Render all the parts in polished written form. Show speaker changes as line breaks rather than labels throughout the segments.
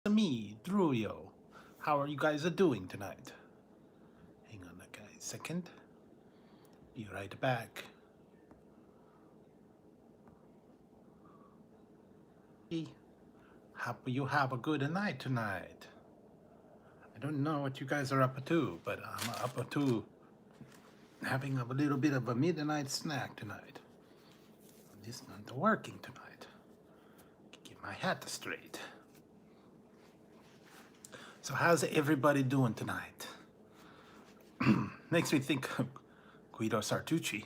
Me, Drewio. How are you guys doing tonight? Hang on a second. Be right back. Hope you have a good night tonight. I don't know what you guys are up to, but I'm up to having a little bit of a midnight snack tonight. This not working tonight. Get my hat straight. So how's everybody doing tonight? Makes me think of Guido Sartucci.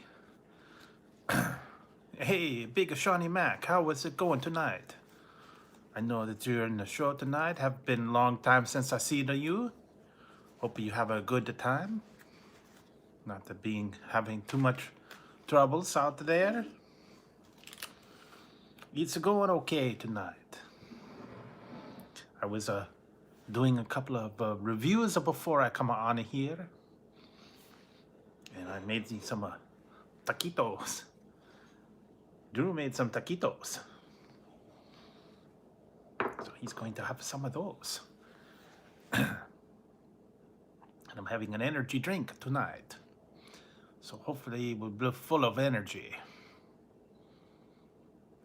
Hey, Big Shawnee Mac, how was it going tonight? I know that you're in the show tonight. Have been a long time since I seen you. Hope you have a good time. Not to being having too much troubles out there. It's going okay tonight. I was doing a couple of reviews before I come on here, and I made some taquitos. Drew made some taquitos, so he's going to have some of those. And I'm having an energy drink tonight, so hopefully we'll be full of energy.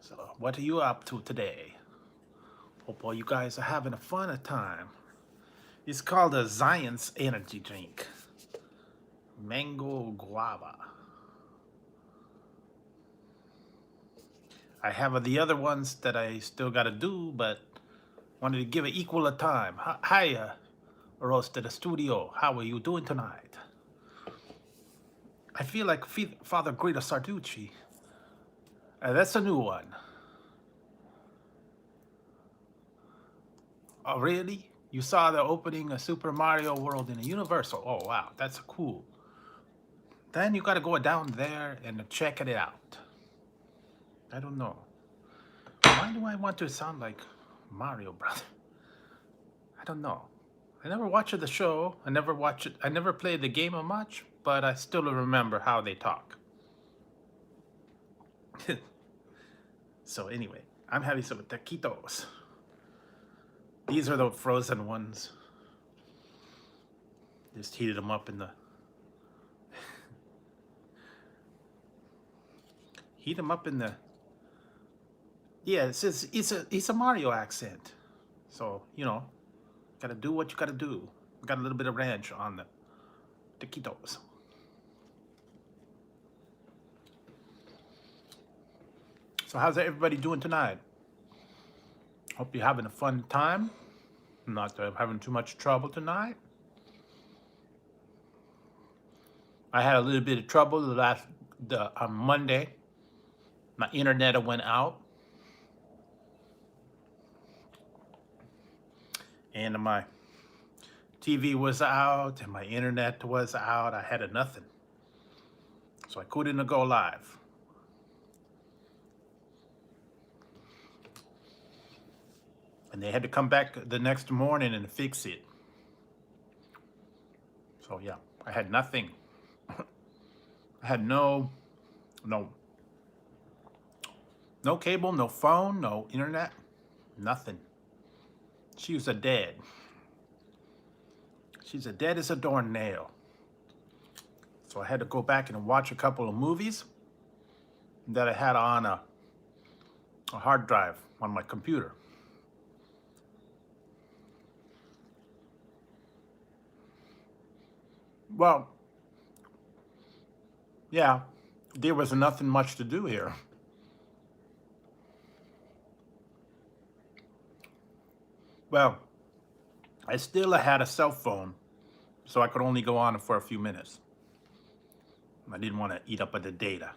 So what are you up to today? Hope all you guys are having a fun time. It's called a Zion's energy drink. Mango guava. I have the other ones that I still got to do, but wanted to give it equal a time. Hi, Rose to the studio. How are you doing tonight? I feel like Father Guido Sarducci. That's a new one. Oh, really? You saw the opening of Super Mario World in the Universal? Oh, wow, that's cool. Then you gotta go down there and check it out. I don't know. Why do I want to sound like Mario Brother? I don't know. I never watched the show. I never watched it. I never played the game much, but I still remember how they talk. So anyway, I'm having some taquitos. These are the frozen ones. Just heated them up in the heat them up in the. Yeah, it's a Mario accent. So you know, gotta do what you gotta do. Got a little bit of ranch on the taquitos. So how's everybody doing tonight? Hope you're having a fun time. Not having too much trouble tonight. I had a little bit of trouble on Monday. My internet went out, and my TV was out, and my internet was out. I had nothing, so I couldn't go live. And they had to come back the next morning and fix it. So yeah, I had nothing. I had no cable, no phone, no internet, nothing. She was dead. She's as dead as a doornail. So I had to go back and watch a couple of movies that I had on a hard drive on my computer. Well, yeah, there was nothing much to do here. Well, I still had a cell phone, so I could only go on for a few minutes. I didn't want to eat up the data.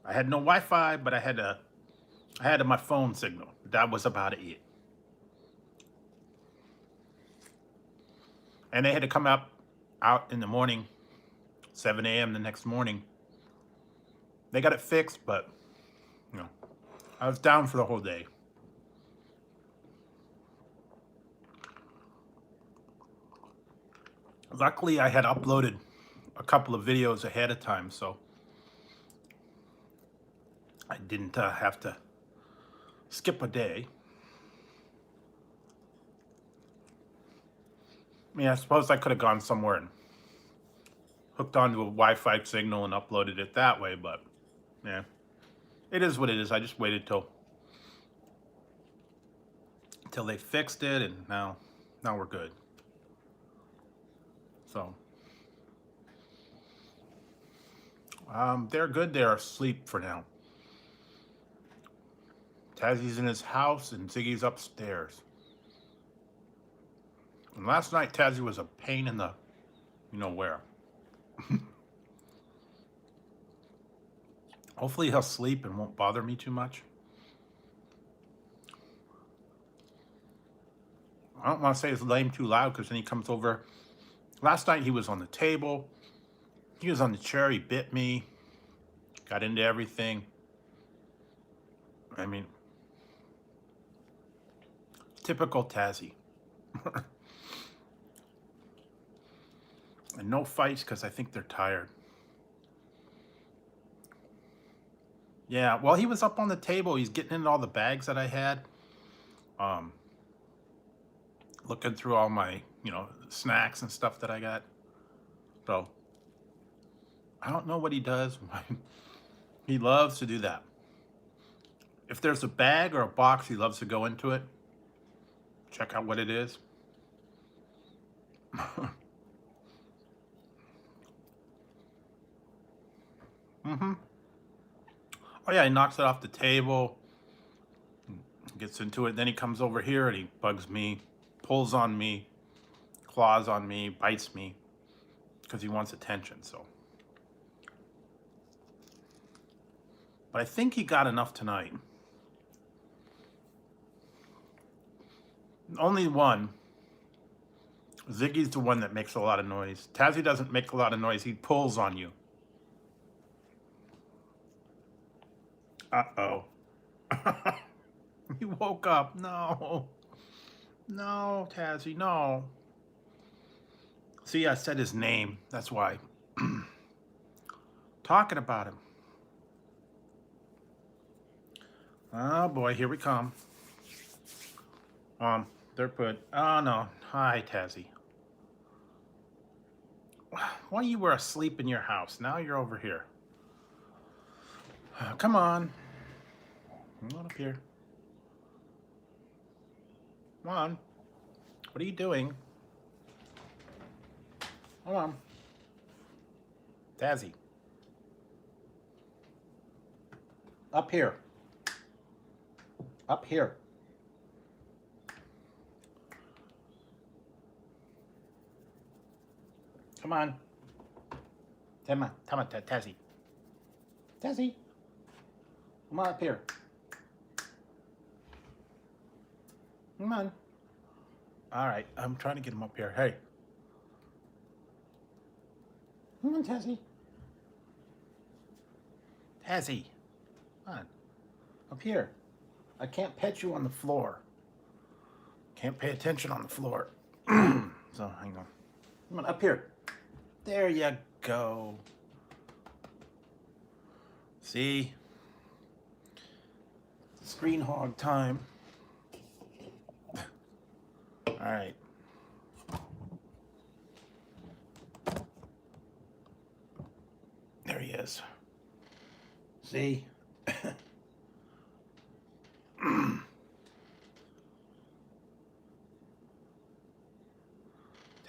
I had no Wi-Fi, but I had my phone signal. That was about it. And they had to come out in the morning, 7 a.m. the next morning. They got it fixed, but you know, I was down for the whole day. Luckily, I had uploaded a couple of videos ahead of time, so I didn't have to skip a day. I mean, I suppose I could have gone somewhere and hooked onto a Wi-Fi signal and uploaded it that way, but yeah, it is what it is. I just waited till they fixed it, and now we're good. So they're good. They're asleep for now. Tazzy's in his house and Ziggy's upstairs. And last night Tazzy was a pain in the you know where. Hopefully he'll sleep and won't bother me too much. I don't want to say his name too loud because then he comes over. Last night he was on the table. He was on the chair. He bit me. Got into everything. I mean, typical Tazzy. And no fights because I think they're tired. Yeah, well, he was up on the table. He's getting into all the bags that I had. Looking through all my, snacks and stuff that I got. So, I don't know what he does. He loves to do that. If there's a bag or a box, he loves to go into it. Check out what it is. Oh yeah, he knocks it off the table, gets into it. Then he comes over here and he bugs me, pulls on me, claws on me, bites me, because he wants attention. So, but I think he got enough tonight. Only one. Ziggy's the one that makes a lot of noise. Tazzy doesn't make a lot of noise. He pulls on you. Uh-oh. He woke up. No. No, Tazzy, no. See, I said his name. That's why. Talking about him. Oh, boy, here we come. They're put. Oh, no. Hi, Tazzy. Why you were asleep in your house? Now you're over here. Come on. Come on up here. Come on. What are you doing? Come on. Tazzy. Up here. Up here. Come on. Come on, Tazzy. Tazzy. Come on up here. Come on. All right, I'm trying to get him up here. Hey. Come on, Tazzy. Tazzy. Come on. Up here. I can't pet you on the floor. Can't pay attention on the floor. So, hang on. Come on, up here. There you go. See? Screen hog time. All right. There he is. See?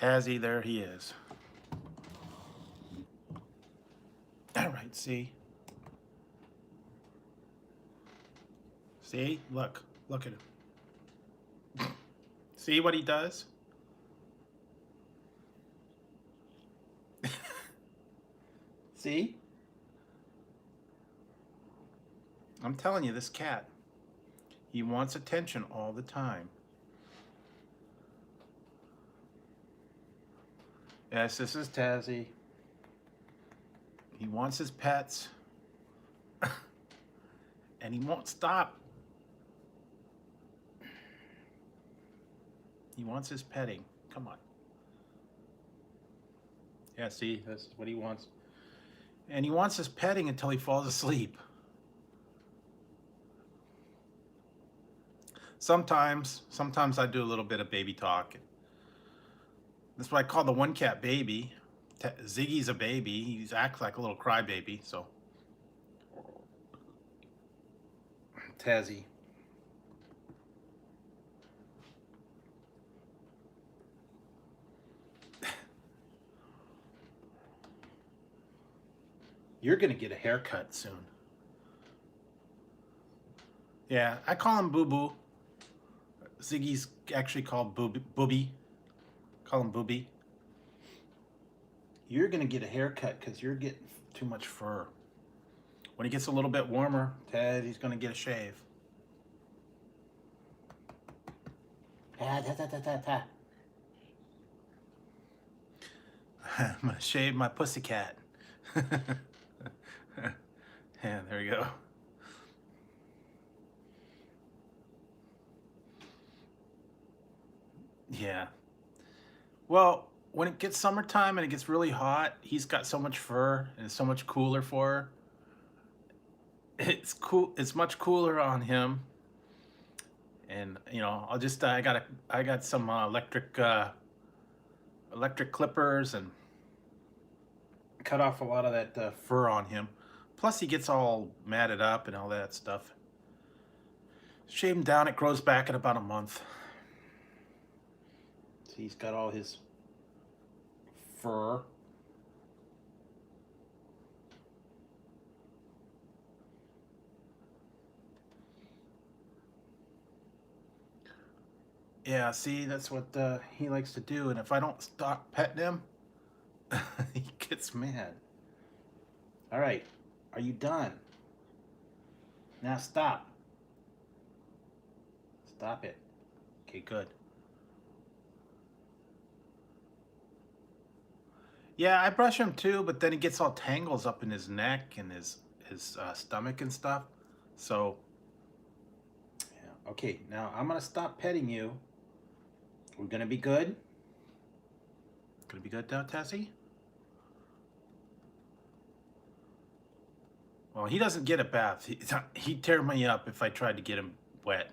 Tazzy, there he is. All right, see? See? Look at him. See what he does? See? I'm telling you, this cat, he wants attention all the time. Yes, this is Tazzy. He wants his pets. And he won't stop. He wants his petting. Come on. Yeah, see, this is what he wants. And he wants his petting until he falls asleep. Sometimes I do a little bit of baby talk. That's what I call the one cat baby. Ziggy's a baby. He acts like a little crybaby. So Tazzy. You're gonna get a haircut soon. Yeah, I call him Boo Boo. Ziggy's actually called Booby. Call him Booby. You're gonna get a haircut because you're getting too much fur. When it gets a little bit warmer, Ted, he's gonna get a shave. I'm gonna shave my pussycat. Yeah, there you go. Yeah. Well, when it gets summertime and it gets really hot, he's got so much fur and it's so much cooler for her. It's cool. It's much cooler on him. And you know, I got some electric clippers and cut off a lot of that fur on him. Plus, he gets all matted up and all that stuff. Shave him down. It grows back in about a month. See, he's got all his fur. Yeah, see, that's what he likes to do. And if I don't stop petting him, he gets mad. All right, are you done? Now stop. Stop it. Okay, good. Yeah, I brush him too, but then he gets all tangles up in his neck and his stomach and stuff. So, yeah. Okay, now I'm gonna stop petting you. We're gonna be good. Gonna be good now, Tessie? Well, he doesn't get a bath. He'd tear me up if I tried to get him wet.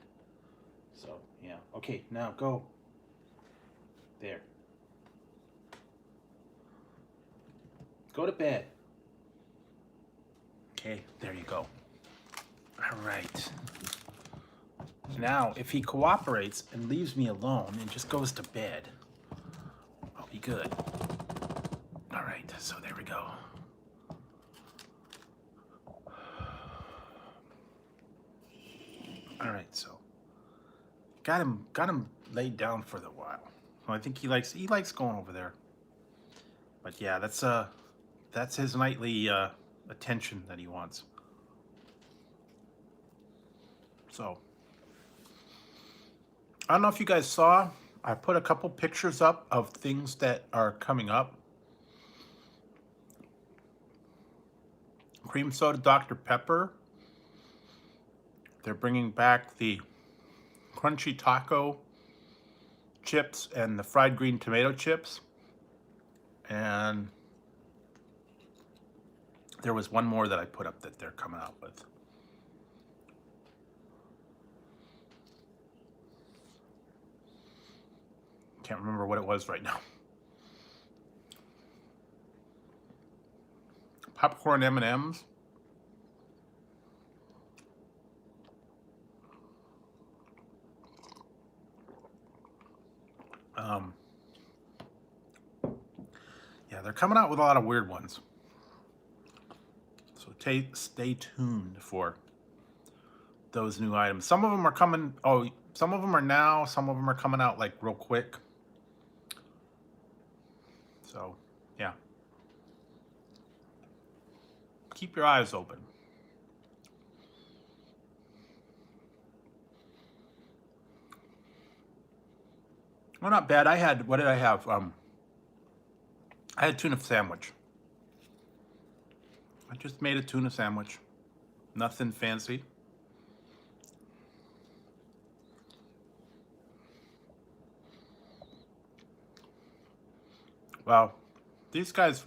So, yeah. Okay, now go. There. Go to bed. Okay, there you go. All right. Now, if he cooperates and leaves me alone and just goes to bed, I'll be good. All right, so there we go. All right, so got him laid down for a while. I think he likes going over there. But yeah, that's his nightly attention that he wants. So I don't know if you guys saw, I put a couple pictures up of things that are coming up. Cream soda Dr. Pepper. They're bringing back the crunchy taco chips and the fried green tomato chips. And there was one more that I put up that they're coming out with. Can't remember what it was right now. Popcorn M&Ms. Yeah, they're coming out with a lot of weird ones. So stay tuned for those new items. Some of them are coming. Oh, some of them are now. Some of them are coming out like real quick. So, yeah. Keep your eyes open. Well, not bad. What did I have? I had tuna sandwich. I just made a tuna sandwich. Nothing fancy. Wow. These guys,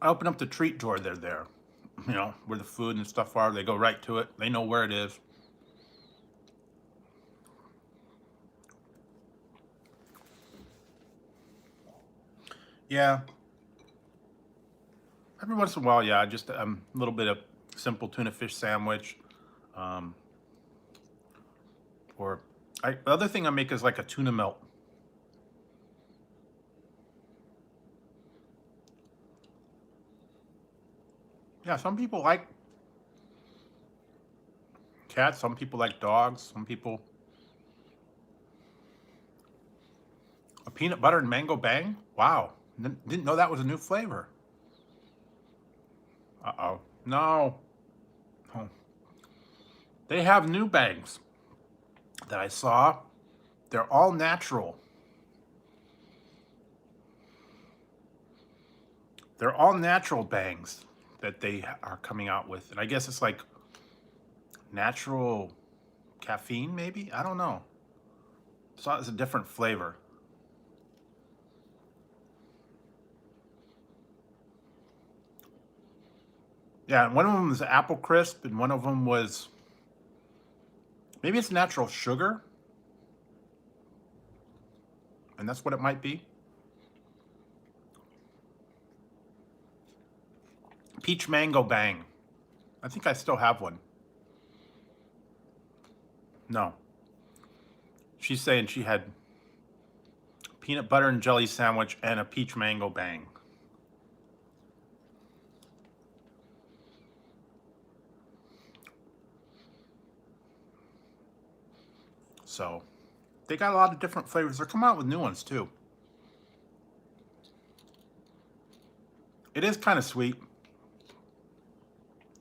I open up the treat drawer, they're there. You know, where the food and stuff are. They go right to it. They know where it is. Yeah. Every once in a while, yeah, just a little bit of simple tuna fish sandwich. Um, or the other thing I make is like a tuna melt. Yeah, some people like cats, some people like dogs, some people... A peanut butter and mango bang? Wow. Didn't know that was a new flavor. Uh-oh. No. Oh. They have new bangs that I saw. They're all natural. They're all natural bangs that they are coming out with. And I guess it's like natural caffeine, maybe? I don't know. So it's a different flavor. Yeah, and one of them was apple crisp, and one of them was... Maybe it's natural sugar. And that's what it might be. Peach mango bang. I think I still have one. No. She's saying she had peanut butter and jelly sandwich and a peach mango bang. So they got a lot of different flavors. They're coming out with new ones too. It is kind of sweet.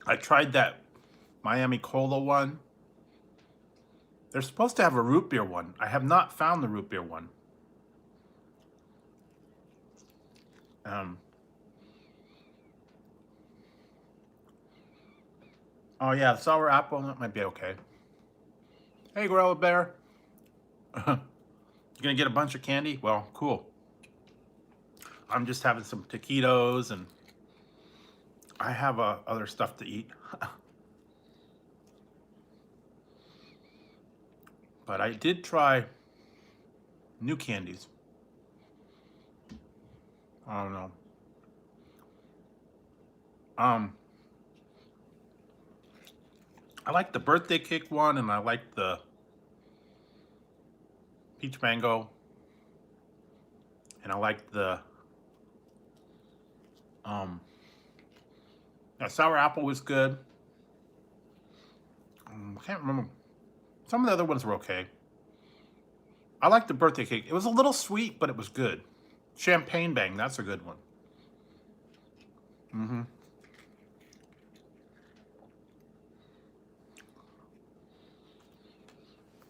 I tried that Miami Cola one. They're supposed to have a root beer one. I have not found the root beer one. Oh yeah, sour apple, that might be okay. Hey, Gorilla Bear. You gonna get a bunch of candy? Well, cool. I'm just having some taquitos, and I have other stuff to eat. But I did try new candies. I don't know. I like the birthday cake one, and I like the peach mango, and I like the sour apple was good. I can't remember. Some of the other ones were okay. I like the birthday cake. It was a little sweet, but it was good. Champagne bang, that's a good one.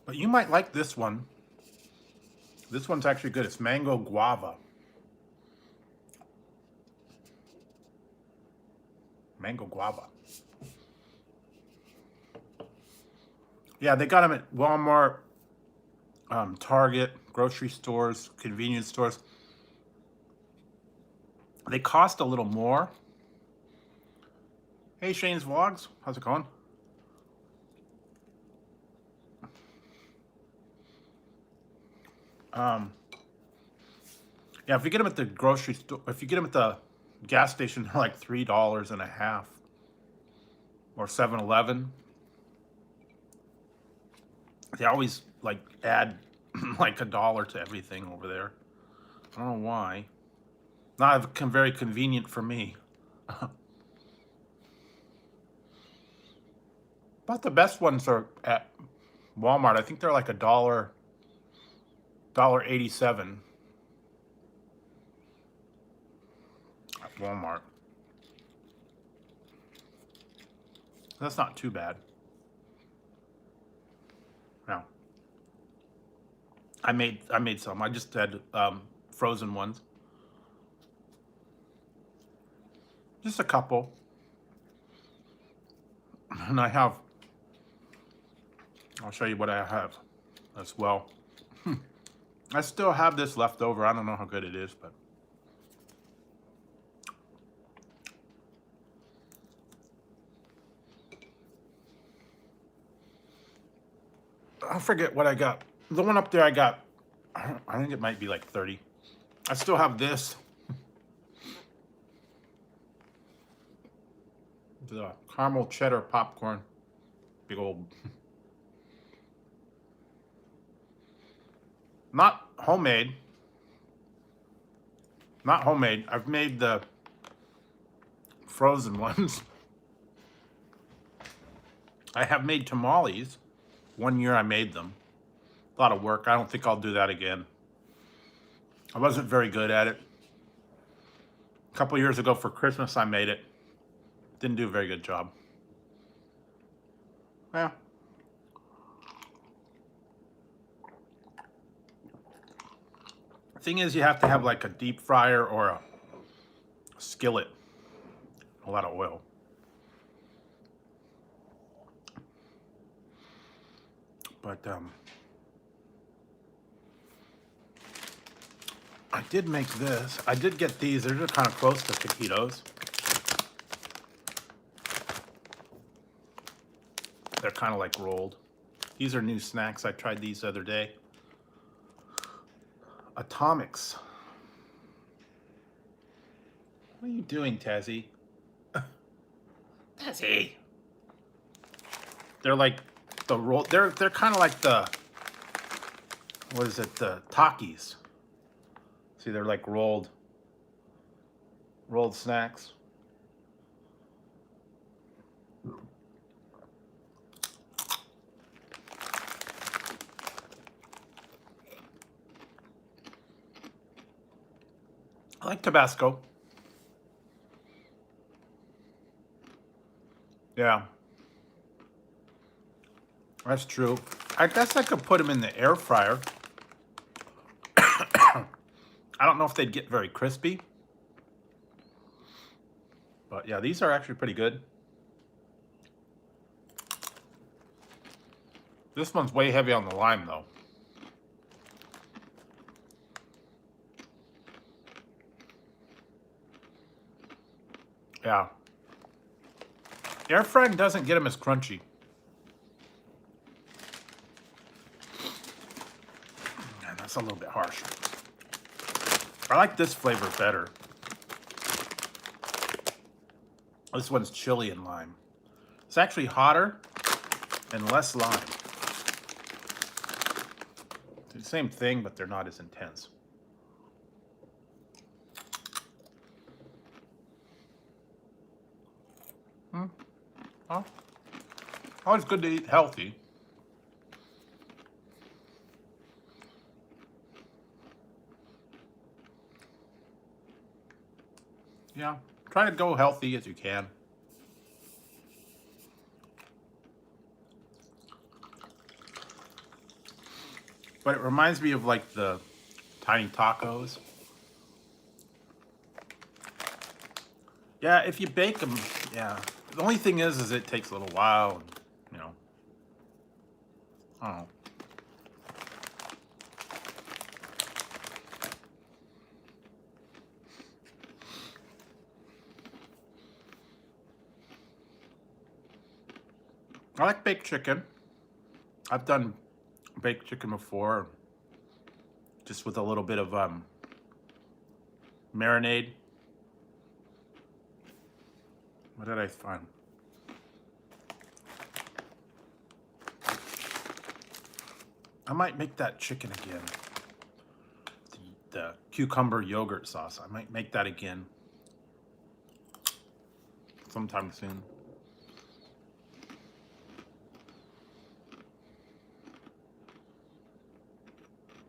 But you might like this one. This one's actually good. It's mango guava. Mango guava. Yeah, they got them at Walmart, Target, grocery stores, convenience stores. They cost a little more. Hey, Shane's Vlogs. How's it going? Yeah, if you get them at the grocery store, if you get them at the gas station, they're like $3.50, or 7-Eleven. They always like add like $1 to everything over there. I don't know why. Not very convenient for me. But the best ones are at Walmart. I think they're like $1.87 at Walmart. That's not too bad. Now, I made some. I just had frozen ones. Just a couple. And I'll show you what I have as well. I still have this left over. I don't know how good it is, but I forget what I got. The one up there I got, I think it might be like 30. I still have this. The caramel cheddar popcorn. Big old. Not homemade. Not homemade. I've made the frozen ones. I have made tamales. One year I made them. A lot of work. I don't think I'll do that again. I wasn't very good at it. A couple years ago for Christmas I made it. Didn't do a very good job. Yeah. The thing is, you have to have like a deep fryer or a skillet. A lot of oil. But I did make this. I did get these. They're just kind of close to taquitos. They're kind of like rolled. These are new snacks. I tried these the other day. Atomics. What are you doing, Tazzy? Tazzy. They're like the roll. They're kind of like the, what is it? The Takis. See, they're like rolled snacks. I like Tabasco. Yeah. That's true. I guess I could put them in the air fryer. I don't know if they'd get very crispy. But yeah, these are actually pretty good. This one's way heavy on the lime, though. Yeah. Air frying doesn't get them as crunchy. Man, that's a little bit harsh. I like this flavor better. This one's chili and lime. It's actually hotter and less lime. It's the same thing, but they're not as intense. Oh, always good to eat healthy. Yeah, try to go healthy as you can. But it reminds me of like the tiny tacos. Yeah, if you bake them, yeah. The only thing is it takes a little while, and, you know. I don't know. I like baked chicken. I've done baked chicken before, just with a little bit of marinade. What did I find? I might make that chicken again. The cucumber yogurt sauce. I might make that again sometime soon.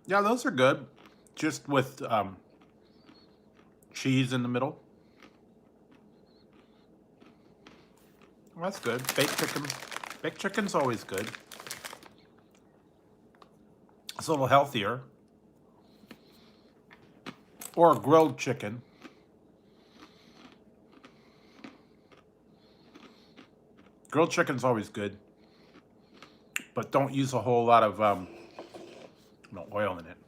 Yeah, those are good. Just with cheese in the middle. Well, that's good. Baked chicken. Baked chicken's always good. It's a little healthier. Or grilled chicken. Grilled chicken's always good. But don't use a whole lot of oil in it.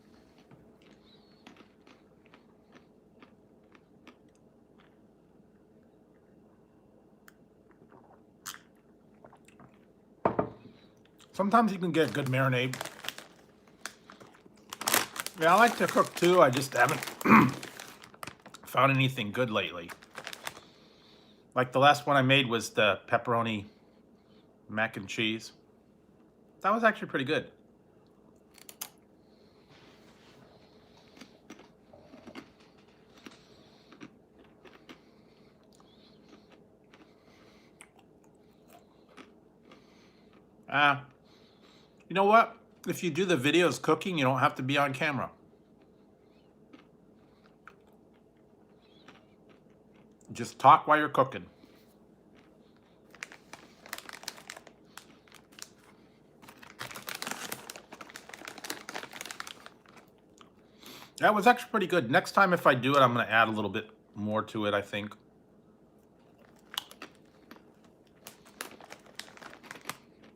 Sometimes you can get good marinade. Yeah, I like to cook too. I just haven't found anything good lately. Like the last one I made was the pepperoni mac and cheese. That was actually pretty good. You know what? If you do the videos cooking, you don't have to be on camera. Just talk while you're cooking. That was actually pretty good. Next time if I do it, I'm going to add a little bit more to it, I think.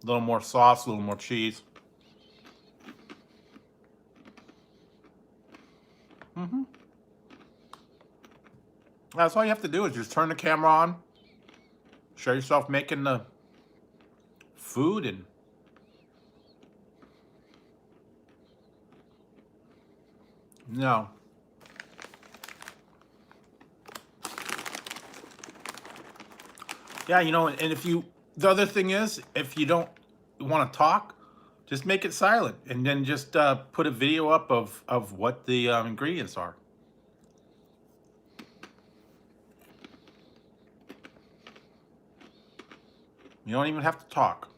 A little more sauce, a little more cheese. That's all you have to do is just turn the camera on, show yourself making the food, and no. Yeah, you know, and if you, the other thing is, if you don't want to talk, just make it silent, and then just put a video up of what the ingredients are. You don't even have to talk.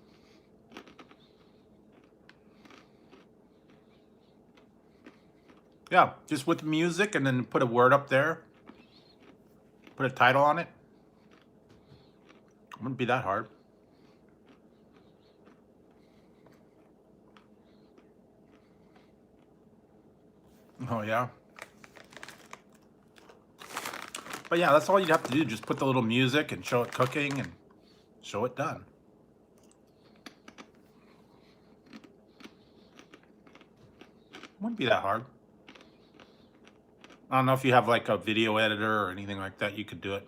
Yeah, just with the music, and then put a word up there. Put a title on it. It wouldn't be that hard. Oh yeah. But yeah, that's all you'd have to do. Just put the little music and show it cooking and show it done. Wouldn't be that hard. I don't know if you have like a video editor or anything like that, you could do it.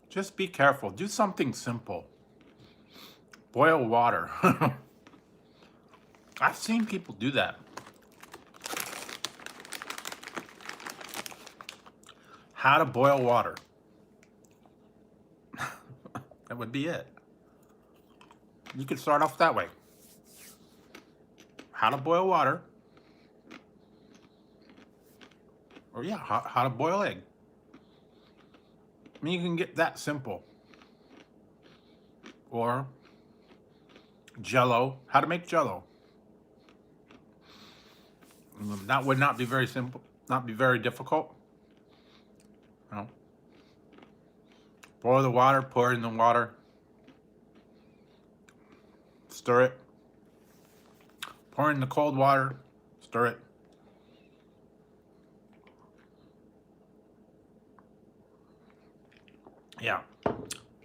Just be careful. Do something simple. Boil water. I've seen people do that. How to boil water. That would be it. You could start off that way. How to boil water. Or yeah, how to boil egg. I mean, you can get that simple. Or Jello. How to make Jello. That would not be very simple. Not be very difficult. No. Boil the water, pour in the water. Stir it. Pour in the cold water. Stir it. Yeah. You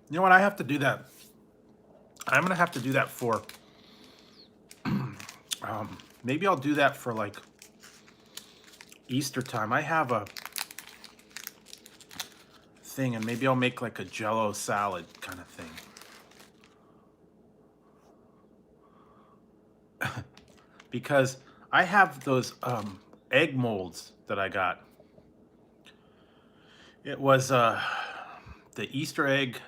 know what? I have to do that. I'm going to have to do that for... maybe I'll do that for like Easter time. I have a thing, and maybe I'll make like a Jello salad kind of thing. Because I have those egg molds that I got. It was the Easter egg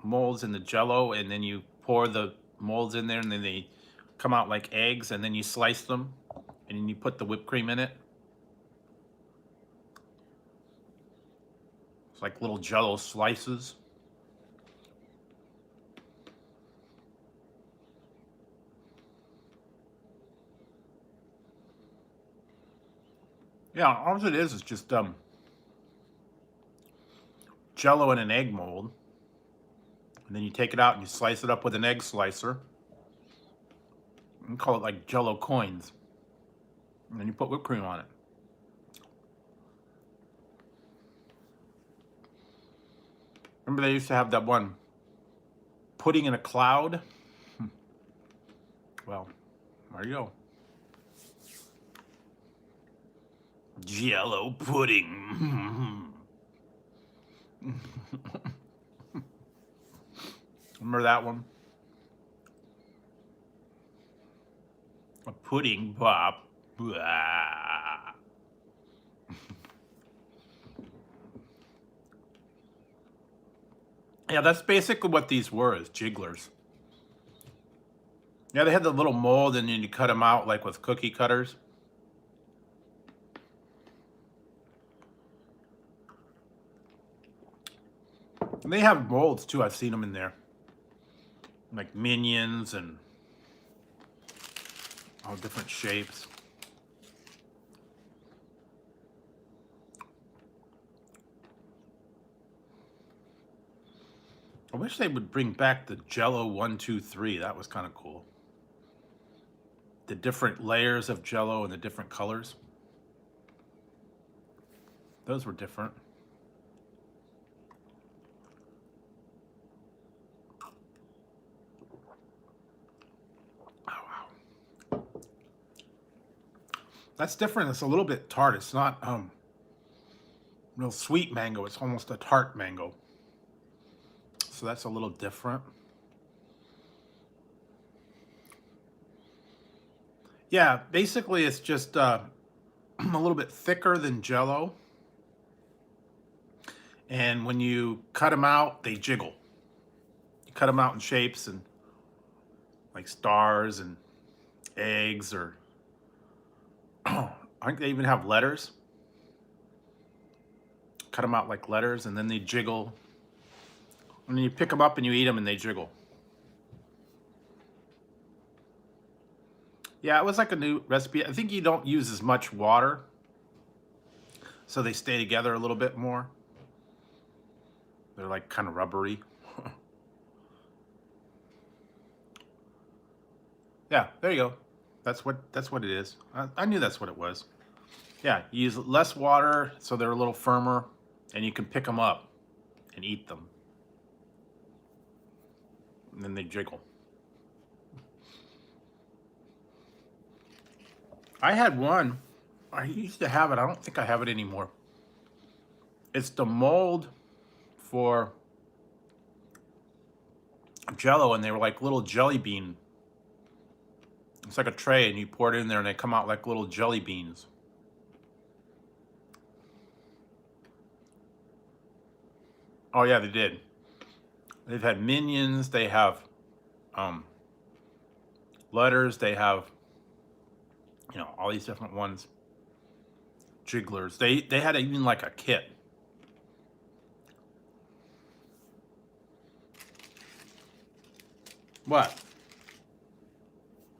molds in the Jello, and then you pour the molds in there, and then they come out like eggs, and then you slice them, and then you put the whipped cream in it. It's like little Jello slices. Yeah, all it is just Jello in an egg mold, and then you take it out and you slice it up with an egg slicer. And call it like Jello coins, and then you put whipped cream on it. Remember they used to have that one, pudding in a cloud? Well, there you go. Jello pudding. Remember that one? A pudding pop. Blah. Yeah, that's basically what these were, is jigglers. Yeah, they had the little mold and then you cut them out like with cookie cutters. And they have molds too, I've seen them in there. Like minions and all different shapes. I wish they would bring back the Jello 1, 2, 3. That was kind of cool. The different layers of Jello and the different colors. Those were different. Oh, wow. That's different. It's a little bit tart. It's not real sweet mango. It's almost a tart mango. So that's a little different. Yeah, basically it's just a little bit thicker than Jello. And when you cut them out, they jiggle. You cut them out in shapes and like stars and eggs, or I think they even have letters. Cut them out like letters and then they jiggle. And then you pick them up and you eat them and they jiggle. Yeah, it was like a new recipe. I think you don't use as much water, so they stay together a little bit more. They're like kind of rubbery. Yeah, there you go. That's what it is. I knew that's what it was. Yeah, you use less water so they're a little firmer, and you can pick them up and eat them. And then they jiggle. I had one. I used to have it. I don't think I have it anymore. It's the mold for Jello, and they were like little jelly bean. It's like a tray, and you pour it in there, and they come out like little jelly beans. Oh yeah, they did. They've had minions. They have letters. They have, you know, all these different ones. Jigglers. They had even like a kit. What?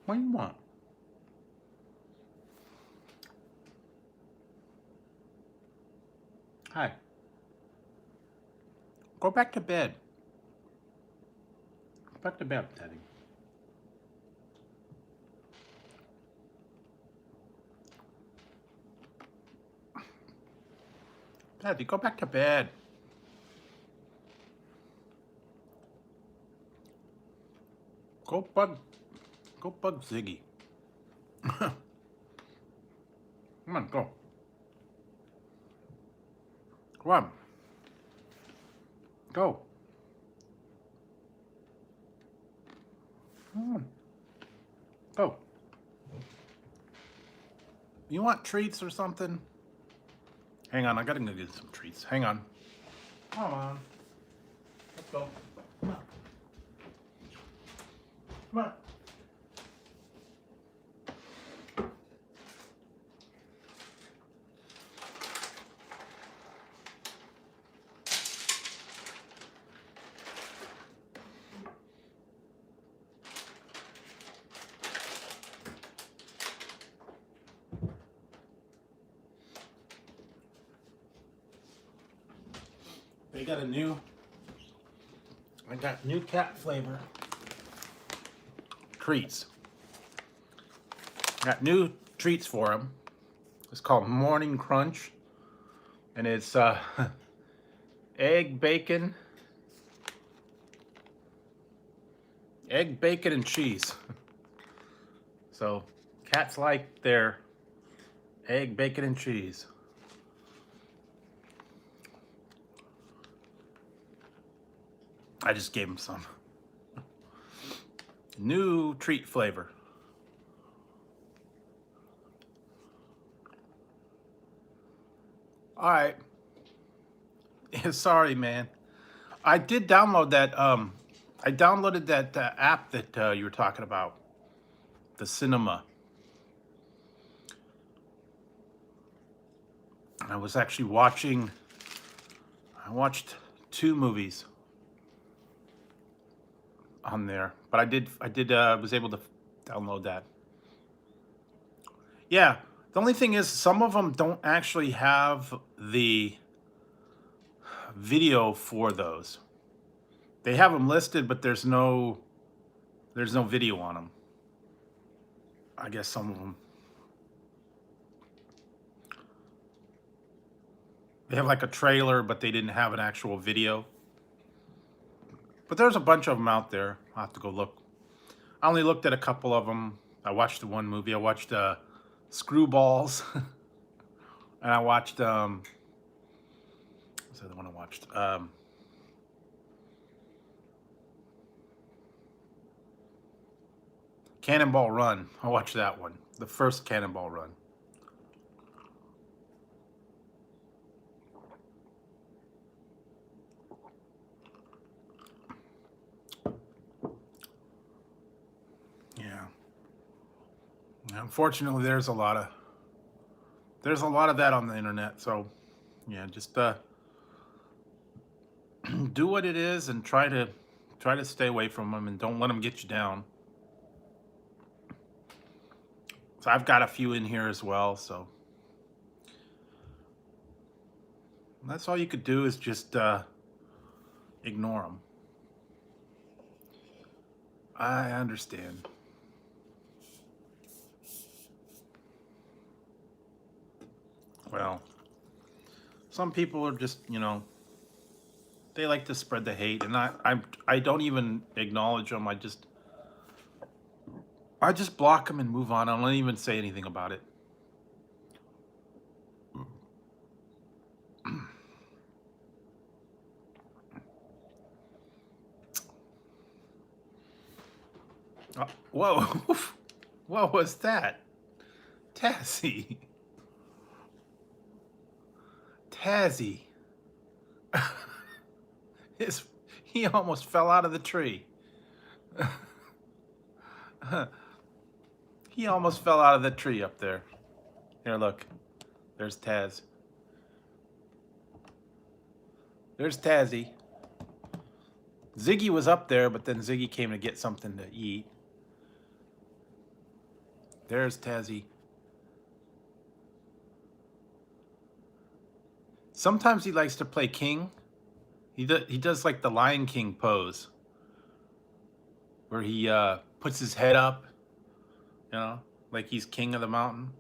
What do you want? Hi. Go back to bed. Go back to bed, Teddy. Teddy, go back to bed. Go bug Ziggy. Come on, go. Come on. Go. Come on. Go. You want treats or something? Hang on, I gotta go get some treats. Hang on. Come on. Let's go. Come on. Come on. They got I got new cat flavor treats. Got new treats for them. It's called Morning Crunch, and it's egg, bacon, and cheese. So cats like their egg, bacon, and cheese. I just gave them some. New treat flavor. All right. Sorry, man. I did download that. I downloaded that app that you were talking about, the cinema. I was actually watching. I watched 2 movies on there, but I was able to download that. Yeah. The only thing is, some of them don't actually have the video for those. They have them listed, but there's no video on them. I guess some of them. They have like a trailer, but they didn't have an actual video. But there's a bunch of them out there. I'll have to go look. I only looked at a couple of them. I watched the one movie. I watched Screwballs. And I watched, what's the other one I watched? Cannonball Run. I watched that one. The first Cannonball Run. Yeah. Unfortunately, there's a lot of that on the internet. So, yeah, just do what it is and try to stay away from them and don't let them get you down. So I've got a few in here as well. So that's all you could do is just ignore them. I understand. Well, some people are just, they like to spread the hate, and I don't even acknowledge them. I just block them and move on. I don't even say anything about it. Whoa. What was that? Tazzy. Tazzy. He almost fell out of the tree. He almost fell out of the tree up there. Here, look. There's Taz. There's Tazzy. Ziggy was up there, but then Ziggy came to get something to eat. There's Tazzy. Sometimes he likes to play king. He does like the Lion King pose, where he puts his head up, like he's king of the mountain.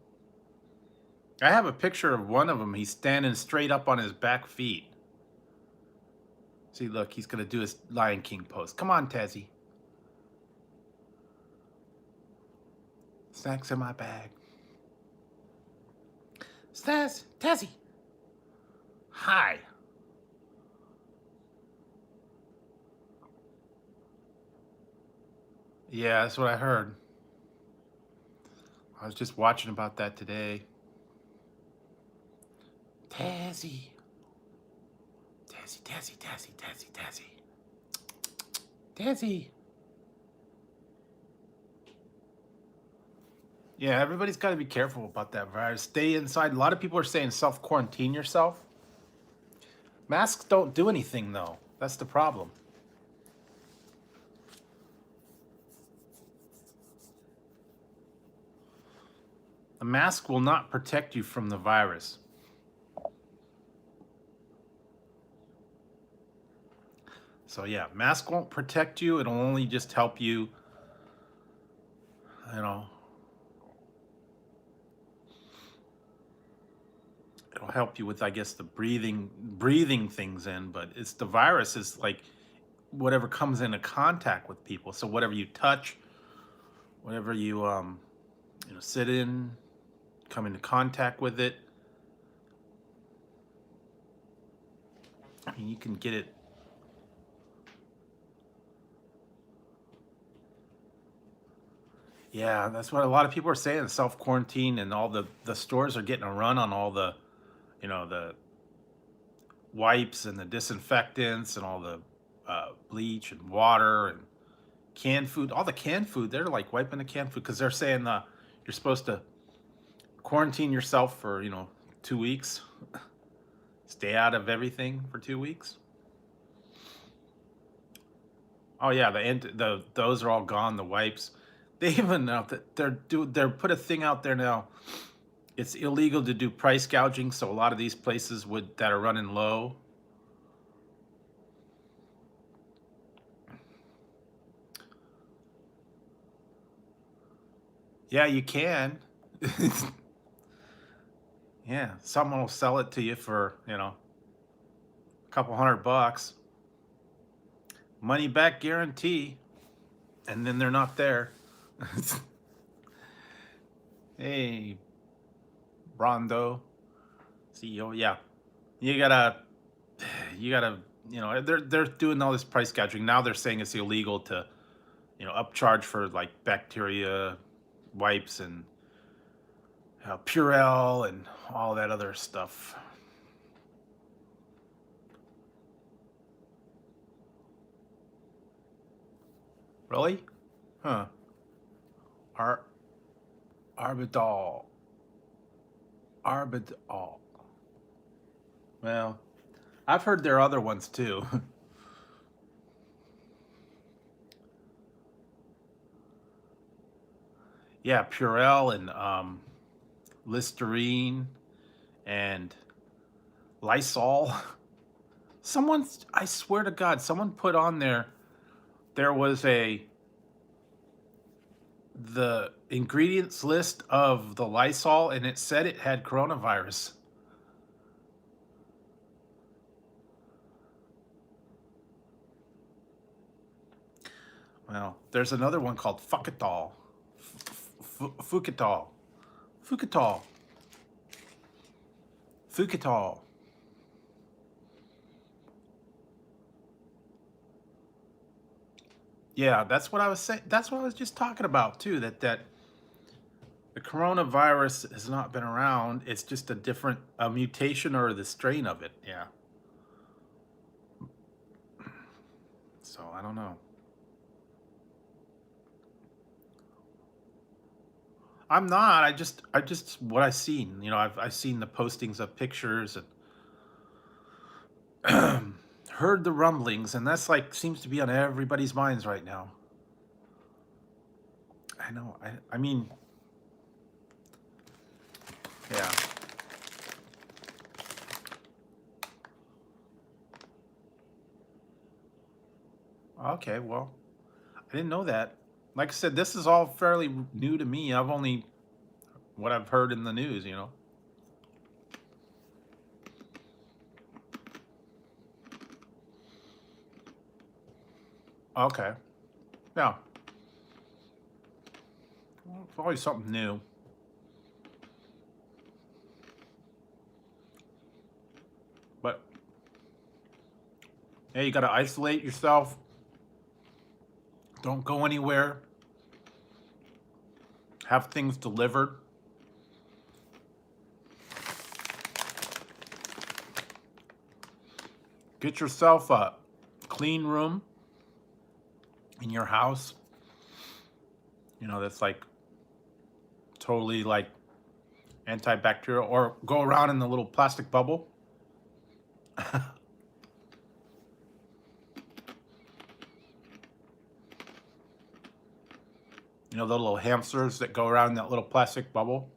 I have a picture of one of them. He's standing straight up on his back feet. See, look, he's gonna do his Lion King pose. Come on, Tazzy. Snacks in my bag. Tazzy. Hi. Yeah, that's what I heard. I was just watching about that today. Tazzy. Tazzy. Yeah, everybody's got to be careful about that virus. Stay inside. A lot of people are saying self-quarantine yourself. Masks don't do anything, though. That's the problem. A mask will not protect you from the virus. So yeah, mask won't protect you. It'll only just help you, it'll help you with, I guess, the breathing things in, but it's the virus is like whatever comes into contact with people. So whatever you touch, whatever you sit in, come into contact with it. I mean, you can get it. Yeah, that's what a lot of people are saying, self-quarantine, and all the stores are getting a run on all the, wipes and the disinfectants and all the bleach and water and canned food. All the canned food, they're like wiping the canned food because they're saying you're supposed to quarantine yourself for 2 weeks. Stay out of everything for 2 weeks. Oh yeah, those are all gone. The wipes. They even they're put a thing out there now. It's illegal to do price gouging, so a lot of these places that are running low. Yeah, you can. Yeah, someone will sell it to you for, a couple $100. Money back guarantee. And then they're not there. Hey, Rondo, CEO. Yeah. You gotta, they're doing all this price gouging. Now they're saying it's illegal to, upcharge for like bacteria wipes and Purell and all that other stuff. Really? Huh. Arbidol. Arbidol. Well, I've heard there are other ones too. Yeah, Purell and Listerine and Lysol. I swear to God, someone put on there was the ingredients list of the Lysol, and it said it had coronavirus. Well, there's another one called Fucatol. Fucatol. Fucatol. Fucatol. Yeah, that's what I was saying. That's what I was just talking about too. That the coronavirus has not been around. It's just a mutation or the strain of it. Yeah. So I don't know. I'm not. I just what I seen. I've seen the postings of pictures and heard the rumblings, and that's like seems to be on everybody's minds right now. I know. I mean, yeah. Okay, well, I didn't know that. Like I said, this is all fairly new to me. I've only what I've heard in the news. Okay. Yeah. Well, it's always something new. But hey, you got to isolate yourself. Don't go anywhere. Have things delivered. Get yourself a clean room in your house. That's like totally like antibacterial, or go around in the little plastic bubble. The little hamsters that go around in that little plastic bubble.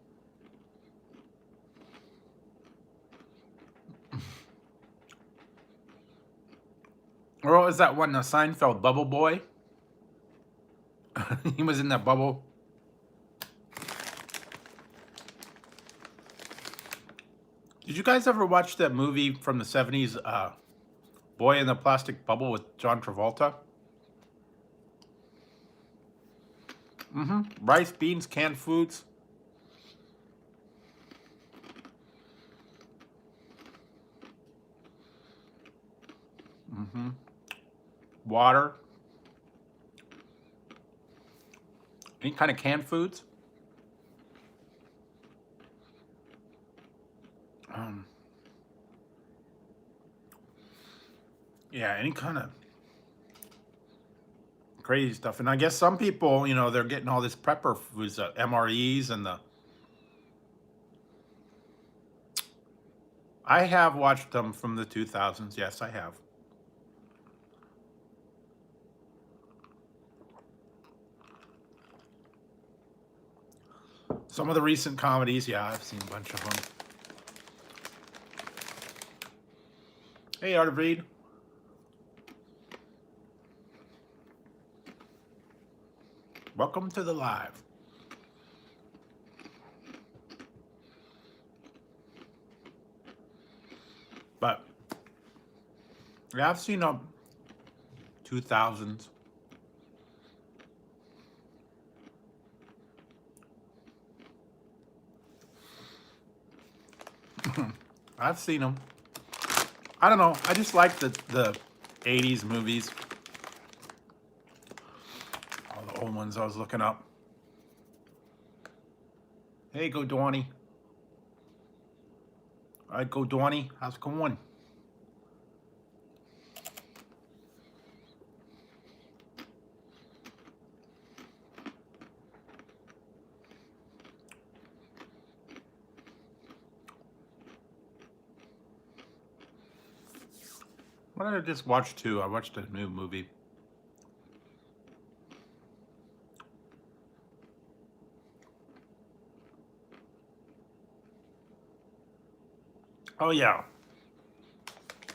Or what was that one, the Seinfeld Bubble Boy? He was in that bubble. Did you guys ever watch that movie from the 70s, Boy in the Plastic Bubble with John Travolta? Rice, beans, canned foods. Water. Any kind of canned foods. Yeah, any kind of crazy stuff. And I guess some people, you know, they're getting all this prepper foods, MREs and the. I have watched them from the 2000s. Yes, I have. Some of the recent comedies, yeah, I've seen a bunch of them. Hey, Art of Reed. Welcome to the live. But yeah, I've seen 2000s. I've seen them. I don't know. I just like the 80s movies. All the old ones I was looking up. Hey, go Dawny. All right, go Dawny. How's it going? What did I just watch too? I watched a new movie. Oh yeah,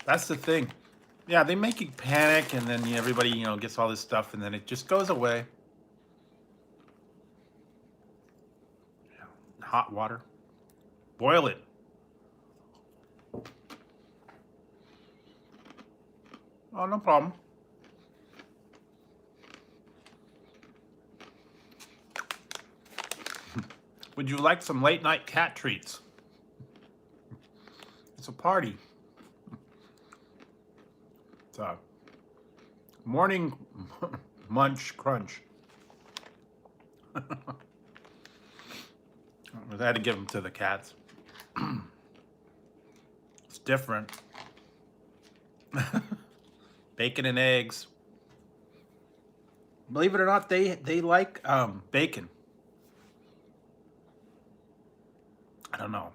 that's the thing. Yeah, they make you panic, and then everybody, you know, gets all this stuff, and then it just goes away. Yeah. Hot water, boil it. Oh, no problem. Would you like some late night cat treats? It's a party. It's a morning munch crunch. I had to give them to the cats. It's different. Bacon and eggs. Believe it or not, they like bacon. I don't know.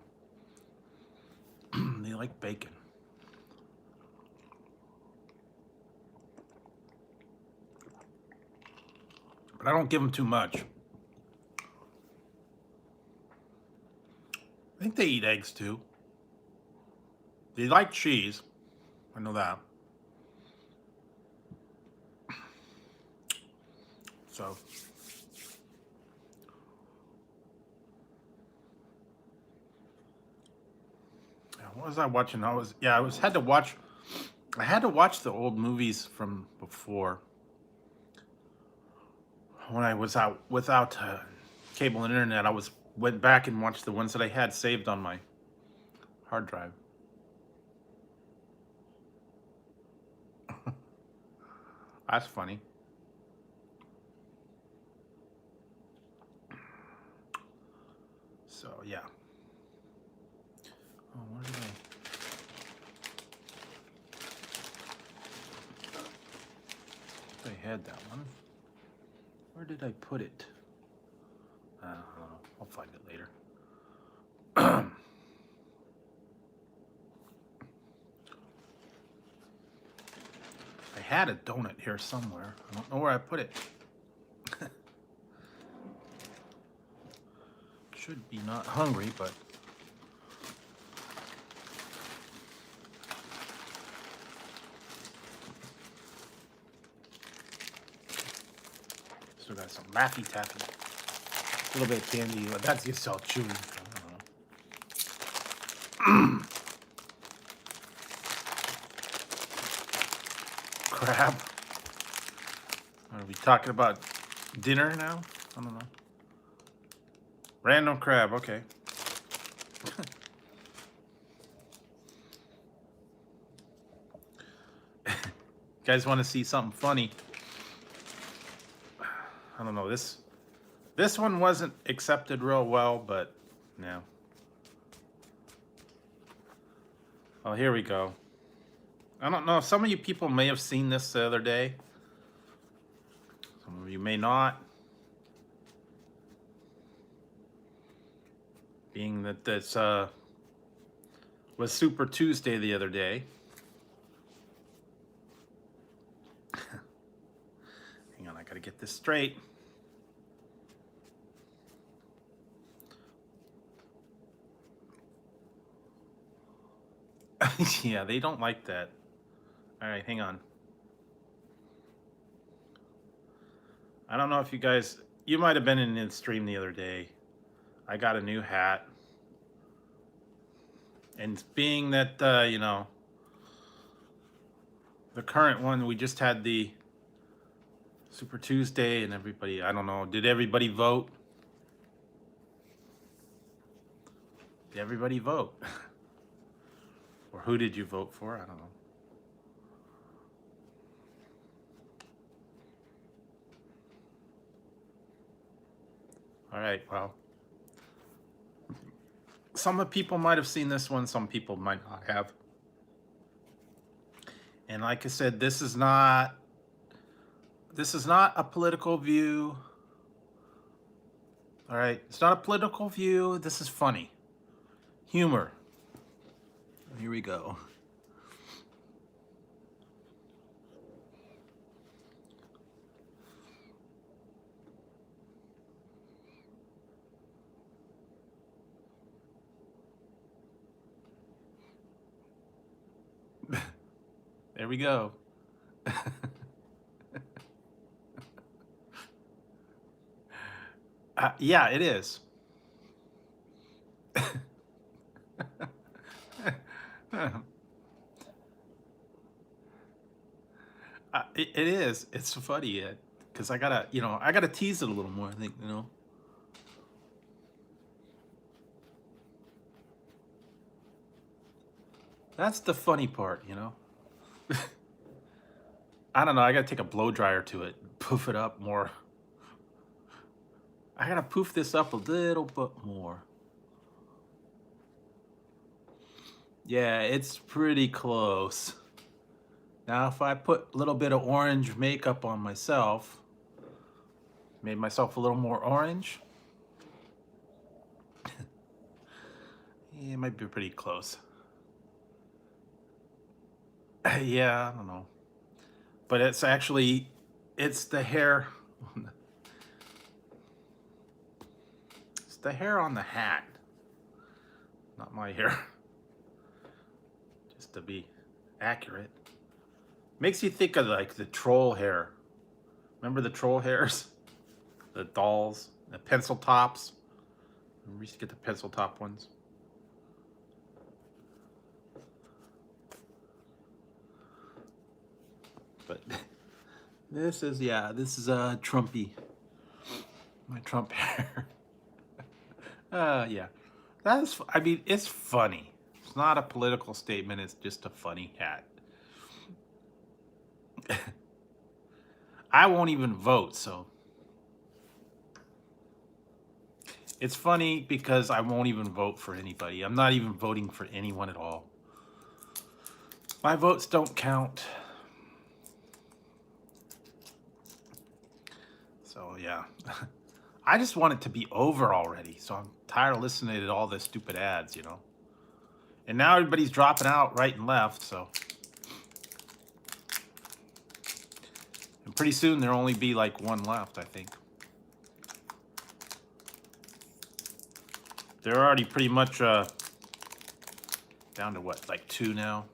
They like bacon. But I don't give them too much. I think they eat eggs too. They like cheese. I know that. So. What was I watching? I had to watch the old movies from before when I was out without cable and internet. Went back and watched the ones that I had saved on my hard drive. That's funny. So yeah. Oh, where did I had that one? Where did I put it? I don't know. I'll find it later. I had a donut here somewhere. I don't know where I put it. Should be not hungry, but still got some Laffy Taffy. A little bit of candy, but that's just all chewing. I don't know. Crab. Are we talking about dinner now? I don't know. Random crab, okay. Guys want to see something funny? I don't know. This one wasn't accepted real well, but yeah. Oh, here we go. I don't know. Some of you people may have seen this the other day. Some of you may not. Being that this was Super Tuesday the other day. Hang on, I gotta get this straight. Yeah, they don't like that. All right, hang on. I don't know if you guys, you might have been in the stream the other day. I got a new hat. And being that, you know, the current one, we just had the Super Tuesday and everybody, I don't know, did everybody vote? Did everybody vote? Or who did you vote for? I don't know. All right, well, some of people might have seen this one, some people might not have. And like I said, this is not a political view. All right, it's not a political view. This is funny. Humor. Here we go. There we go. Yeah, it is. It is. It's funny because I gotta, you know, I gotta tease it a little more. I think, you know. That's the funny part, you know. I don't know. I gotta take a blow dryer to it, poof it up more. I gotta poof this up a little bit more. Yeah, it's pretty close. Now, if I put a little bit of orange makeup on myself, made myself a little more orange, yeah, it might be pretty close. Yeah, I don't know. But it's actually, it's the hair. It's the hair on the hat, not my hair. Just to be accurate. Makes you think of like the troll hair. Remember the troll hairs? The dolls, the pencil tops. We used to get the pencil top ones. But this is, yeah, this is Trumpy. My Trump hair. Yeah. That's, I mean, it's funny. It's not a political statement, it's just a funny hat. I won't even vote, so. It's funny because I won't even vote for anybody. I'm not even voting for anyone at all. My votes don't count. So, yeah. I just want it to be over already. So I'm tired of listening to all the stupid ads, you know. And now everybody's dropping out right and left, so. And pretty soon there'll only be like one left, I think. They're already pretty much down to what, like 2 now?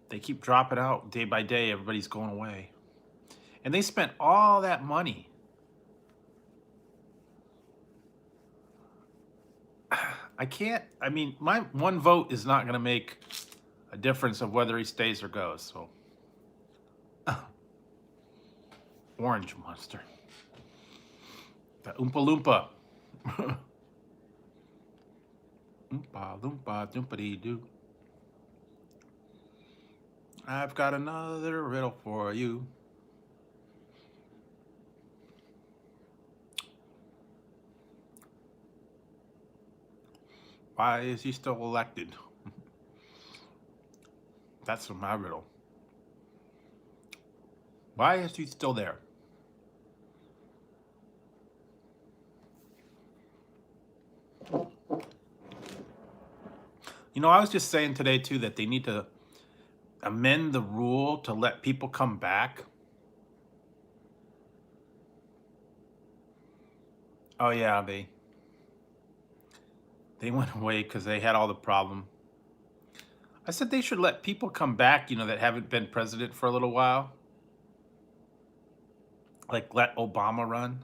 They keep dropping out day by day. Everybody's going away. And they spent all that money. I can't, I mean, my one vote is not going to make a difference of whether he stays or goes, so. Orange monster. The Oompa Loompa. Oompa Loompa Doompity Doo. I've got another riddle for you. Why is he still elected? That's my riddle. Why is he still there? You know, I was just saying today too that they need to amend the rule to let people come back. Oh yeah, they went away because they had all the problem. I said they should let people come back, you know, that haven't been president for a little while. Like let Obama run,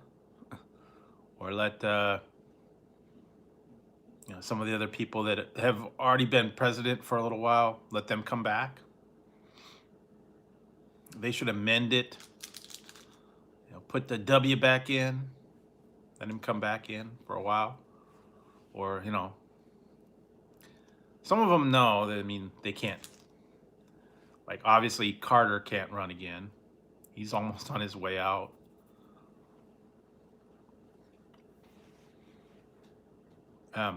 or let you know, some of the other people that have already been president for a little while, let them come back. They should amend it. You know, put the W back in, let him come back in for a while, or you know, some of them know that. I mean, they can't. Like obviously Carter can't run again. He's almost on his way out. I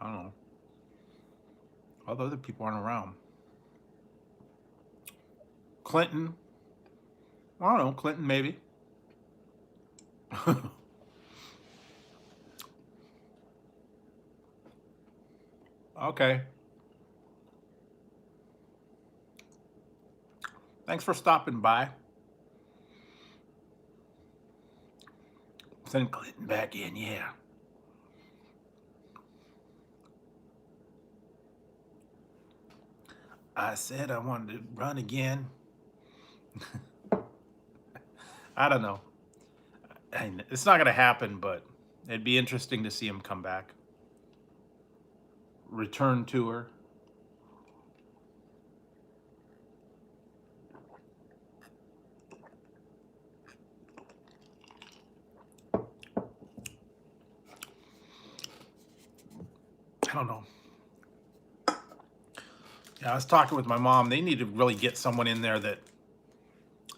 don't know. All the other people aren't around. Clinton. I don't know. Clinton maybe. Okay. Thanks for stopping by. Send Clinton back in, yeah. I said I wanted to run again. I don't know. It's not going to happen, but it'd be interesting to see him come back. Return tour. I don't know. Yeah, I was talking with my mom. They need to really get someone in there that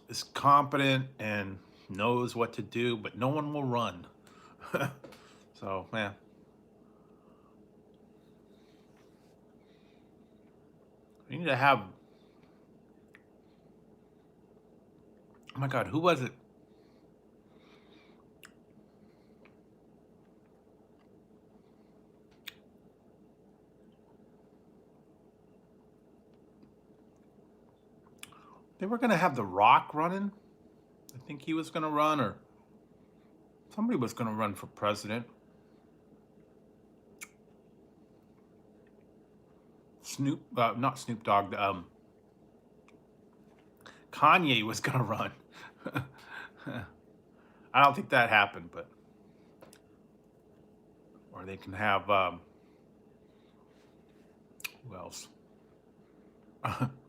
is competent and knows what to do, but no one will run. So, man. We need to have... Oh my God, who was it? They were going to have The Rock running. I think he was going to run, or somebody was going to run for president. Not Snoop Dogg. Kanye was going to run. I don't think that happened, but... Or they can have... who else?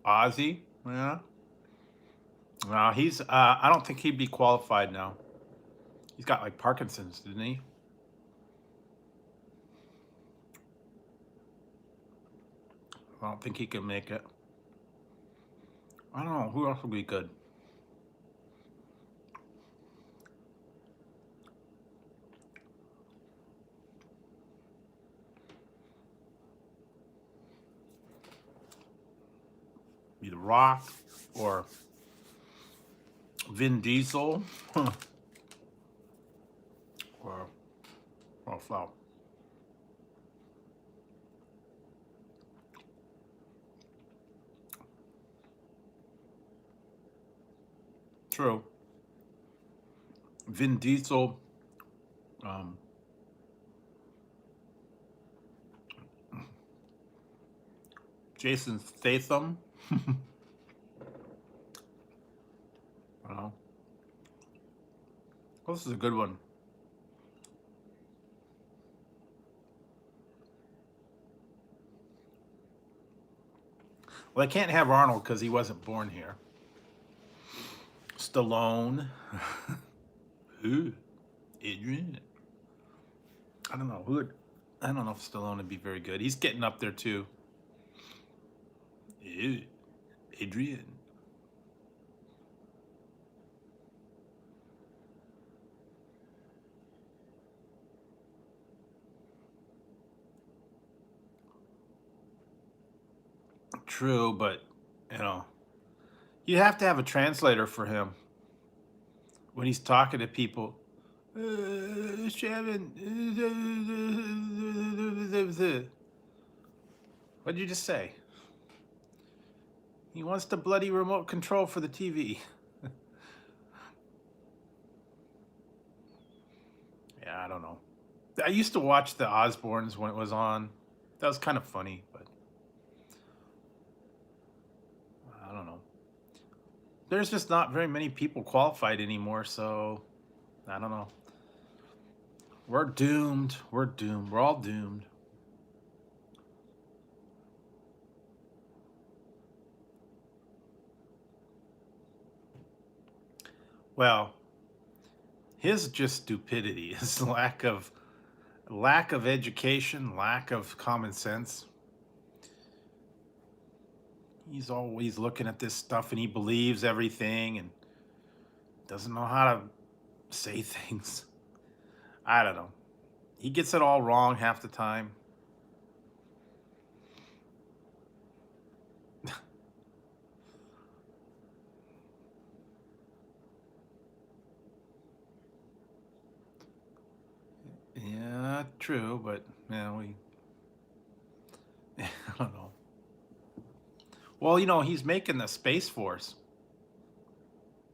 Ozzy? Yeah. No, he's... I don't think he'd be qualified now. He's got like Parkinson's, didn't he? I don't think he can make it. I don't know. Who else would be good? Be The Rock or Vin Diesel. Or Flau. True. Vin Diesel. Jason Statham. I don't know. Well, this is a good one. Well, I can't have Arnold because he wasn't born here. Stallone. Ooh, Adrian. I don't know who. I don't know if Stallone would be very good. He's getting up there too. Ew, Adrian. true, but you know, you have to have a translator for him when he's talking to people. Sharon, what did you just say? He wants the bloody remote control for the TV. Yeah, I don't know. I used to watch the Osbournes when it was on. That was kind of funny, but I don't know. There's just not very many people qualified anymore, so I don't know. We're doomed. We're doomed. We're all doomed. Well, his just stupidity, his lack of education, lack of common sense. He's always looking at this stuff and he believes everything and doesn't know how to say things. I don't know. He gets it all wrong half the time. Yeah, true, but yeah, I don't know. Well, you know, he's making the Space Force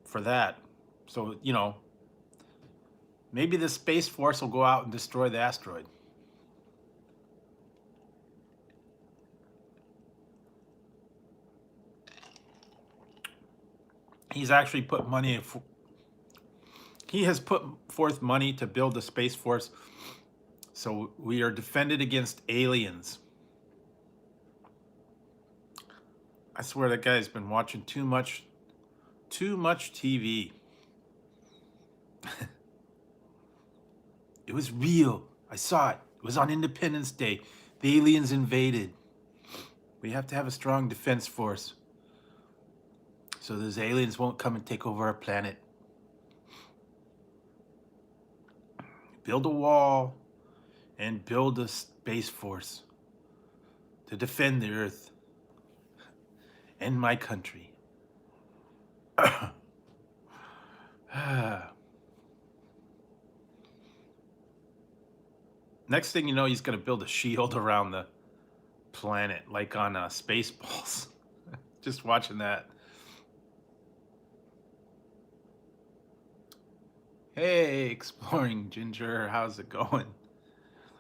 for that. So, you know, maybe the Space Force will go out and destroy the asteroid. He's actually put money. He has put forth money to build the Space Force, so we are defended against aliens. I swear that guy's been watching too much TV. It was real. I saw it. It was on Independence Day. The aliens invaded. We have to have a strong defense force so those aliens won't come and take over our planet. Build a wall and build a space force to defend the Earth and my country. Next thing you know, he's going to build a shield around the planet, like on Spaceballs. Just watching that. Hey, Exploring Ginger, how's it going?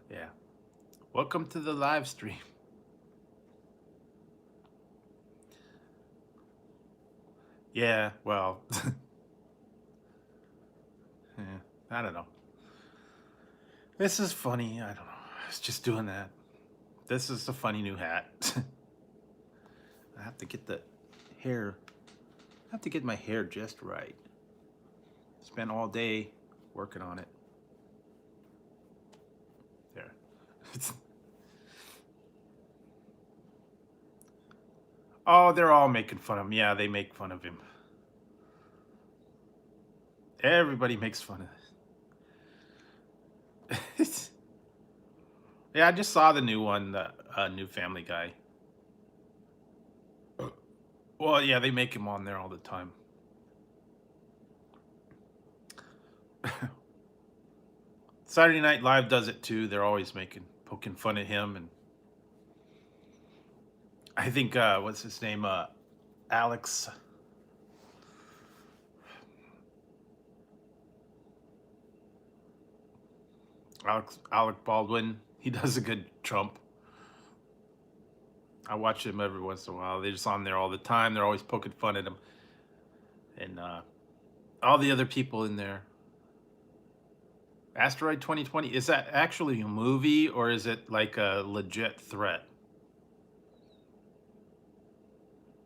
Yeah. Welcome to the live stream. Yeah, well, yeah, I don't know. This is funny. I don't know. I was just doing that. This is a funny new hat. I have to get the hair. I have to get my hair just right. Spent all day working on it. There. Oh, they're all making fun of him. Yeah, they make fun of him. Everybody makes fun of this. Yeah, I just saw the new one, the new Family Guy. Well, yeah, they make him on there all the time. Saturday Night Live does it too. They're always poking fun at him, and I think what's his name, Alex. Alec Baldwin. He does a good Trump. I watch him every once in a while. They're just on there all the time. They're always poking fun at him, and all the other people in there. Asteroid 2020, is that actually a movie or is it like a legit threat?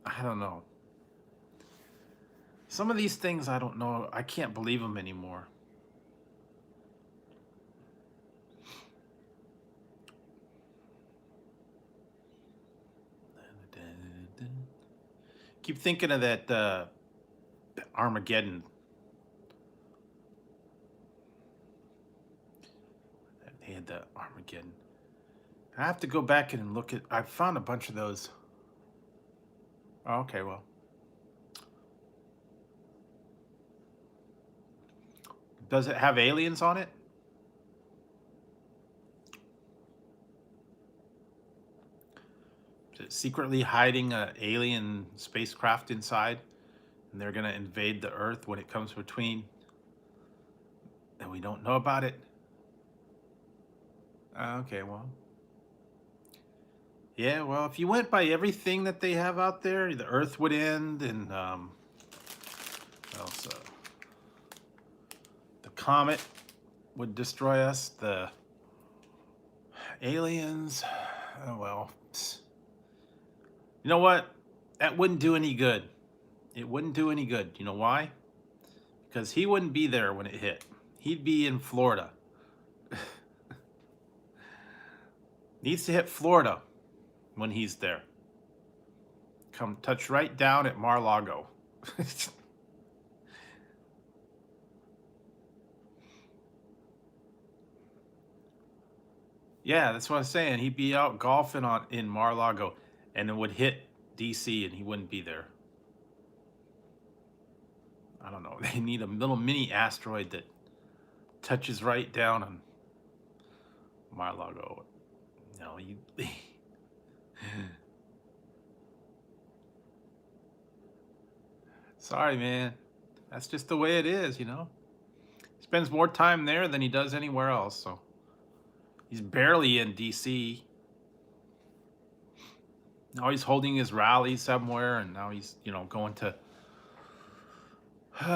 I don't know. Some of these things I don't know. I can't believe them anymore. Keep thinking of that Armageddon. They had the Armageddon. I have to go back and look at. I found a bunch of those. Okay, well. Does it have aliens on it? Is it secretly hiding an alien spacecraft inside? And they're going to invade the Earth when it comes between, and we don't know about it? Okay, well. Yeah, well, if you went by everything that they have out there, the Earth would end, and what else? The comet would destroy us. The aliens, oh, well, you know what? That wouldn't do any good. It wouldn't do any good. You know why? Because he wouldn't be there when it hit. He'd be in Florida. Needs to hit Florida when he's there. Come touch right down at Mar-Lago. Yeah, that's what I'm saying. He'd be out golfing in Mar-Lago, and it would hit DC, and he wouldn't be there. I don't know. They need a little mini asteroid that touches right down on Mar-Lago. No, you. Sorry, man. That's just the way it is, you know. He spends more time there than he does anywhere else, so he's barely in DC. Now he's holding his rally somewhere, and now he's, going to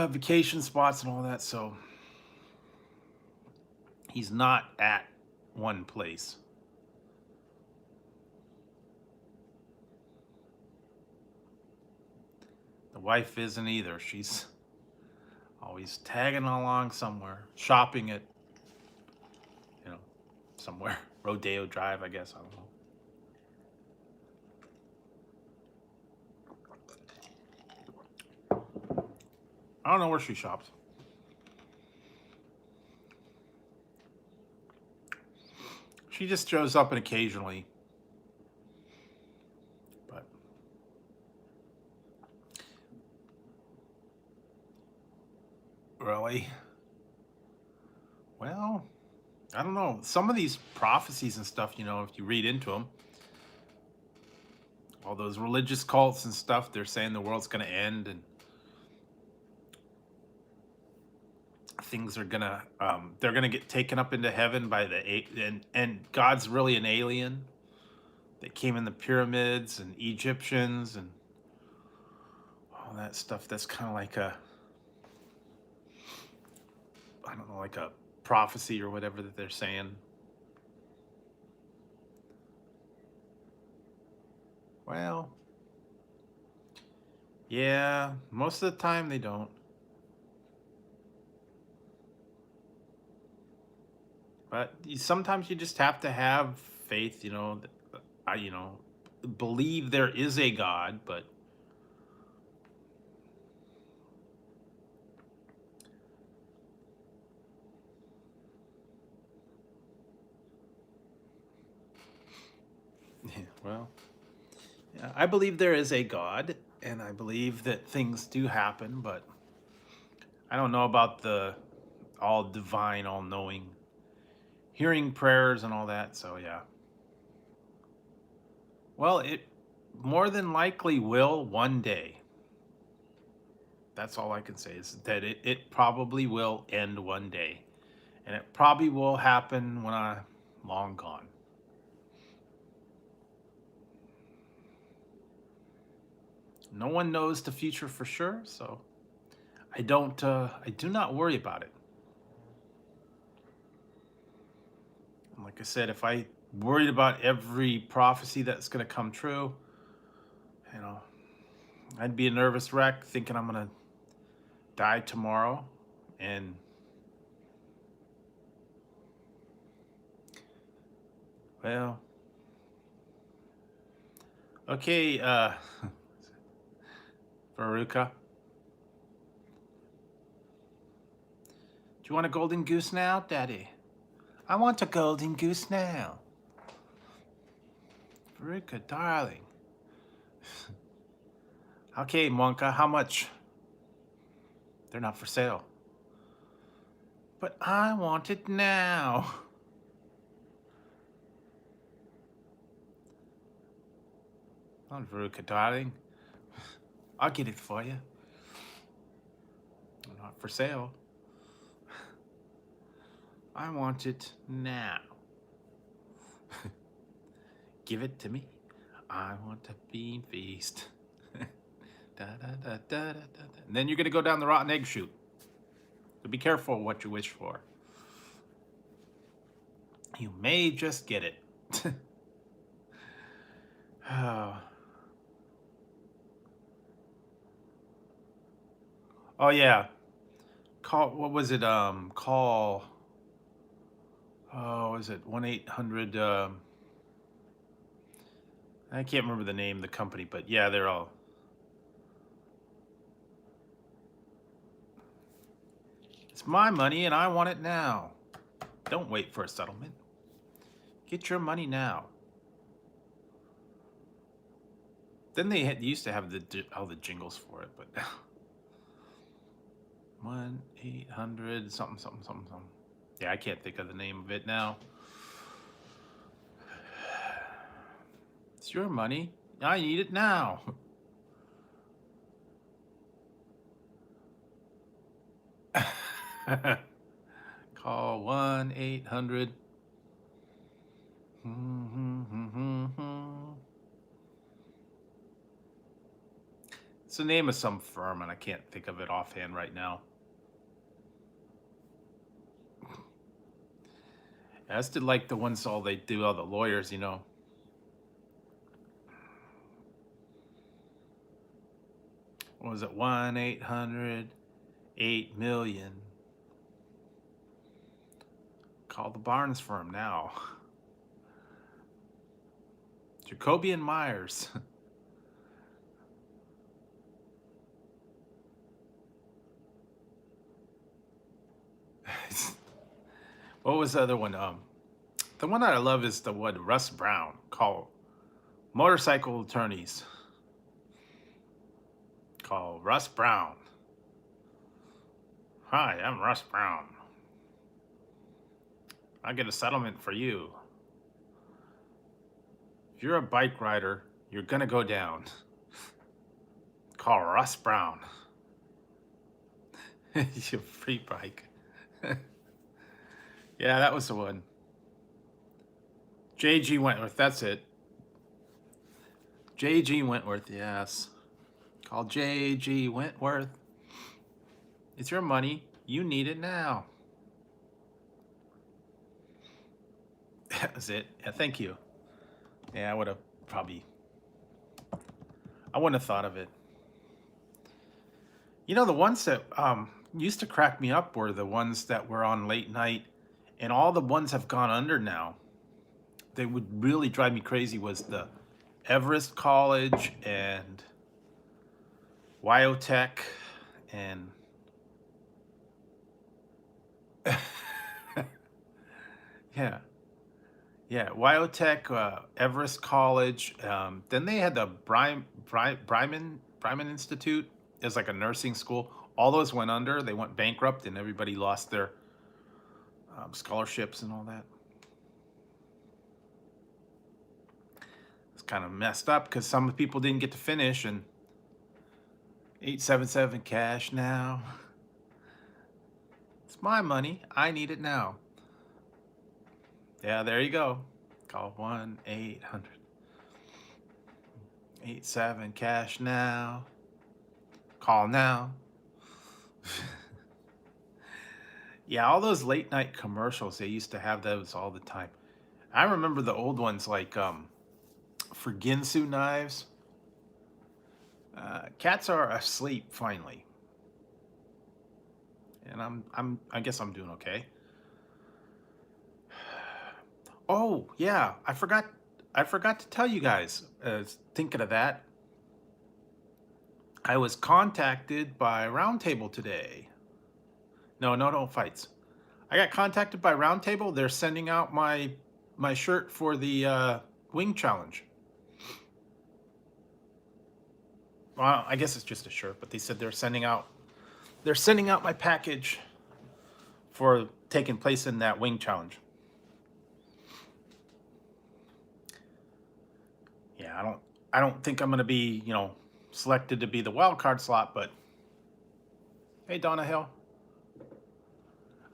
vacation spots and all that. So he's not at one place. The wife isn't either. She's always tagging along somewhere, shopping at, somewhere. Rodeo Drive, I guess. I don't know. I don't know where she shops. She just shows up and occasionally. But really? Well, I don't know. Some of these prophecies and stuff, if you read into them, all those religious cults and stuff, they're saying the world's going to end and things are gonna they're gonna get taken up into heaven by and God's really an alien that came in the pyramids and Egyptians and all that stuff. That's kind of like I don't know, like a prophecy or whatever that they're saying. Well, yeah, most of the time they don't. But sometimes you just have to have faith, believe there is a God, but yeah, well, yeah, I believe there is a God, and I believe that things do happen, but I don't know about the all divine, all knowing, hearing prayers and all that. So, yeah. Well, it more than likely will one day. That's all I can say is that it probably will end one day. And it probably will happen when I'm long gone. No one knows the future for sure, so I do not worry about it. And like I said, if I worried about every prophecy that's going to come true, I'd be a nervous wreck thinking I'm going to die tomorrow. And well, okay, Veruca, do you want a golden goose now, Daddy? I want a golden goose now. Veruca, darling. Okay, Monka, how much? They're not for sale. But I want it now. Not Veruca, darling. I'll get it for you. They're not for sale. I want it now. Give it to me. I want a bean feast. Da, da, da, da, da, da. And then you're going to go down the rotten egg chute. So be careful what you wish for. You may just get it. Oh. Oh yeah. Call, what was it? Call, oh, was it 1-800 I can't remember the name of the company, but yeah, they're all. It's my money and I want it now. Don't wait for a settlement. Get your money now. Then they used to have all the jingles for it, but 1-800 something something something something. Yeah, I can't think of the name of it now. It's your money. I need it now. Call 1-800. It's the name of some firm, and I can't think of it offhand right now. That's to like the ones they do, all the lawyers, you know. What was it? 1-800-8-million. Call the Barnes firm now. Jacoby and Myers. What was the other one? The one that I love is the one Russ Brown. Call motorcycle attorneys. Call Russ Brown. Hi, I'm Russ Brown. I get a settlement for you. If you're a bike rider, you're gonna go down. Call Russ Brown. Your free bike. Yeah, that was the one. J.G. Wentworth, that's it. J.G. Wentworth, yes. Call J.G. Wentworth. It's your money. You need it now. That was it. Yeah, thank you. Yeah, I would have probably... I wouldn't have thought of it. You know, the ones that used to crack me up were the ones that were on late night, and all the ones have gone under now. They would really drive me crazy was the Everest College and Wyotech and yeah, Wyotech, Everest College. Then they had the Bryman Institute as like a nursing school. All those went under. They went bankrupt, and everybody lost their scholarships and all that. It's kind of messed up because some people didn't get to finish. And 877 cash now. It's my money. I need it now. Yeah, there you go. Call 1-800-87 cash now. Call now. Yeah, all those late night commercials, they used to have those all the time. I remember the old ones like for Ginsu knives. Cats are asleep finally. And I guess I'm doing okay. Oh, yeah, I forgot to tell you guys, thinking of that. I was contacted by Roundtable today. No fights. I got contacted by Roundtable. They're sending out my shirt for the wing challenge. Well, I guess it's just a shirt, but they said they're sending out my package for taking place in that wing challenge. Yeah, I don't think I'm gonna be, selected to be the wild card slot, but hey, Donna Hill.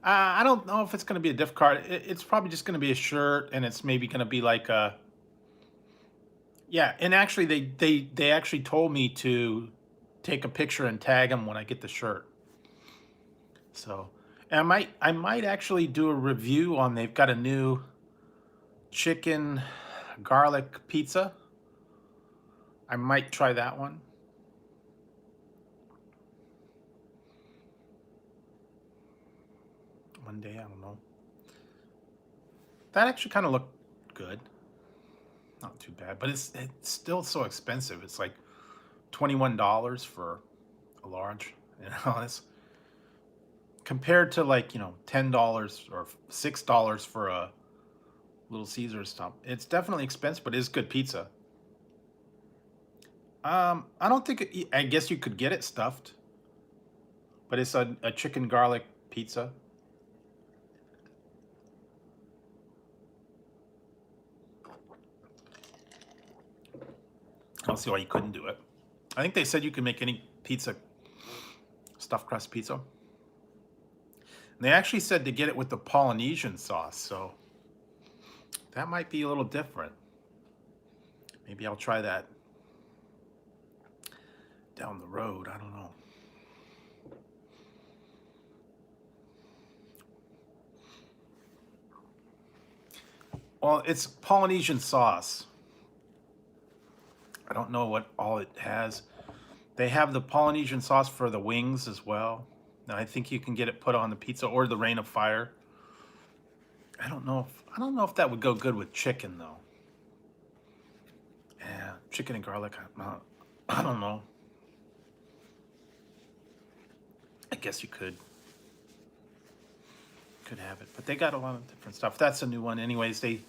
I don't know if it's gonna be a gift card. It's probably just gonna be a shirt, and it's maybe gonna be like a. Yeah, and actually, they actually told me to take a picture and tag them when I get the shirt. So, and I might actually do a review on. They've got a new chicken garlic pizza. I might try that one. One day, I don't know. That actually kind of looked good. Not too bad, but it's still so expensive. It's like $21 for a large. It's compared to like $10 or $6 for a Little Caesars stuff. It's definitely expensive, but it's good pizza. I don't think I guess you could get it stuffed, but it's a chicken garlic pizza. I don't see why you couldn't do it. I think they said you can make any pizza, stuffed crust pizza. And they actually said to get it with the Polynesian sauce, so that might be a little different. Maybe I'll try that down the road. I don't know. Well, it's Polynesian sauce. I don't know what all it has. They have the Polynesian sauce for the wings as well. And I think you can get it put on the pizza or the Rain of Fire. I don't know if that would go good with chicken though. Yeah, chicken and garlic. I don't know. I guess you could have it, but they got a lot of different stuff. That's a new one. Anyways, they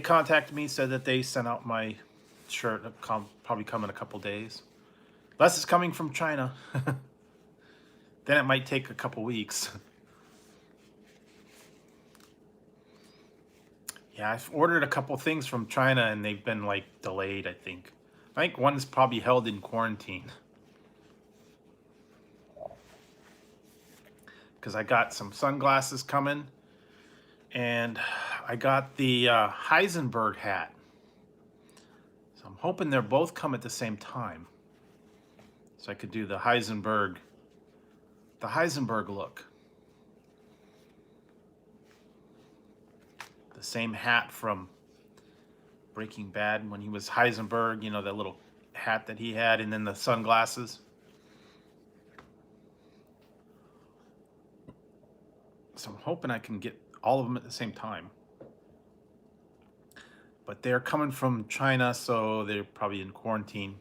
contacted me, said that they sent out my shirt. Probably come in a couple days. Unless it's coming from China. Then it might take a couple weeks. Yeah, I've ordered a couple things from China and they've been like delayed, I think. I think one's probably held in quarantine. Because I got some sunglasses coming and I got the Heisenberg hat. So I'm hoping they're both come at the same time. So I could do the Heisenberg look. The same hat from Breaking Bad when he was Heisenberg, that little hat that he had, and then the sunglasses. So I'm hoping I can get all of them at the same time. But they're coming from China, so they're probably in quarantine.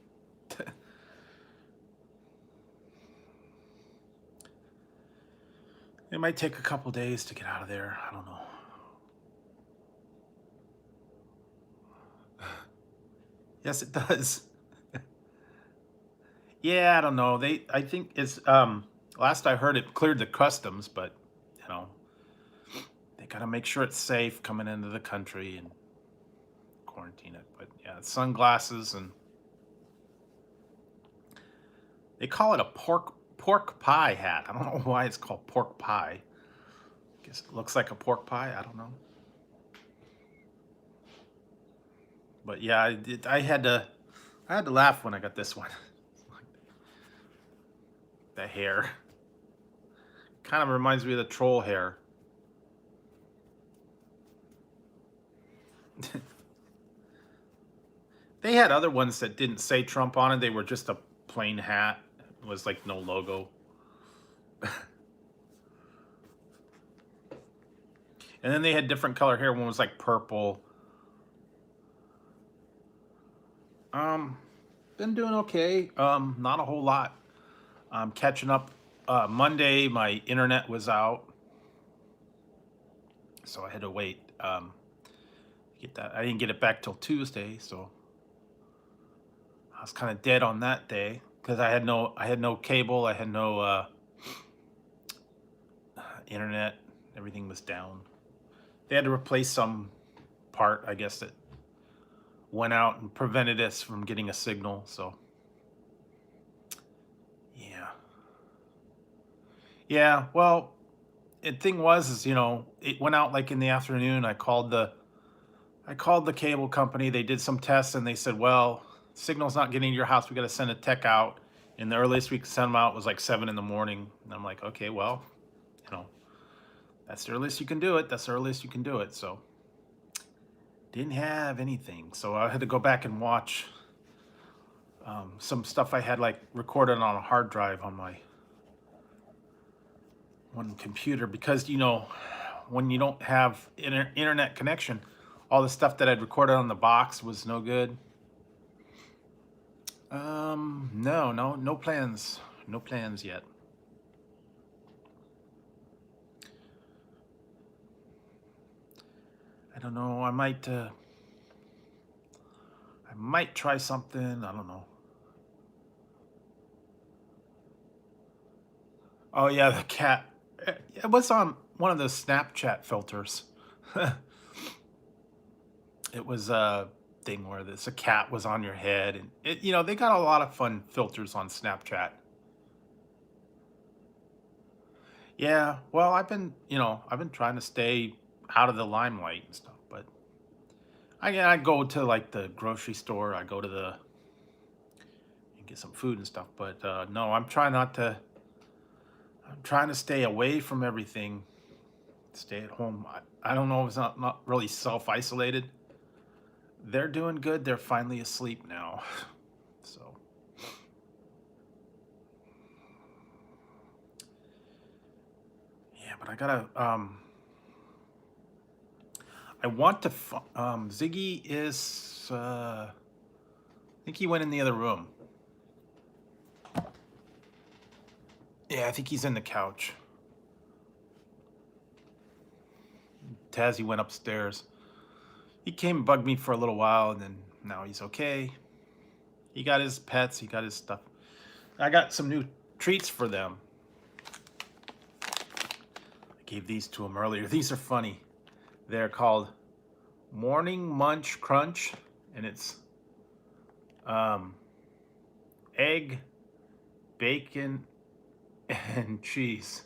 It might take a couple days to get out of there. I don't know. Yes, it does. Yeah, I don't know. I think it's last I heard it cleared the customs, but they gotta make sure it's safe coming into the country and quarantine it. But yeah, sunglasses, and they call it a pork pie hat. I don't know why it's called pork pie. Guess it looks like a pork pie. I don't know. But yeah, I had to laugh when I got this one. The hair kind of reminds me of the troll hair. They had other ones that didn't say Trump on it. They were just a plain hat. It was like no logo. And then they had different color hair. One was like purple. Been doing okay. Not a whole lot. I'm catching up. Monday, my internet was out, so I had to wait. Get that. I didn't get it back till Tuesday, so I was kind of dead on that day. because I had no cable, I had no internet. Everything was down. They had to replace some part, I guess, that went out and prevented us from getting a signal. So yeah, yeah. Well, the thing was, is it went out like in the afternoon. I called the cable company. They did some tests and they said, well, signal's not getting to your house. We got to send a tech out. And the earliest we could send them out was like 7 in the morning. And I'm like, okay, well, you know, that's the earliest you can do it. That's the earliest you can do it. So didn't have anything. So I had to go back and watch some stuff I had like recorded on a hard drive on my one computer, because when you don't have internet connection, all the stuff that I'd recorded on the box was no good. No plans. No plans yet. I don't know. I might try something. I don't know. Oh yeah, the cat. It was on one of the Snapchat filters. It was a thing where a cat was on your head, and they got a lot of fun filters on Snapchat. Yeah, well, I've been trying to stay out of the limelight and stuff, but I go to like the grocery store. I go to the and get some food and stuff, but no, I'm trying not to. I'm trying to stay away from everything. Stay at home. I don't know if it's not really self-isolated. They're doing good. They're finally asleep now. So yeah, but I gotta I want to Ziggy is I think he went in the other room. Yeah, I think he's in the couch. Tazzy went upstairs. He came and bugged me for a little while, and then now he's okay. He got his pets, he got his stuff. I got some new treats for them. I gave these to him earlier. These are funny. They're called Morning Munch Crunch, and it's egg, bacon, and cheese.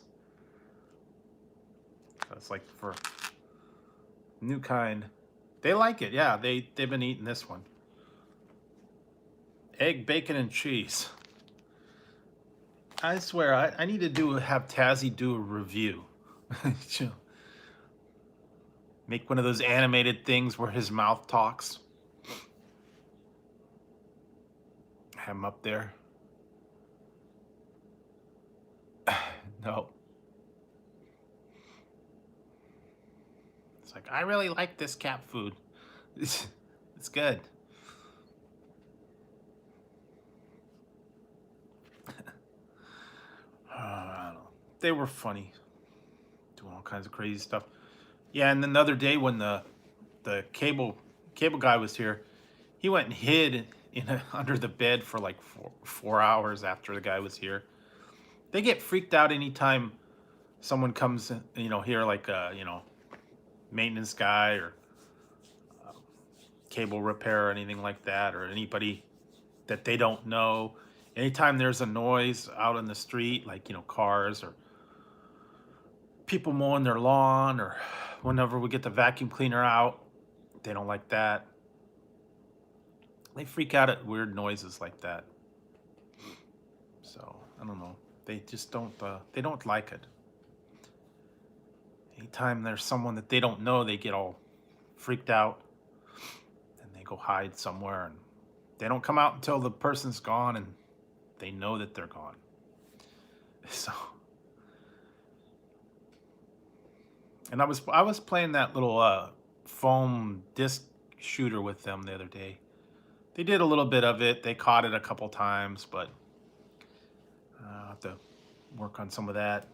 That's like for new kind. They like it, yeah. They've been eating this one. Egg, bacon, and cheese. I swear, I need to have Tazzy do a review. Make one of those animated things where his mouth talks. Have him up there. No. It's like, I really like this cat food. It's good. I don't know. They were funny. Doing all kinds of crazy stuff. Yeah, and then the other day when the cable guy was here, he went and hid under the bed for like 4 hours after the guy was here. They get freaked out anytime someone comes here, like maintenance guy or cable repair or anything like that, or anybody that they don't know. Anytime there's a noise out in the street, like cars or people mowing their lawn, or whenever we get the vacuum cleaner out, they don't like that. They freak out at weird noises like that. So I don't know. They just don't. They don't like it. Anytime there's someone that they don't know, they get all freaked out, and they go hide somewhere, and they don't come out until the person's gone, and they know that they're gone. So, and I was playing that little foam disc shooter with them the other day. They did a little bit of it. They caught it a couple times, but I'll have to work on some of that.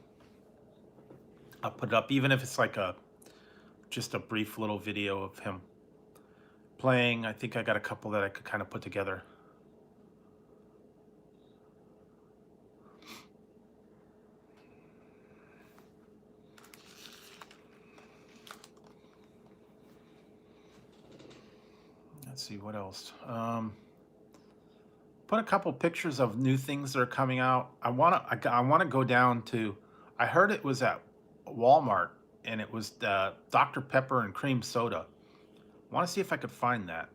I'll put it up, even if it's like just a brief little video of him playing. I think I got a couple that I could kind of put together. let's see what else. Put a couple pictures of new things that are coming out. I wanna go down to. I heard it was at Walmart, and it was Dr. Pepper and cream soda. I want to see if I could find that.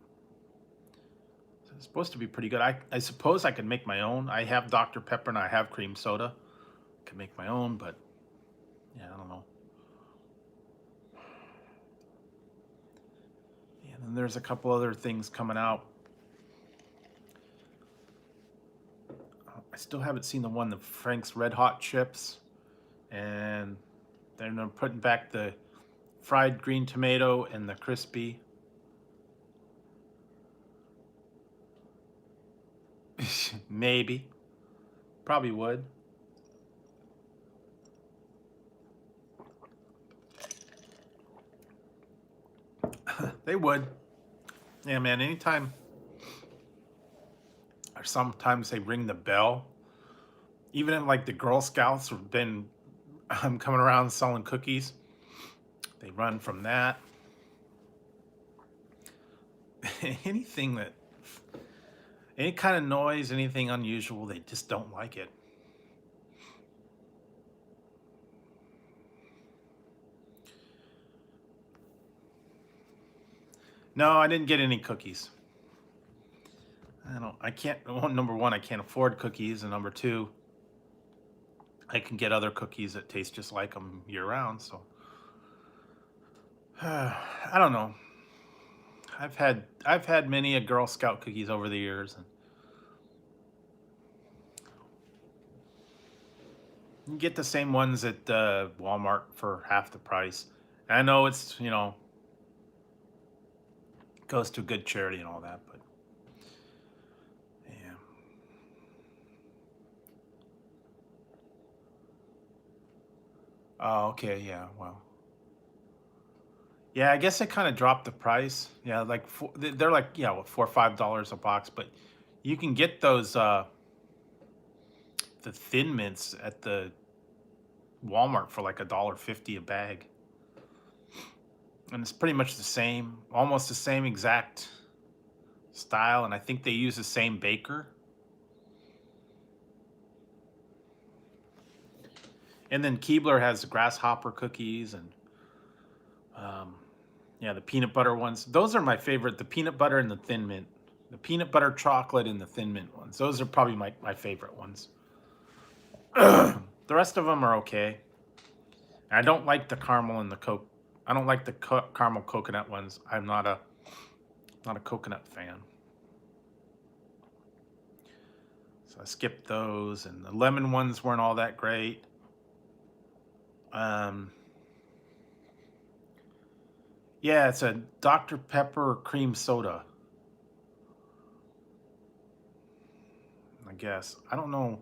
It's supposed to be pretty good. I suppose I could make my own. I have Dr. Pepper and I have cream soda. I can make my own, but yeah, I don't know. And then there's a couple other things coming out. I still haven't seen the one, the Frank's Red Hot chips, and then they're putting back the fried green tomato and the crispy. Maybe. Probably would. They would. Yeah, man, anytime. Or sometimes they ring the bell. Even in like the Girl Scouts have been coming around selling cookies. They run from that. Anything that, any kind of noise, anything unusual, they just don't like it. No, I didn't get any cookies. I can't, well, number one, I can't afford cookies, and number two, I can get other cookies that taste just like them year round, so. I don't know. I've had many a Girl Scout cookies over the years, and you get the same ones at Walmart for half the price. And I know it's, goes to good charity and all that, but yeah. Oh, okay, yeah, well. Yeah, I guess it kind of dropped the price. Yeah, like they're like, yeah, what, $4 or $5 a box, but you can get those the Thin Mints at the Walmart for like $1.50 a bag. And it's pretty much the same, almost the same exact style, and I think they use the same baker. And then Keebler has the grasshopper cookies, and yeah, the peanut butter ones. Those are my favorite, the peanut butter and the Thin Mint. The peanut butter chocolate and the Thin Mint ones. Those are probably my favorite ones. The rest of them are okay. I don't like the caramel and the coke. I don't like the caramel coconut ones. I'm not a coconut fan. So I skipped those, and the lemon ones weren't all that great. Yeah, it's a Dr. Pepper cream soda. I guess. I don't know.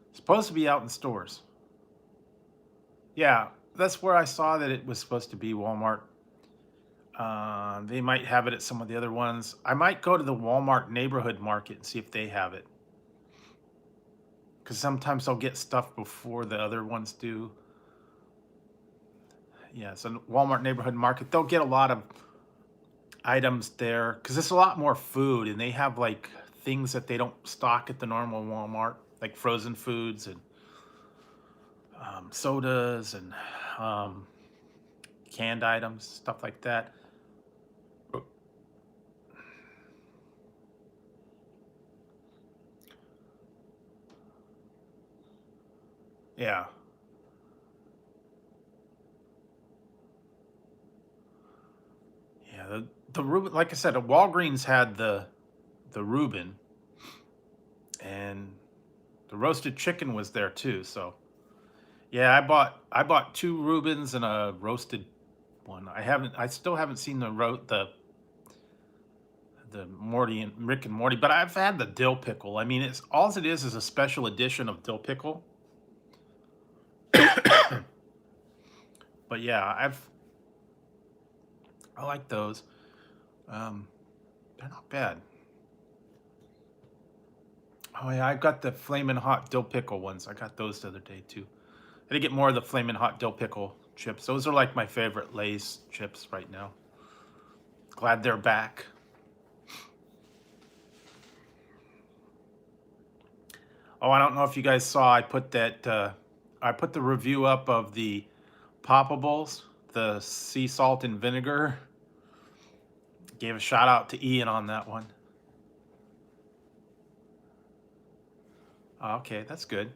It's supposed to be out in stores. Yeah, that's where I saw that it was supposed to be, Walmart. They might have it at some of the other ones. I might go to the Walmart neighborhood market and see if they have it. Because sometimes I'll get stuff before the other ones do. Yeah, so Walmart neighborhood market, they'll get a lot of items there. Because it's a lot more food, and they have like things that they don't stock at the normal Walmart. Like frozen foods and sodas and canned items, stuff like that. Yeah. Yeah, the Reuben, like I said, Walgreens had the Reuben, and the roasted chicken was there too. So yeah, I bought two Reubens and a roasted one. I still haven't seen the Morty and Rick and Morty, but I've had the dill pickle. I mean, it's all it is a special edition of dill pickle. But yeah, I like those. They're not bad. Oh yeah, I've got the flamin' hot dill pickle ones. I got those the other day too. I did get more of the flamin' hot dill pickle chips. Those are like my favorite Lay's chips right now. Glad they're back. Oh, I don't know if you guys saw, I put I put the review up of the poppables, the sea salt and vinegar. Gave a shout out to Ian on that one. Okay, that's good.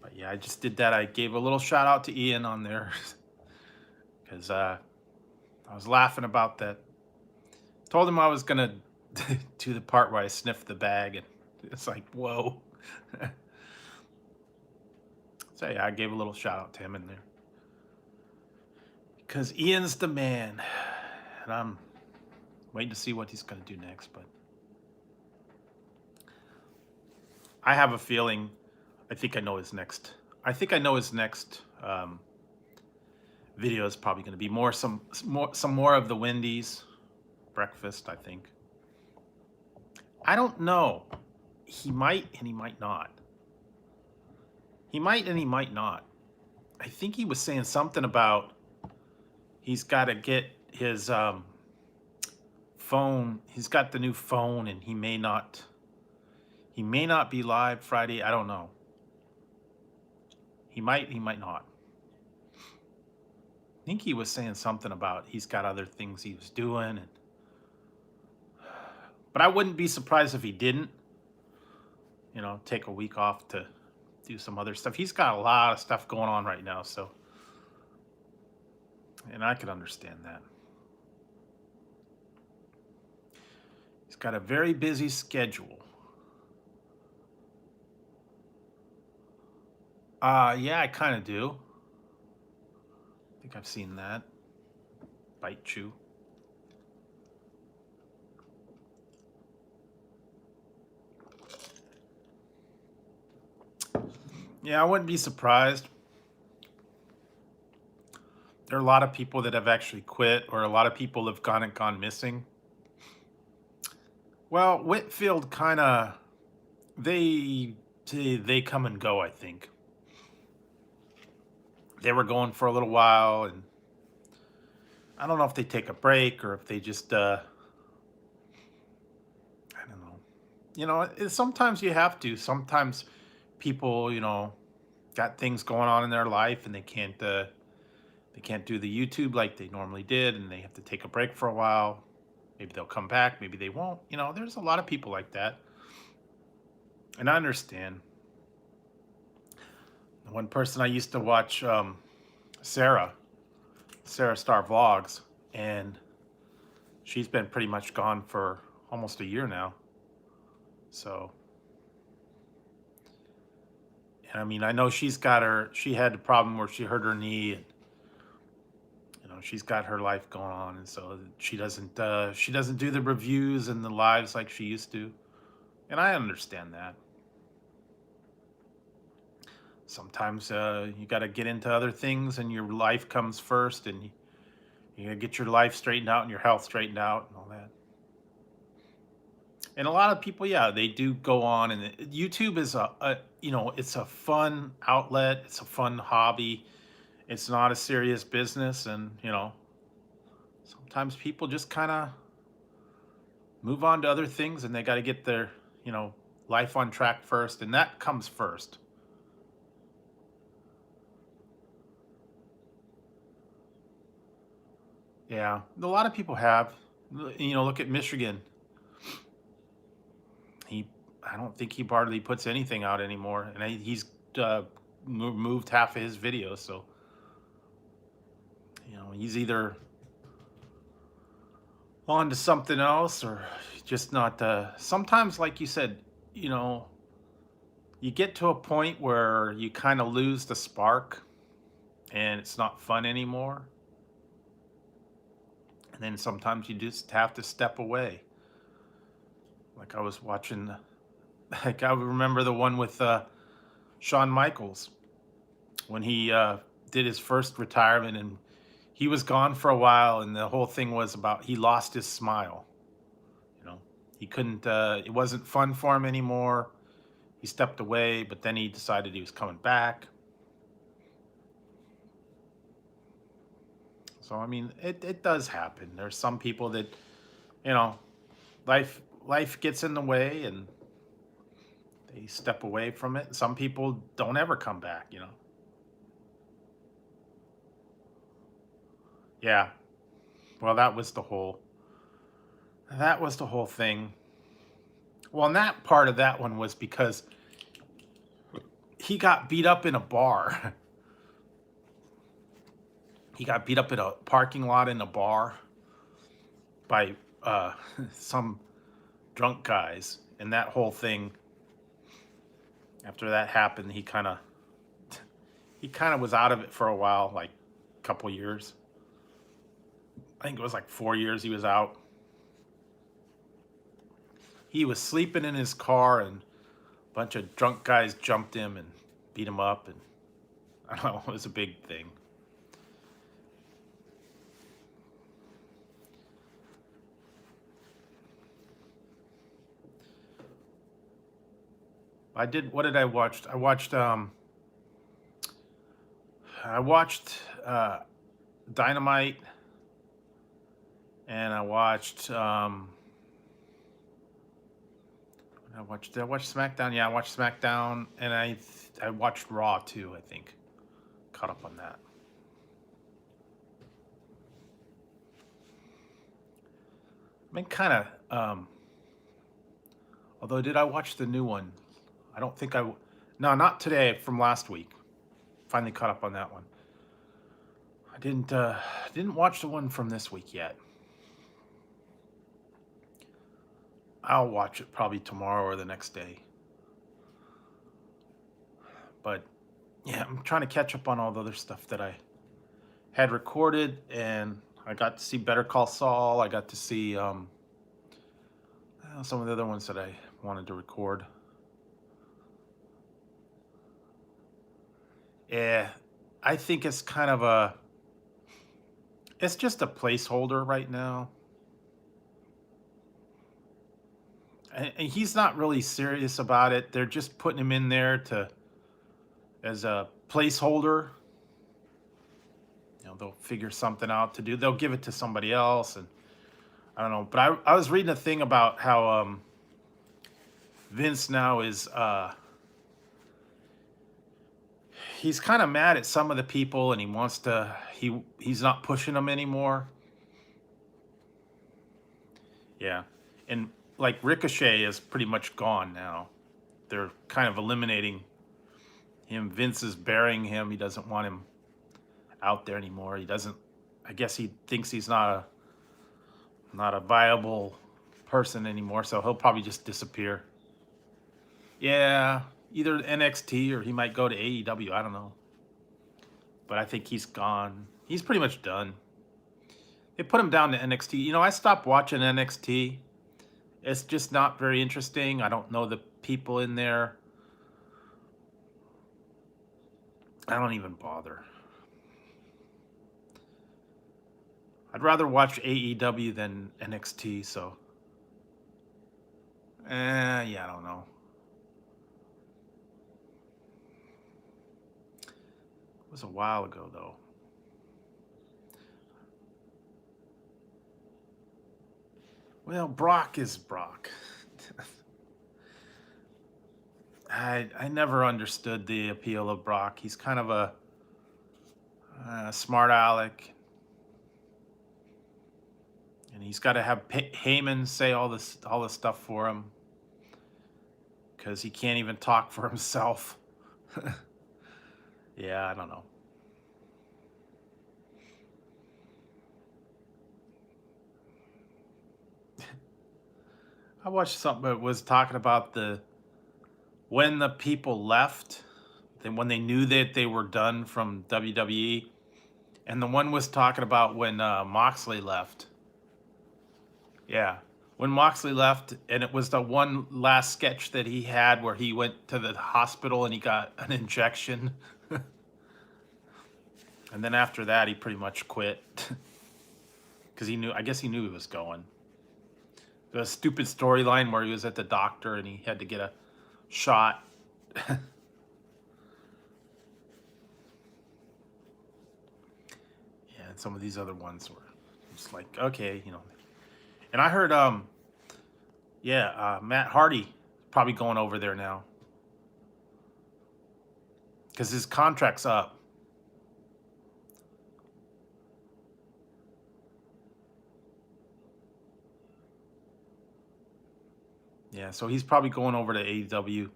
But yeah, I just did that. I gave a little shout out to Ian on there because I was laughing about that. Told him I was gonna do the part where I sniffed the bag, and it's like, whoa. So yeah, I gave a little shout out to him in there because Ian's the man, and I'm waiting to see what he's gonna do next. But I have a feeling. I think I know his next. I think I know his next video is probably going to be some more of the Wendy's breakfast. I think. I don't know. He might and he might not. He might and he might not. I think he was saying something about he's got to get his phone. He's got the new phone, and he may not. He may not be live Friday. I don't know. He might not. I think he was saying something about he's got other things he was doing, but I wouldn't be surprised if he didn't. You know, take a week off to do some other stuff. He's got a lot of stuff going on right now, so, and I could understand that. He's got a very busy schedule. Yeah, I kind of do. I think I've seen that. Bite chew. Yeah, I wouldn't be surprised. There are a lot of people that have actually quit, or a lot of people have gone missing. Well, Whitfield kind of they come and go, I think. They were going for a little while, and I don't know if they take a break or if they just I don't know. You know, sometimes you have to. Sometimes people, you know, got things going on in their life, and they can't do the YouTube like they normally did, and they have to take a break for a while. Maybe they'll come back, maybe they won't. You know, there's a lot of people like that. And I understand. One person I used to watch, Sarah Star Vlogs, and she's been pretty much gone for almost a year now. So, and I mean, I know she had a problem where she hurt her knee, and you know, she's got her life going on, and so she doesn't do the reviews and the lives like she used to. And I understand that. Sometimes you got to get into other things, and your life comes first, and you got to get your life straightened out and your health straightened out and all that. And a lot of people, yeah, they do go on, and YouTube is you know, it's a fun outlet, it's a fun hobby, it's not a serious business, and you know, sometimes people just kind of move on to other things, and they got to get their, you know, life on track first, and that comes first. Yeah, a lot of people have. You know, look at Michigan. I don't think he hardly puts anything out anymore, and he's moved half of his videos. So, you know, he's either on to something else or just not. Sometimes, like you said, you know, you get to a point where you kind of lose the spark, and it's not fun anymore. And then sometimes you just have to step away. Like I was watching, like I remember the one with Shawn Michaels when he did his first retirement, and he was gone for a while, and the whole thing was about he lost his smile. You know, he couldn't. It wasn't fun for him anymore. He stepped away, but then he decided he was coming back. So I mean, it does happen. There's some people that, you know, life gets in the way, and They step away from it. Some people don't ever come back, you know. Yeah. Well, that was the whole thing. Well, and that part of that one was because he got beat up in a bar. He got beat up in a parking lot in a bar by some drunk guys, and that whole thing. After that happened, he kind of was out of it for a while, like a couple years. I think it was like 4 years he was out. He was sleeping in his car, and a bunch of drunk guys jumped him and beat him up, and I don't know, it was a big thing. What did I watch? I watched Dynamite, and I watched did I watch SmackDown? Yeah, I watched SmackDown, and I watched Raw too, I think. Caught up on that. I mean, kind of although, did I watch the new one? I don't think no, not today, from last week. Finally caught up on that one. I didn't watch the one from this week yet. I'll watch it probably tomorrow or the next day. But yeah, I'm trying to catch up on all the other stuff that I had recorded, and I got to see Better Call Saul. I got to see some of the other ones that I wanted to record. Yeah, I think it's kind of it's just a placeholder right now. And he's not really serious about it. They're just putting him in there as a placeholder. You know, they'll figure something out to do. They'll give it to somebody else, and I don't know. But I was reading a thing about how Vince now is he's kind of mad at some of the people, and he wants to he's not pushing them anymore. Yeah. And like Ricochet is pretty much gone now. They're kind of eliminating him. Vince is burying him. He doesn't want him out there anymore. He doesn't, I guess he thinks he's not a viable person anymore, so he'll probably just disappear. Yeah, either NXT or he might go to AEW. I don't know. But I think he's gone. He's pretty much done. They put him down to NXT. You know, I stopped watching NXT. It's just not very interesting. I don't know the people in there. I don't even bother. I'd rather watch AEW than NXT, so. Yeah, I don't know. It was a while ago, though. Well, Brock is Brock. I never understood the appeal of Brock. He's kind of a smart aleck. And he's got to have Heyman say all this stuff for him, because he can't even talk for himself. Yeah, I don't know. I watched something that was talking about when the people left, then when they knew that they were done from WWE, and the one was talking about when Moxley left. Yeah, when Moxley left, and it was the one last sketch that he had where he went to the hospital and he got an injection. And then after that, he pretty much quit. Because I guess he knew he was going. The stupid storyline where he was at the doctor and he had to get a shot. Yeah, and some of these other ones were just like, okay, you know. And I heard, Matt Hardy probably going over there now. because his contract's up. Yeah, so he's probably going over to AEW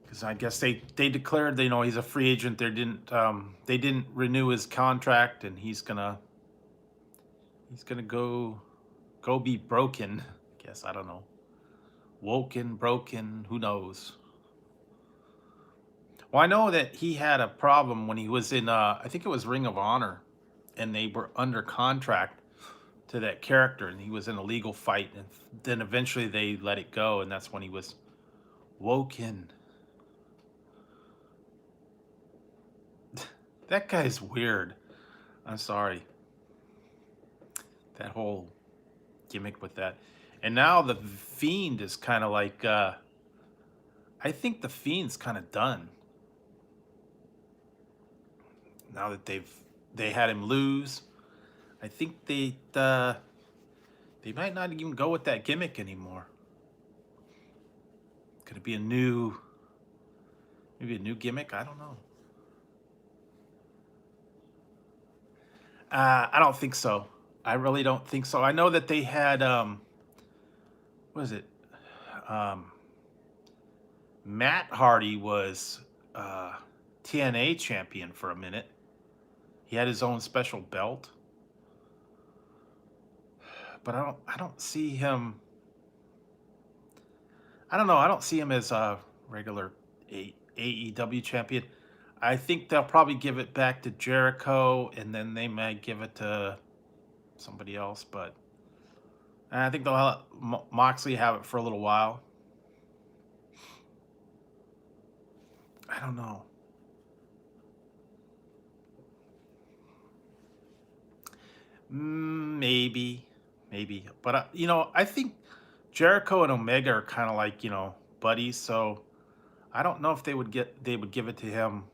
because I guess they declared he's a free agent. They didn't renew his contract, and he's gonna go be broken. I guess I don't know, woken, broken, who knows. Well, I know that he had a problem when he was in I think it was Ring of Honor, and they were under contract to that character, and he was in a legal fight, and then eventually they let it go, and that's when he was woken. That guy's weird. I'm sorry. That whole gimmick with that. And now the Fiend is kind of like I think the Fiend's kind of done. Now that they had him lose, I think they might not even go with that gimmick anymore. Could it be maybe a new gimmick? I don't know. I don't think so. I really don't think so. I know that they had what is it? Matt Hardy was TNA champion for a minute. He had his own special belt. But I don't see him. I don't know. I don't see him as a regular AEW champion. I think they'll probably give it back to Jericho, and then they might give it to somebody else. But I think they'll have Moxley have it for a little while. I don't know. Maybe. But I think Jericho and Omega are kind of like buddies. So I don't know if they would give it to him.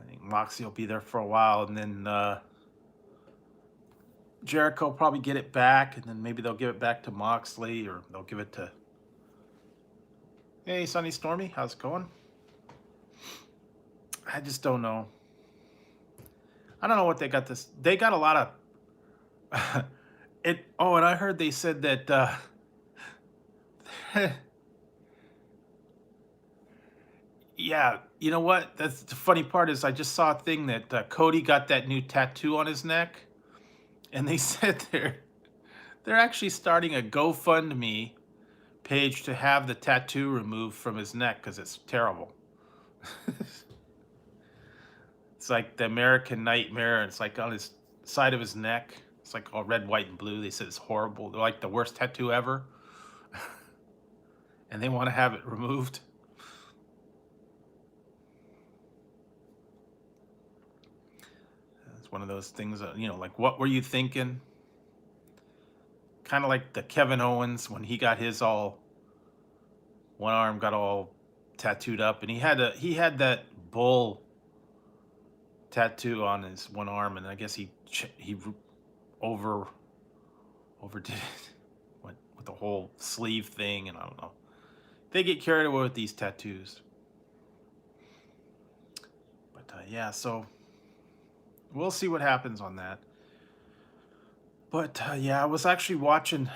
I think Moxley will be there for a while, and then Jericho will probably get it back, and then maybe they'll give it back to Moxley, or they'll give it to. Hey, Sunny Stormy, how's it going? I just don't know. I don't know what they got this. They got a lot of it. Oh, and I heard they said that yeah, you know what? That's the funny part is I just saw a thing that Cody got that new tattoo on his neck, and they said they're actually starting a GoFundMe page to have the tattoo removed from his neck because it's terrible. It's like the American Nightmare. It's like on his side of his neck. It's like all red, white, and blue. They said it's horrible. They're like the worst tattoo ever. And they want to have it removed. It's one of those things that, like, what were you thinking? Kind of like the Kevin Owens when he got his one arm got all tattooed up, and he had that bull tattoo on his one arm, and I guess he overdid it with the whole sleeve thing, and I don't know. They get carried away with these tattoos. But yeah, so we'll see what happens on that. But yeah, I was actually watching.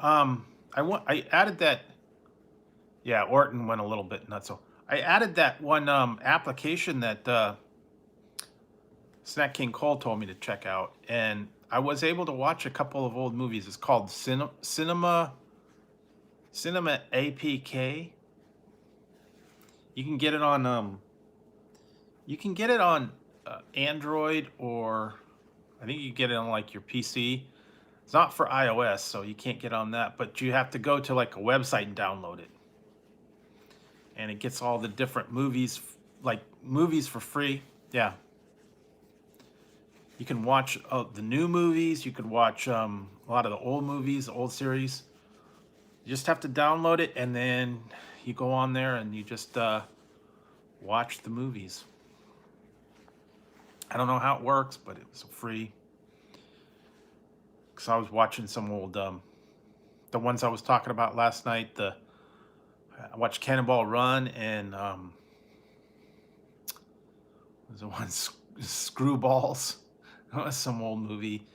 I added that. Yeah, Orton went a little bit nuts. So I added that one application that Snack King Cole told me to check out, and I was able to watch a couple of old movies. It's called Cinema APK. You can get it on Android, or I think you get it on like your PC. It's not for iOS, so you can't get on that, but you have to go to like a website and download it. And it gets all the different movies, like movies for free. Yeah. You can watch the new movies. You could watch a lot of the old movies, the old series. You just have to download it, and then you go on there and you just watch the movies. I don't know how it works, but it was free. Because I was watching some old, the ones I was talking about last night. I watched Cannonball Run and There's the one Screwballs. That was some old movie.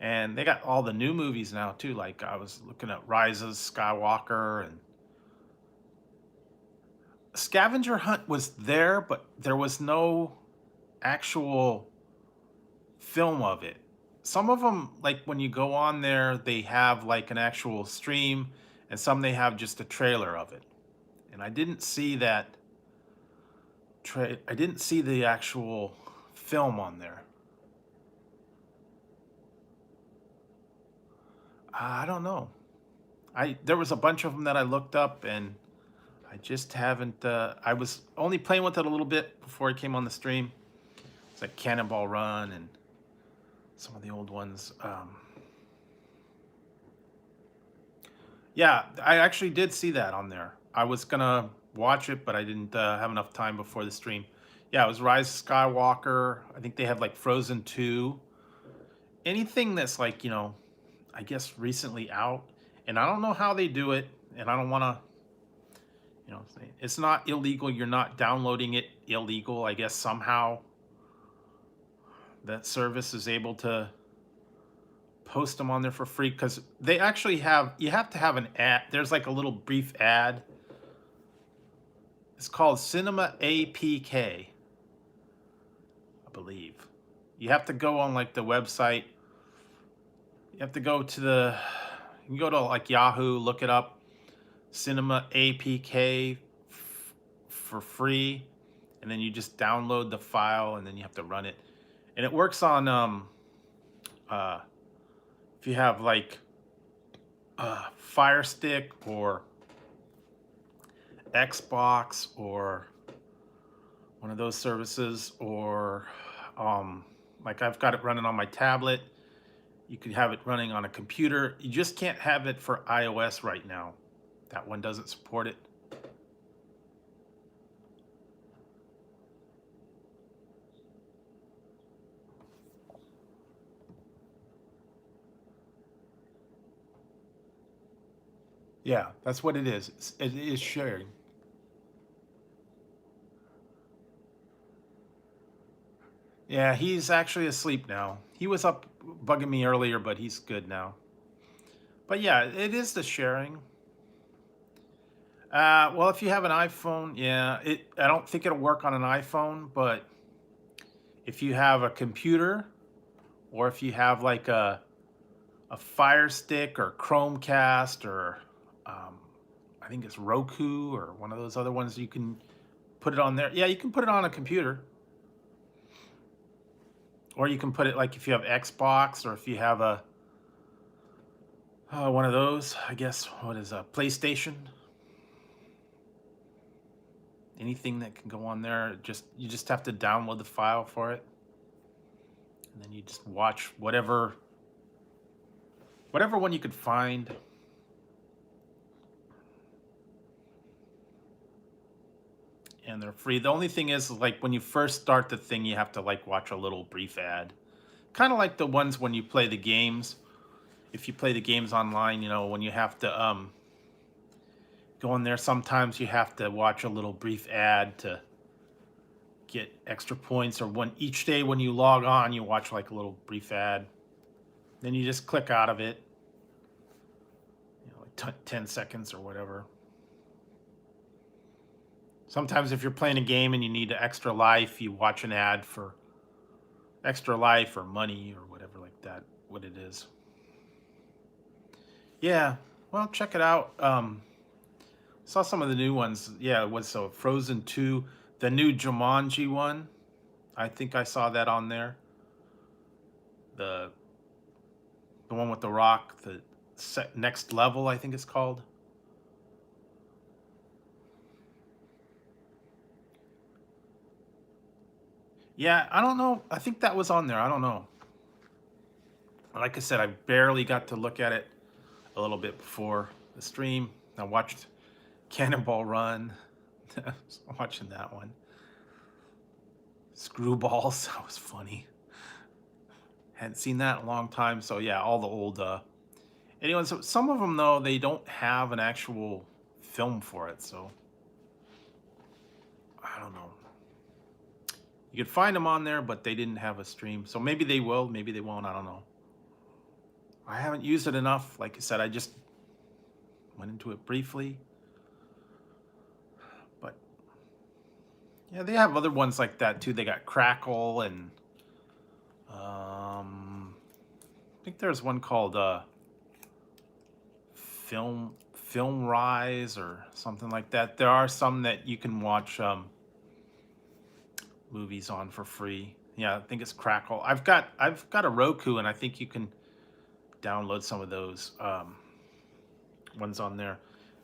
And they got all the new movies now too. Like I was looking at Rise of Skywalker, and Scavenger Hunt was there, but there was no actual film of it. Some of them, like when you go on there, they have like an actual stream, and some they have just a trailer of it. And I didn't see that. I didn't see the actual film on there. I don't know. There was a bunch of them that I looked up, and I just haven't. I was only playing with it a little bit before I came on the stream. It's like Cannonball Run and some of the old ones. Yeah, I actually did see that on there. I was gonna watch it, but I didn't have enough time before the stream. Yeah, it was Rise of Skywalker. I think they have like Frozen 2. Anything that's like, I guess recently out. And I don't know how they do it. And I don't want to, it's not illegal. You're not downloading it illegal. I guess somehow that service is able to post them on there for free, because they actually you have to have an ad. There's like a little brief ad. It's called Cinema APK, I believe. You have to go on like the website. You have to go to you can go to like Yahoo, look it up, Cinema APK for free, and then you just download the file, and then you have to run it. And it works on if you have like Fire Stick or Xbox or one of those services, or like I've got it running on my tablet. You could have it running on a computer. You just can't have it for iOS right now. That one doesn't support it. Yeah, that's what it is. It is sharing. Yeah, he's actually asleep now. He was up bugging me earlier, but he's good now. But yeah, it is the sharing. Well, if you have an iPhone, yeah, I don't think it'll work on an iPhone, but if you have a computer, or if you have like a Fire Stick or Chromecast, or I think it's Roku or one of those other ones, you can put it on there. Yeah, you can put it on a computer. Or you can put it like if you have Xbox, or if you have a one of those, I guess, what is a PlayStation? Anything that can go on there, you just have to download the file for it. And then you just watch whatever one you could find. And they're free. The only thing is, like, when you first start the thing, you have to like watch a little brief ad. Kind of like the ones when you play the games. If you play the games online, when you have to go in there, sometimes you have to watch a little brief ad to get extra points, or each day when you log on, you watch like a little brief ad. Then you just click out of it, like 10 seconds or whatever. Sometimes if you're playing a game and you need extra life, you watch an ad for extra life or money or whatever like that, what it is. Yeah, well, check it out. Saw some of the new ones. Yeah, it was Frozen 2, the new Jumanji one. I think I saw that on there. The one with The Rock, the Next Level, I think it's called. Yeah, I don't know. I think that was on there. I don't know. Like I said, I barely got to look at it a little bit before the stream. I watched Cannonball Run. I was watching that one. Screwballs. That was funny. Hadn't seen that in a long time. So yeah, all the old. Anyway, so some of them though, they don't have an actual film for it. So I don't know. You could find them on there, but they didn't have a stream. So maybe they will, maybe they won't. I don't know. I haven't used it enough. Like I said, I just went into it briefly. But yeah, they have other ones like that too. They got Crackle and I think there's one called Film Rise or something like that. There are some that you can watch movies on for free. Yeah, I think it's Crackle. I've got a Roku, and I think you can download some of those ones on there.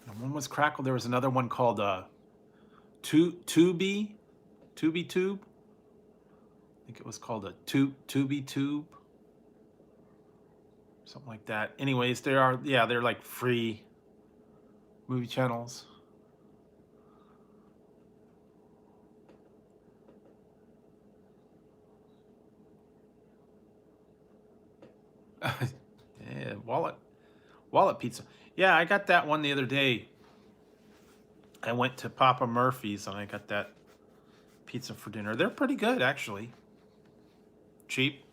And one was Crackle. There was another one called Tubi Tube. I think it was called a Tubi Tube. Something like that. Anyways, they're like free movie channels. Yeah, wallet pizza. Yeah, I got that one the other day. I went to Papa Murphy's and I got that pizza for dinner. They're pretty good, actually. Cheap.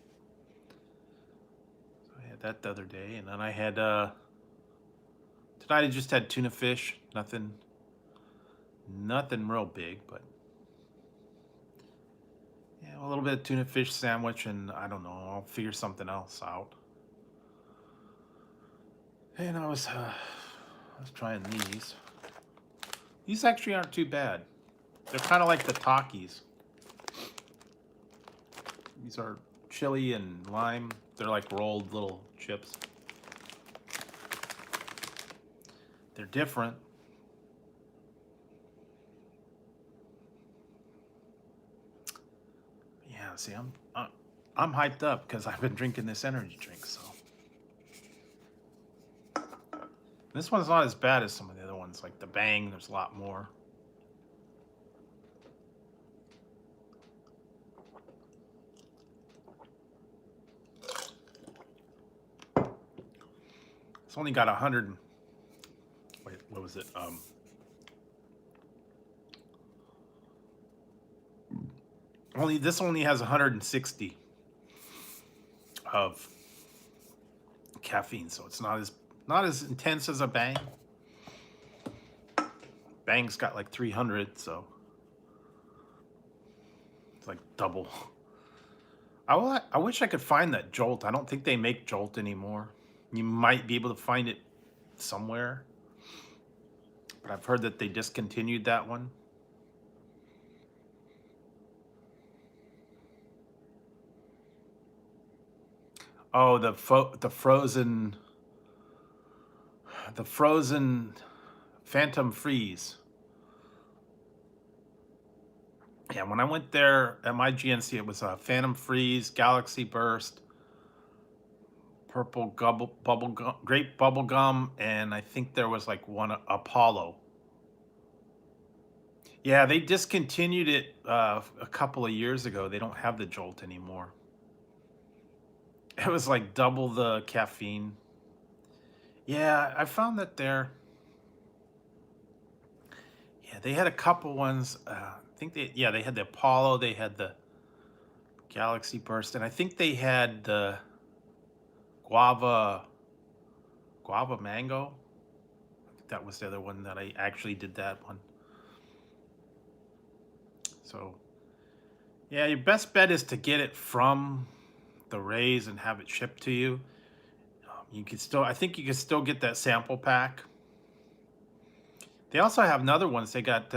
So I had that the other day, and then I had tonight I just had tuna fish. Nothing real big, but yeah, a little bit of tuna fish sandwich, and I don't know, I'll figure something else out. And I was trying these. These actually aren't too bad. They're kind of like the Takis. These are chili and lime. They're like rolled little chips. They're different. Yeah, see, I'm hyped up because I've been drinking this energy drink, so. This one's not as bad as some of the other ones, like the Bang, there's a lot more. It's only got 100. Wait, what was it? This only has 160 of caffeine, so it's not as intense as a Bang. Bang's got like 300, so it's like double. I wish I could find that Jolt. I don't think they make Jolt anymore. You might be able to find it somewhere, but I've heard that they discontinued that one. Oh, the frozen Phantom Freeze. Yeah, when I went there at my GNC, it was a Phantom Freeze, Galaxy Burst, purple bubble gum, grape bubble gum, and I think there was like one Apollo. Yeah, they discontinued it a couple of years ago. They don't have the Jolt anymore. It was like double the caffeine. Yeah, I found that there. Yeah, they had a couple ones. I think they had the Apollo, they had the Galaxy Burst, and I think they had the guava mango. I think that was the other one that I actually did that one. So yeah, your best bet is to get it from the Rays and have it shipped to you. I think you can still get that sample pack. They also have another ones. They've got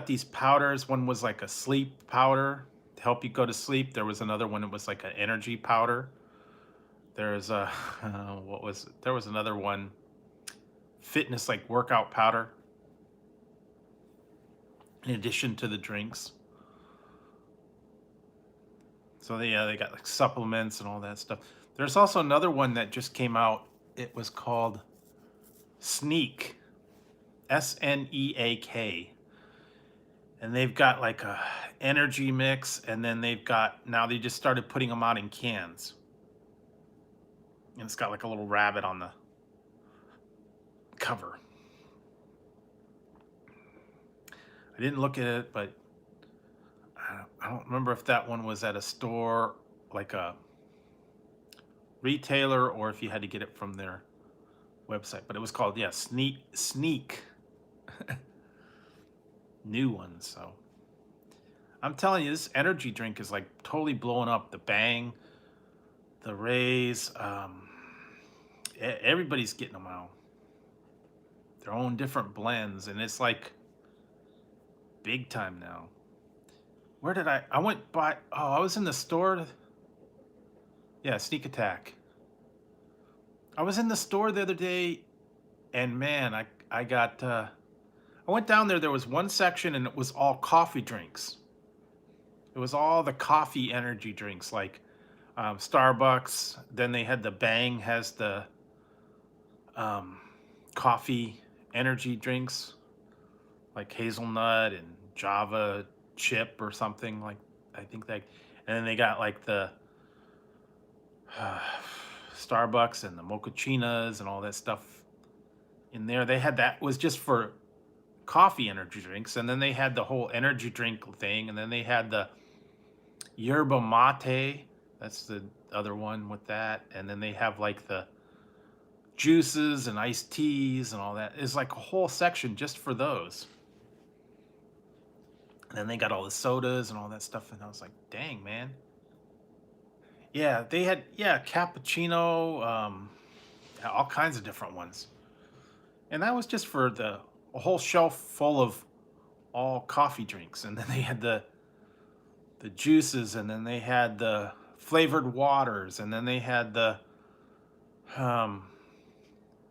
these powders. One was like a sleep powder to help you go to sleep. There was another one that was like an energy powder. There's a there was another one, fitness like workout powder. In addition to the drinks. So they got like supplements and all that stuff. There's also another one that just came out. It was called Sneak, SNEAK, and they've got like a energy mix, and then now they just started putting them out in cans, and it's got like a little rabbit on the cover. I didn't look at it, but I don't remember if that one was at a store, like a retailer, or if you had to get it from their website. But it was called, yeah, Sneak. New ones. So I'm telling you, this energy drink is like totally blowing up. The Bang, the Rays, everybody's getting them out. Their own different blends, and it's like big time now. Where did I went by? Oh, I was in the store. Yeah, Sneak Attack. I was in the store the other day, and man, I got I went down there. There was one section, and it was all coffee drinks. It was all the coffee energy drinks, like Starbucks. Then they had the Bang has the um, coffee energy drinks, like hazelnut and Java chip or something like. I think that, and then they got like the uh, Starbucks and the mochachinas and all that stuff in there. They had that was just for coffee energy drinks, and then they had the whole energy drink thing, and then they had the yerba mate. That's the other one with that, and then they have like the juices and iced teas and all that. It's like a whole section just for those. And then they got all the sodas and all that stuff, and I was like, dang, man. Yeah, they had, yeah, cappuccino, all kinds of different ones. And that was just for a whole shelf full of all coffee drinks. And then they had the juices, and then they had the flavored waters, and then they had the um,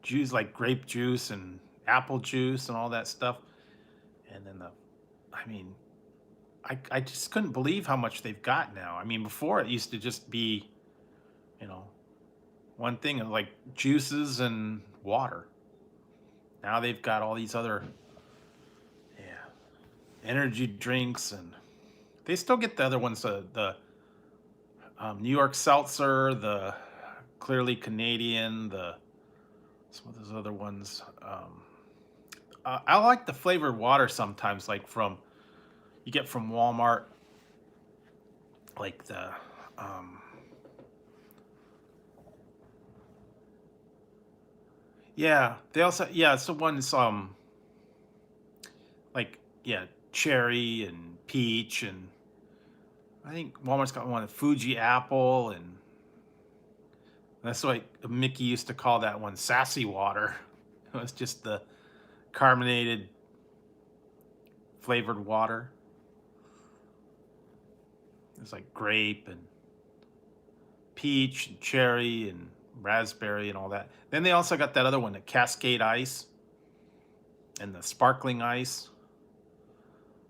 juice like grape juice and apple juice and all that stuff. And then I mean, I just couldn't believe how much they've got now. I mean, before it used to just be, you know, one thing of like juices and water. Now they've got all these other, yeah, energy drinks, and they still get the other ones, the New York Seltzer, the Clearly Canadian, the some of those other ones. I like the flavored water sometimes, like from you get from Walmart, like the um, yeah. They also, yeah, it's the ones like, yeah, cherry and peach, and I think Walmart's got one of Fuji apple, and that's what Mickey used to call that one sassy water. It was just the carbonated flavored water. It's like grape and peach and cherry and raspberry and all that. Then they also got that other one, the Cascade Ice and the sparkling ice.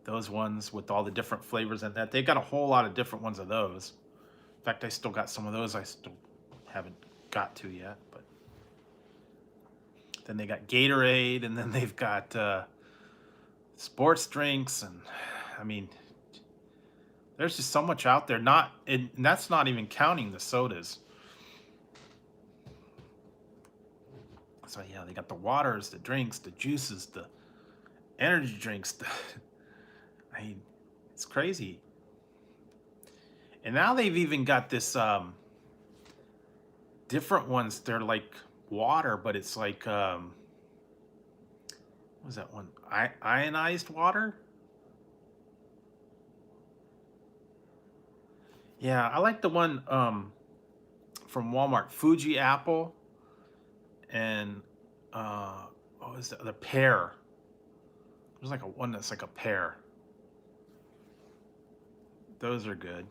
Those ones with all the different flavors and that. They got a whole lot of different ones of those. In fact, I still got some of those I still haven't got to yet. But then they got Gatorade, and then they've got sports drinks, and I mean, there's just so much out there. And that's not even counting the sodas. So yeah, they got the waters, the drinks, the juices, the energy drinks. I mean, it's crazy. And now they've even got this different ones. They're like water, but it's like what was that one? Ionized water. Yeah, I like the one from Walmart, Fuji apple, and what was the pear? There's like a one that's like a pear. Those are good.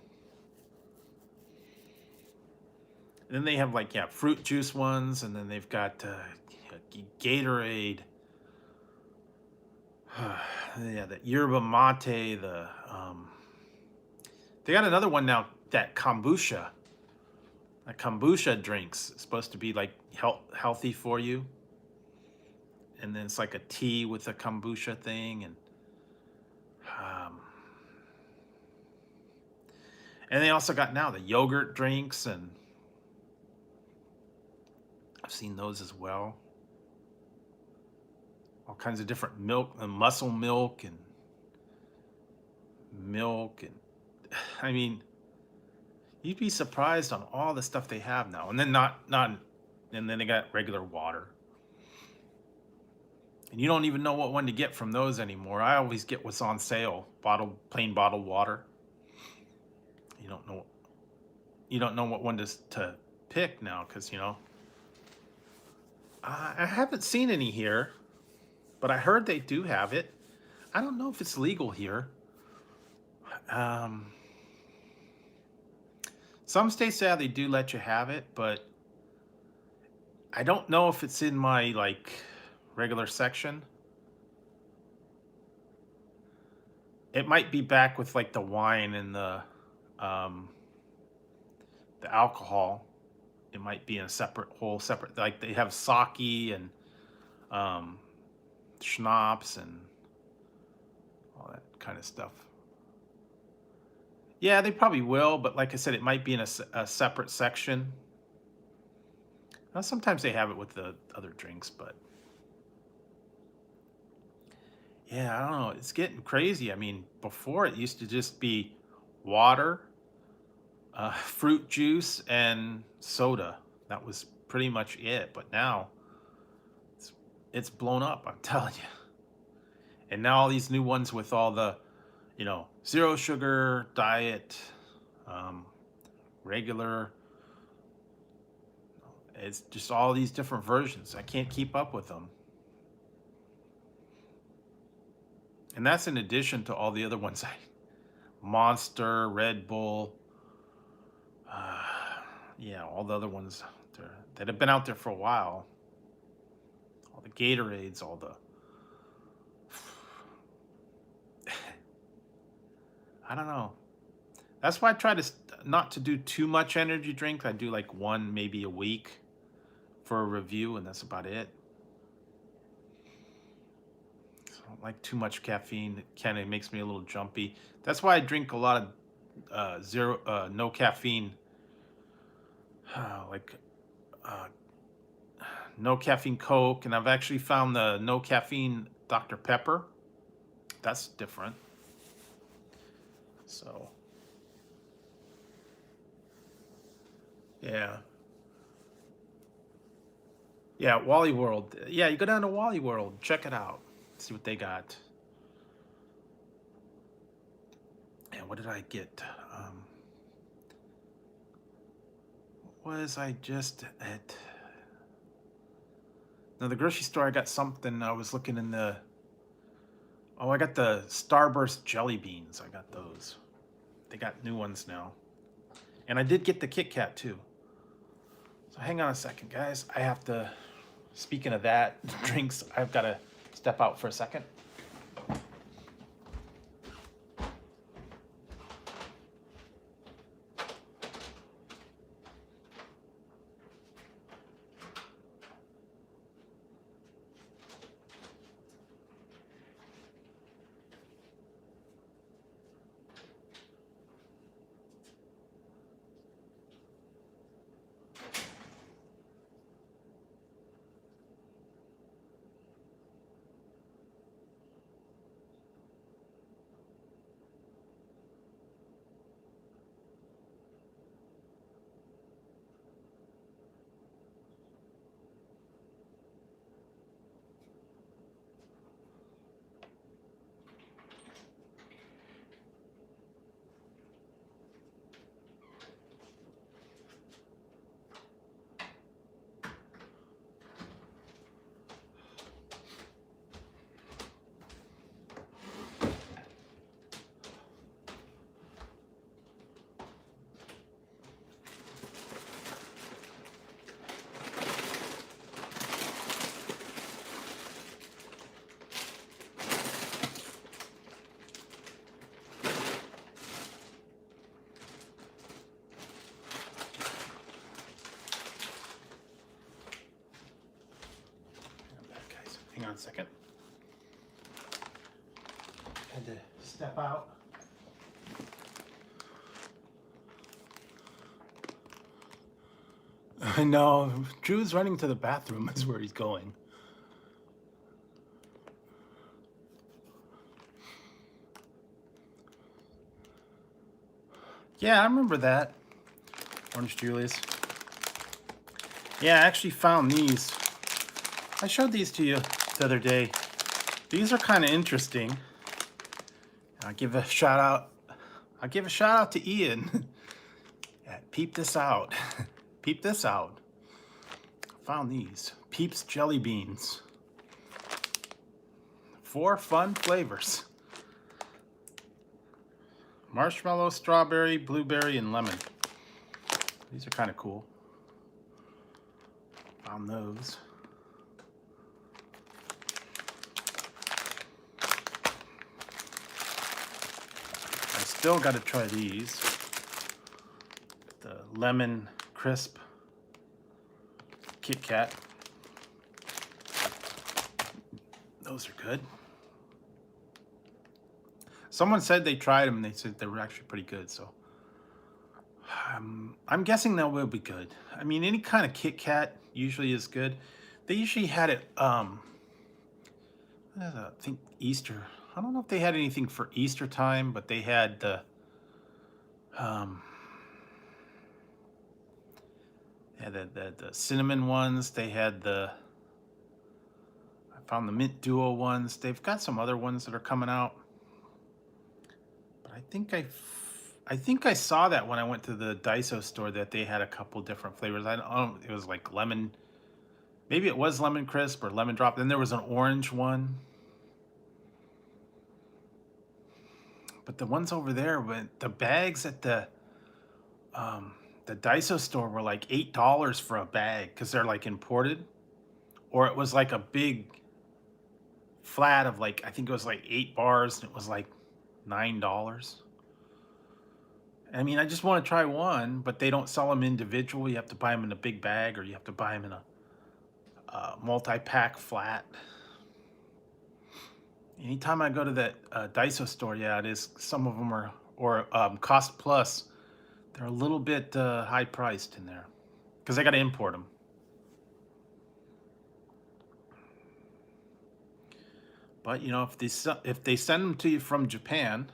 And then they have like, yeah, fruit juice ones, and then they've got Gatorade. Yeah, the yerba mate. They got another one now, that kombucha. A kombucha drinks it's supposed to be like healthy for you, and then it's like a tea with a kombucha thing, um, and they also got now the yogurt drinks, and I've seen those as well. All kinds of different milk and muscle milk and I mean, you'd be surprised on all the stuff they have now. And then and then they got regular water. And you don't even know what one to get from those anymore. I always get what's on sale, plain bottled water. You don't know what one to pick now, because I haven't seen any here, but I heard they do have it. I don't know if it's legal here. Some states, yeah, they do let you have it, but I don't know if it's in my like regular section. It might be back with like the wine and the alcohol. It might be in a whole separate, like they have sake and schnapps and all that kind of stuff. Yeah, they probably will, but like I said, it might be in a separate section. Now, sometimes they have it with the other drinks, but yeah, I don't know. It's getting crazy. I mean, before it used to just be water, fruit juice, and soda. That was pretty much it. But now it's blown up, I'm telling you. And now all these new ones with all the, zero sugar, diet, regular. It's just all these different versions. I can't keep up with them. And that's in addition to all the other ones. Monster, Red Bull, yeah, all the other ones that have been out there for a while. All the Gatorades, all the... I don't know. That's why I try to not to do too much energy drink. I do like one maybe a week for a review, and that's about it. So I don't like too much caffeine. It kind of makes me a little jumpy. That's why I drink a lot of no caffeine, like no caffeine Coke, and I've actually found the no caffeine Dr. Pepper. That's different. So yeah. Yeah, Wally World. Yeah, you go down to Wally World, check it out. See what they got. And what did I get? What was I just at? No, the grocery store, I got something. I was looking in the... Oh, I got the Starburst jelly beans. I got those. They got new ones now. And I did get the Kit Kat too. So hang on a second, guys. I have to... Speaking of that, drinks, I've got to step out for a second. Hang on a second. Had to step out. I know. Drew's running to the bathroom is where he's going. Yeah, I remember that. Orange Julius. Yeah, I actually found these. I showed these to you the other day. These are kind of interesting. I'll give a shout out. I'll give a shout out to Ian. Yeah, peep this out. Peep this out. Found these. Peeps jelly beans. 4 fun flavors. Marshmallow, strawberry, blueberry, and lemon. These are kind of cool. Found those. I still got to try these. The lemon crisp Kit Kat. Those are good. Someone said they tried them and they said they were actually pretty good, so I'm guessing that will be good. I mean, any kind of Kit Kat usually is good. They usually had it, I think Easter. I don't know if they had anything for Easter time, but they had the, the cinnamon ones. They had the, I found the mint duo ones. They've got some other ones that are coming out. But I think I saw that when I went to the Daiso store that they had a couple different flavors. I don't know, it was like lemon, maybe it was lemon crisp or lemon drop. Then there was an orange one. But the ones over there, the bags at the Daiso store were like $8 for a bag because they're like imported, or it was like a big flat of like, I think it was like 8 bars and it was like $9. I mean, I just want to try one, but they don't sell them individually. You have to buy them in a big bag, or you have to buy them in a multi-pack flat. Anytime I go to that Daiso store, yeah, it is. Some of them are, or Cost Plus, they're a little bit high priced in there because I got to import them. But you know, if they send them to you from Japan,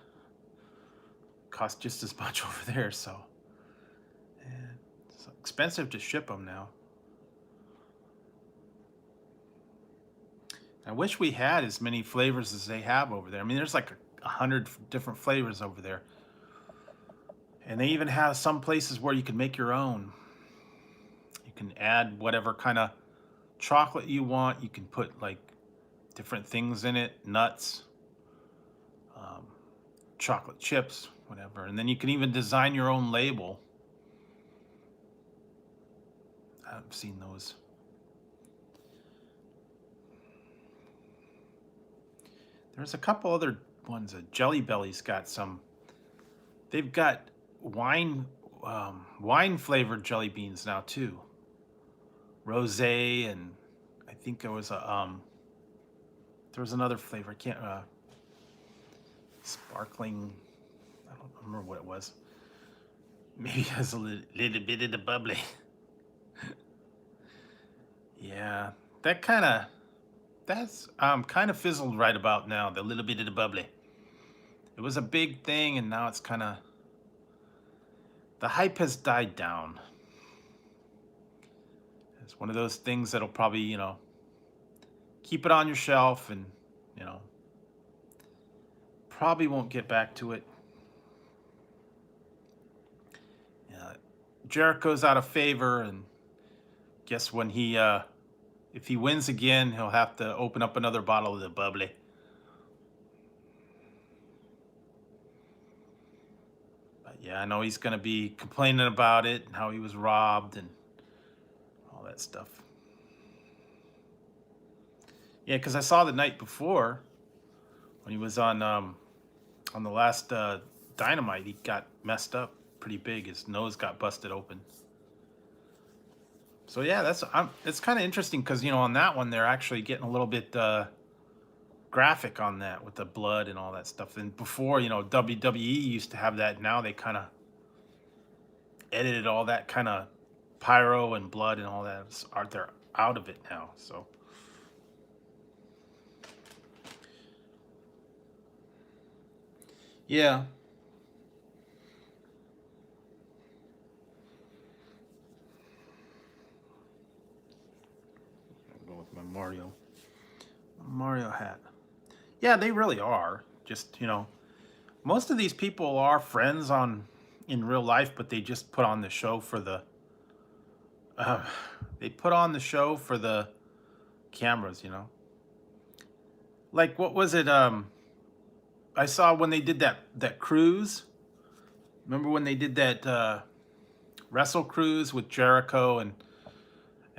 it costs just as much over there. So, and it's expensive to ship them now. I wish we had as many flavors as they have over there. I mean, there's like 100 different flavors over there. And they even have some places where you can make your own. You can add whatever kind of chocolate you want. You can put like different things in it, nuts, chocolate chips, whatever. And then you can even design your own label. I've seen those. There's a couple other ones. Jelly Belly's got some. They've got wine flavored jelly beans now too. Rosé, and I think there was another flavor. I can't sparkling. I don't remember what it was. Maybe it has a little bit of the bubbly. Yeah, that's kind of fizzled right about now. The little bit of the bubbly. It was a big thing, and now it's kind of, the hype has died down. It's one of those things that'll probably, you know, keep it on your shelf, and you know, probably won't get back to it. Jericho's out of favor, and guess when he if he wins again, he'll have to open up another bottle of the bubbly. But yeah, I know he's gonna be complaining about it and how he was robbed and all that stuff. Yeah, because I saw the night before when he was on the last Dynamite, he got messed up pretty big. His nose got busted open. So yeah, it's kind of interesting because, you know, on that one they're actually getting a little bit graphic on that with the blood and all that stuff. And before, you know, WWE used to have that. Now they kind of edited all that kind of pyro and blood and all that. They're out of it now. So yeah. Mario hat. Yeah, they really are. Just, you know, most of these people are friends in real life, but they just put on the show for the uh, they put on the show for the cameras, you know. Like what was it? I saw when they did that cruise. Remember when they did that wrestle cruise with Jericho and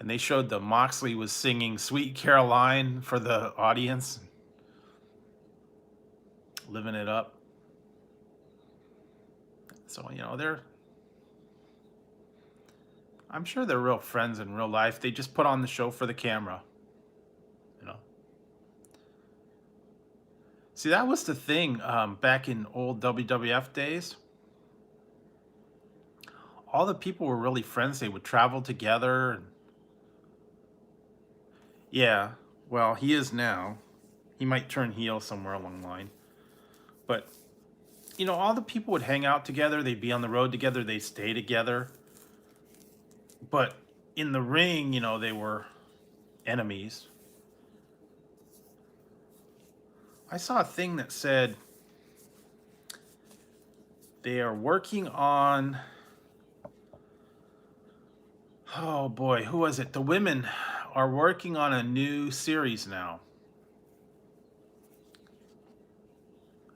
they showed the Moxley was singing Sweet Caroline for the audience, living it up. So, you know, I'm sure they're real friends in real life. They just put on the show for the camera, you know. See, that was the thing back in old WWF days. All the people were really friends. They would travel together. Yeah, well, he is now. He might turn heel somewhere along the line. But, you know, all the people would hang out together. They'd be on the road together. They'd stay together. But in the ring, you know, they were enemies. I saw a thing that said they are working on, oh boy, who was it? The women are working on a new series now.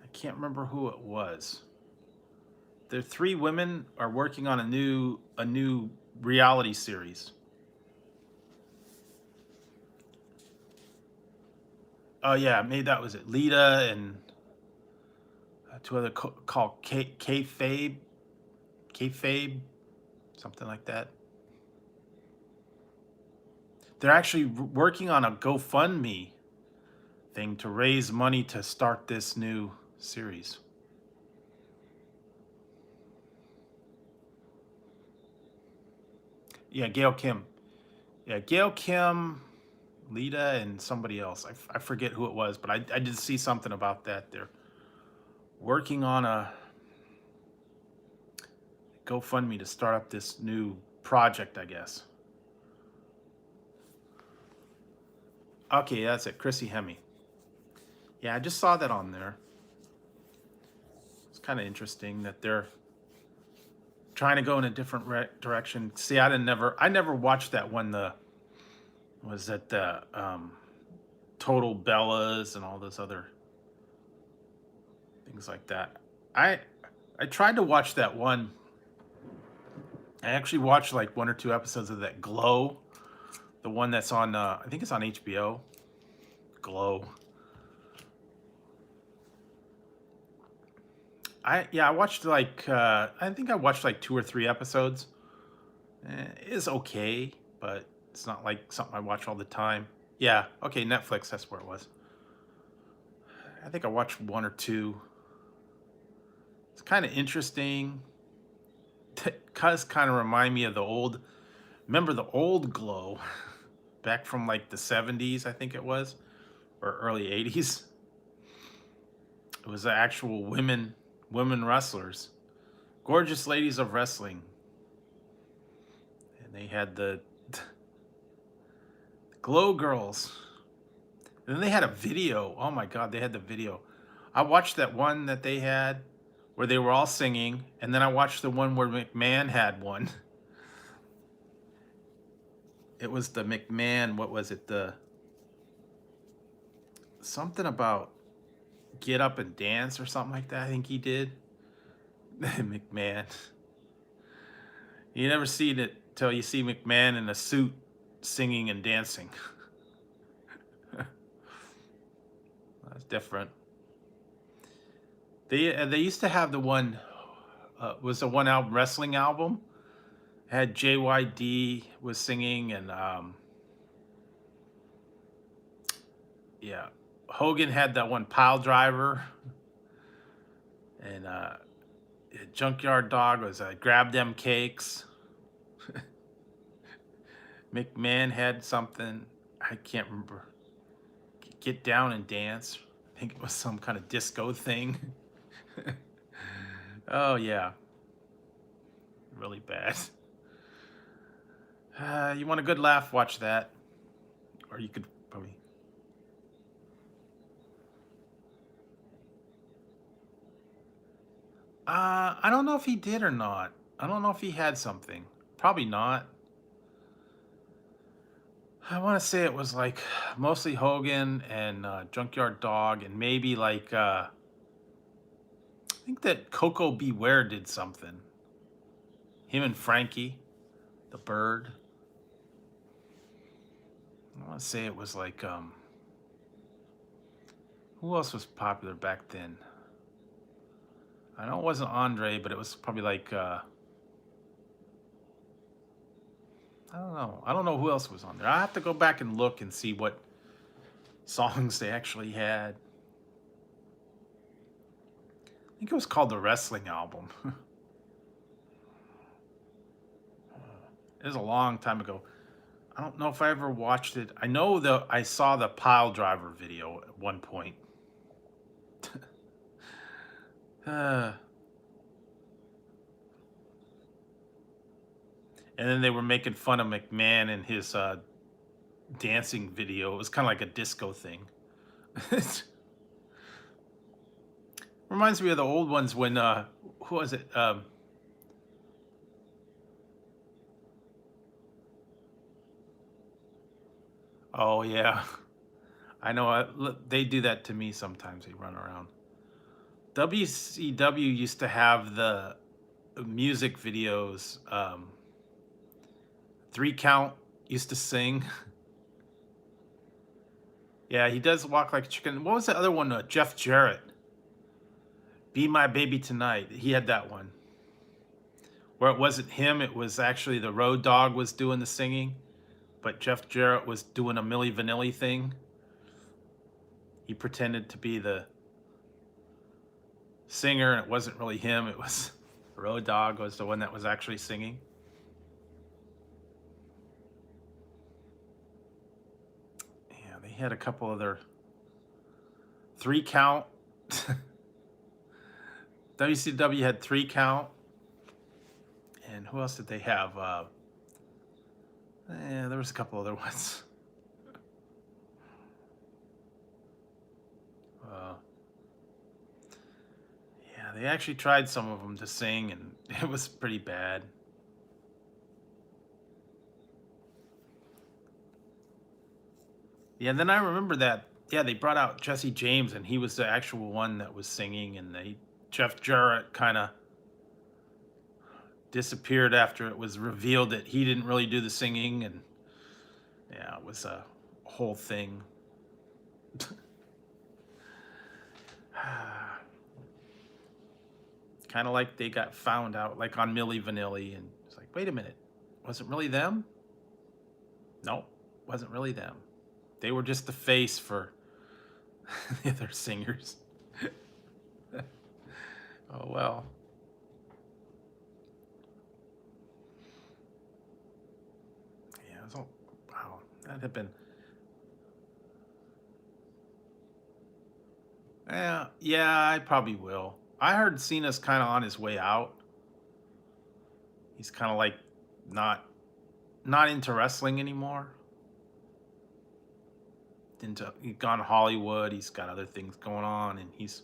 I can't remember who it was. The three women are working on a new reality series. Oh yeah, maybe that was it. Lita and two other called Kayfabe, something like that. They're actually working on a GoFundMe thing to raise money to start this new series. Yeah, Gail Kim. Yeah, Gail Kim, Lita, and somebody else. I forget who it was, but I did see something about that. They're working on a GoFundMe to start up this new project, I guess. Okay, that's it. Chrissy Hemme. Yeah, I just saw that on there. It's kind of interesting that they're trying to go in a different direction. See, I never watched that one. Was it the Total Bellas and all those other things like that. I tried to watch that one. I actually watched like one or two episodes of that Glow, the one that's on I think it's on HBO. Glow. I watched like I think I watched like 2 or 3 episodes. It's okay, but it's not like something I watch all the time. Yeah, okay, Netflix, that's where it was. I think I watched 1 or 2. It's kind of interesting. It does kind of remind me of remember the old Glow back from like the 70s, I think it was, or early 80s. It was the actual women wrestlers, gorgeous ladies of wrestling, and they had the Glow girls. And then they had a video. Oh my God, they had the video. I watched that one that they had where they were all singing, and then I watched the one where McMahon had one. It was the McMahon, what was it? Something about get up and dance or something like that, I think he did. McMahon. You never seen it till you see McMahon in a suit singing and dancing. That's different. They used to have the one was the one album wrestling album. It had JYD was singing and yeah, Hogan had that one Pile Driver, and Junkyard Dog was Grab Them Cakes. McMahon had something I can't remember. Get Down and Dance. I think it was some kind of disco thing. Oh yeah, really bad. You want a good laugh? Watch that, or you could probably. I don't know if he did or not. I don't know if he had something. Probably not. I want to say it was like mostly Hogan and Junkyard Dog, and maybe like I think that Coco Beware did something. Him and Frankie, the bird. I want to say it was like who else was popular back then? I know it wasn't Andre, but it was probably like I don't know. I don't know who else was on there. I have to go back and look and see what songs they actually had. I think it was called the Wrestling Album. It was a long time ago. I don't know if I ever watched it. I know I saw the Pile Driver video at one point. And then they were making fun of McMahon and his dancing video. It was kind of like a disco thing. Reminds me of the old ones when who was it? Oh yeah, I know. They do that to me sometimes. They run around. WCW used to have the music videos. 3 Count used to sing. Yeah, he does walk like a chicken. What was the other one? Jeff Jarrett. Be My Baby Tonight. He had that one. Where it wasn't him, it was actually the Road Dogg was doing the singing. But Jeff Jarrett was doing a Milli Vanilli thing. He pretended to be the singer, and it wasn't really him. It was Road Dogg was the one that was actually singing. Yeah, they had a couple other 3 Count. WCW had 3 Count. And who else did they have? There was a couple other ones. Yeah, they actually tried some of them to sing, and it was pretty bad. Yeah, and then I remember that. Yeah, they brought out Jesse James, and he was the actual one that was singing, and Jeff Jarrett kind of disappeared after it was revealed that he didn't really do the singing, and yeah, it was a whole thing. Kind of like they got found out, like on Milli Vanilli, and it's like, wait a minute, was it really them? No, wasn't really them. They were just the face for the other singers. Oh well. Yeah, it was all, wow, that had been. Yeah, I probably will. I heard Cena's kind of on his way out. He's kind of like not not into wrestling anymore. He's gone to Hollywood. He's got other things going on, and he's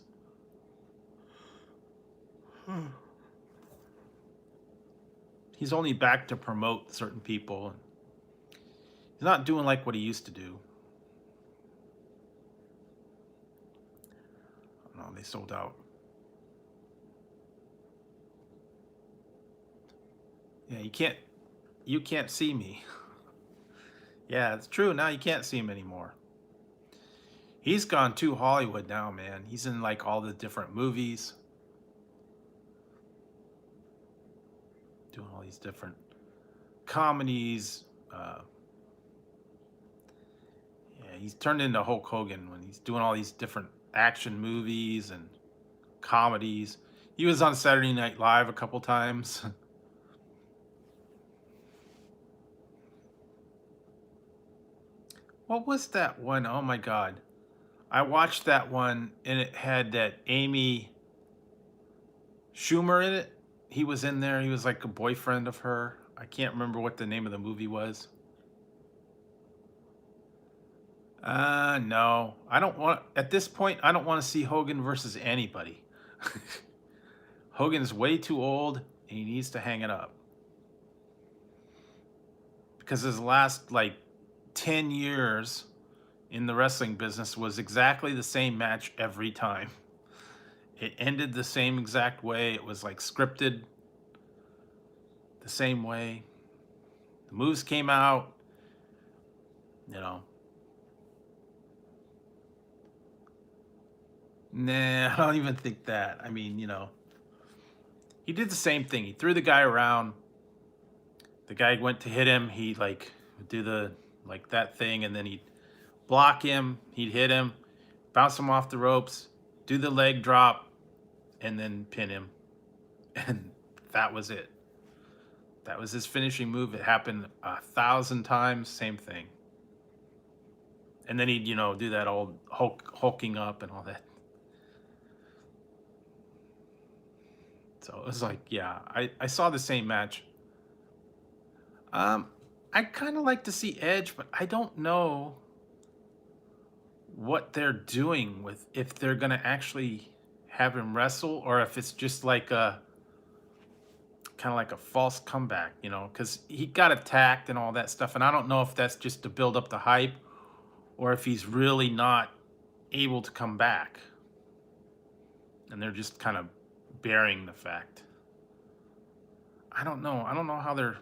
only back to promote certain people. He's not doing like what he used to do. No, they sold out. Yeah, you can't see me. Yeah, it's true. Now you can't see him anymore. He's gone to Hollywood now, man. He's in like all the different movies, doing all these different comedies. Yeah, he's turned into Hulk Hogan when he's doing all these different action movies and comedies. He was on Saturday Night Live a couple times. What was that one? Oh my God. I watched that one, and it had that Amy Schumer in it. He was in there. He was like a boyfriend of her. I can't remember what the name of the movie was. No. I don't want, at this point, I don't want to see Hogan versus anybody. Hogan's way too old and he needs to hang it up. Because his last like 10 years in the wrestling business was exactly the same match every time. It ended the same exact way. It was like scripted the same way. The moves came out, you know. Nah, I don't even think that. I mean, you know, he did the same thing. He threw the guy around. The guy went to hit him. He'd like do the like that thing, and then he'd block him. He'd hit him, bounce him off the ropes, do the leg drop, and then pin him. And that was it. That was his finishing move. It happened 1,000 times, same thing. And then he'd, you know, do that old hulking up and all that. So it was like, yeah, I saw the same match. I kind of like to see Edge, but I don't know what they're doing with, if they're gonna actually have him wrestle, or if it's just like a kind of like a false comeback, you know, because he got attacked and all that stuff, and I don't know if that's just to build up the hype, or if he's really not able to come back, and they're just kind of burying the fact. I don't know. I don't know how they're